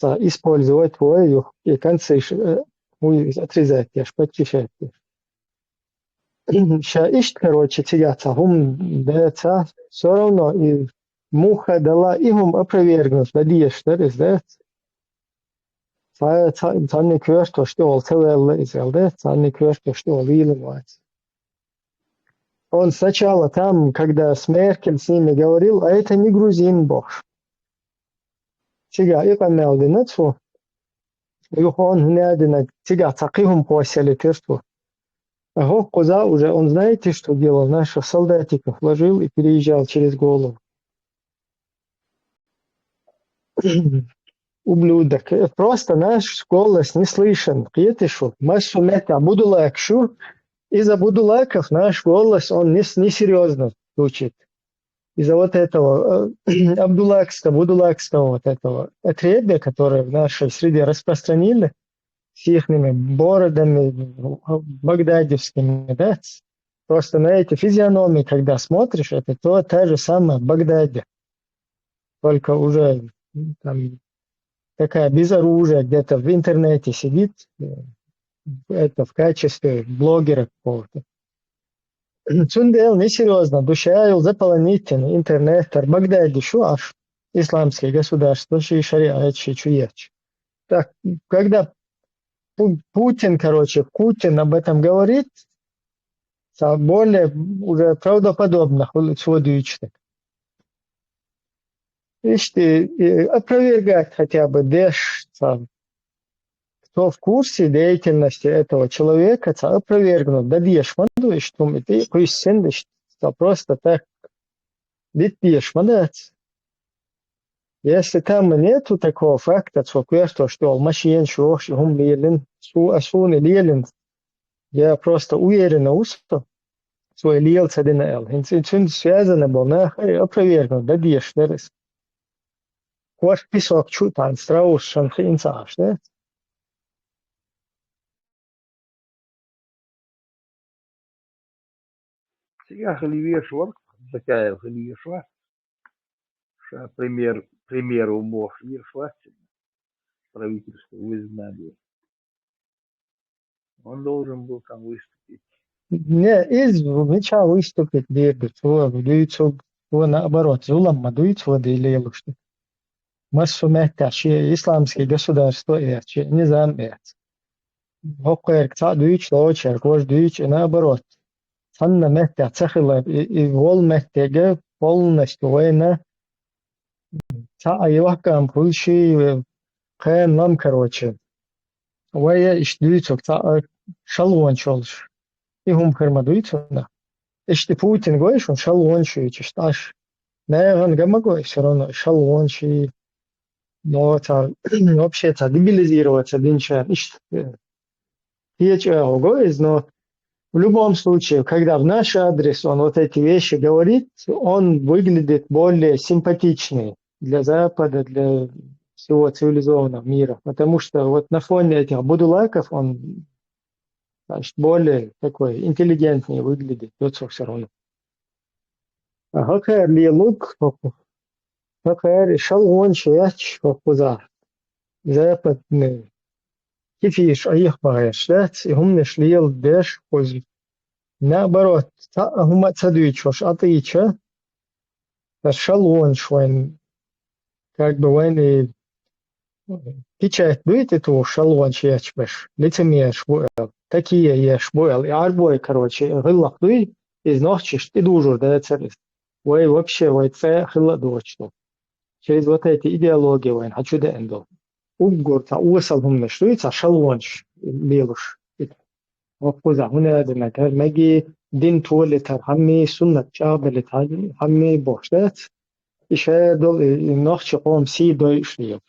использовать твою и концы отрезать, аж почищать. Сейчас, короче, тягаться, хум дается, все равно и муха дала, и хум опровергнут, надеешь, да, да? Цанни кверто, что он целый израил, да? Цанни кверто, что он вилимается. Он сначала там, когда с Меркель с ними говорил, а это не грузин, бог. Сега, и помял динацу, и он нядина, сега, цакихум посели тирту. А Коза уже, он знаете, что делал? Наших солдатиков ложил и переезжал через голову. Ублюдок. Просто наш голос не слышен. Пьетишу, массу мета, будулакшу. Из-за будулаков наш голос, он несерьезно звучит. Из-за вот этого будулакского вот этого отребья, которое в нашей среде распространили, с их бородами багдадевскими, да? Просто на эти физиономии, когда смотришь, это та же самая Багдаде. Только уже там такая без оружия где-то в интернете сидит, это в качестве блогера какого-то. Цундел несерьезно, душаил заполонительный интернет, Багдаде, шо аж исламское государство, шариат, чуеч. Так, когда Путин об этом говорит, более уже правдоподобно, сводуючно. Видите, опровергать хотя бы кто в курсе деятельности этого человека, опровергнут, добьешь, мандуешь, ты пусть сендешь, просто так, битбьешь, мандать. Если там нету такого факта, что машин, что хум лелен, асуны лелен, я просто уверенно свой liels adinēl. Viņš svēzane bona, apravierno, dadieši deres. Koš pisok čūtān straušan hinsāš, ne? Сега Холивье Шварц, такая Холивье Шварц, примеру мог Шварц, правительство в Израиле. Он должен был там выступить. Не, ничего выступить дербит, дуйцу, наоборот, зулам, дуйцу, да или елушты. Массу мехташи, исламские государства, низам, Hokkayak ta düç loçer, koş düç nabarot. Sanna mehte tsakhala vol mehtege polnesto wena ta ayvakam pulshi kan lam karoche. Waya iş düçok ta shalwan cholsh. İhum kırma düçona. İşte Putin goyşun shalwan şüç iştaş. Nähan gama goyşron shalwan şi но ta вообще ta дебилизироваться динча. Но в любом случае, когда в наш адрес он вот эти вещи говорит, он выглядит более симпатичный для Запада, для всего цивилизованного мира. Потому что вот на фоне этих будулаков он, значит, более такой интеллигентнее выглядит. Все равно. Хакер ли лук, хакер шалгон шияч, западный. كيفيش أيه بغيشلات هم نشليل بيش خوزي наоборот هم تصدويش وش أطيشة فشلون شوين как бы وين печать будет это шалван чьяч беш лицемер шбуэл такие я шбуэл и арбой короче гыллах дуй из ночи ты дужур да царис вой вообще вой це хилла дочно через вот эти идеологии войн хочу да эндо Угорта уصلهم مشروع شلونش ليلوش وقوزا هنا دمتر مجي دين تولي تر همي سنة جابل تاجي همي بوشتات إشاء دول نخش قوم سي دويش ليو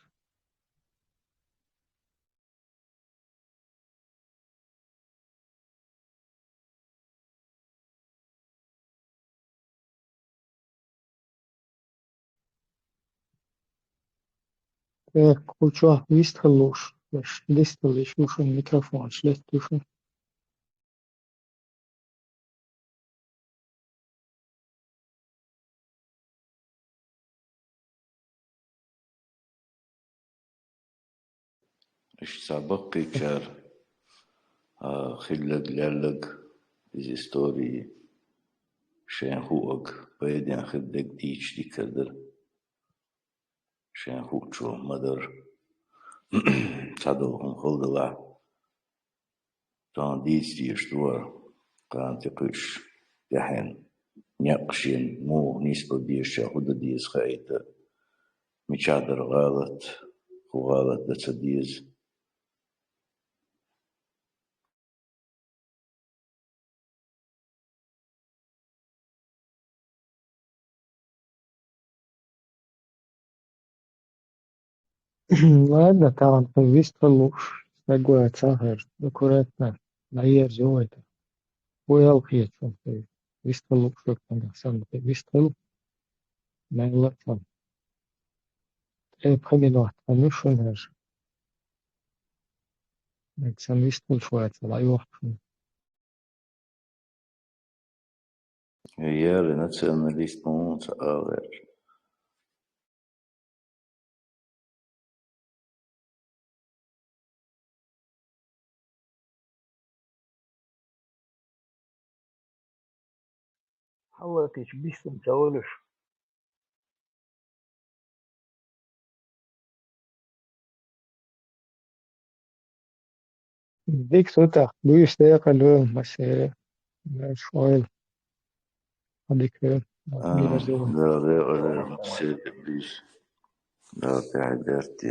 Куча вистрелуш, листович, ушен микрофон, шлет душен. إيش سابق كار خلق لالق إز ستوري شين هوك بيدين خدق ديش دي كدر شين هوك شو مدر صدوهم خلدلا تان ديش دي اشتوار كان تقش يحين نقشين مو نسبة ديش شاهد ديز خايته مشادر غلط وغلط دتسديز Ладно, там вистрелуш, такое цагер, аккуратно, наер зоэто. Уел хетсон, вистрелуш, как там сам вистрел, найлатсон. Преминуат, анушунер. Сам вистрел швайца, лайвахшун. Яр националист мунц авер. حلقتش بيستم تولش Dik sota, büyüs de yakalım, mesela, şoil, adik, bir لا غير سيد إبليس لا تعبرتي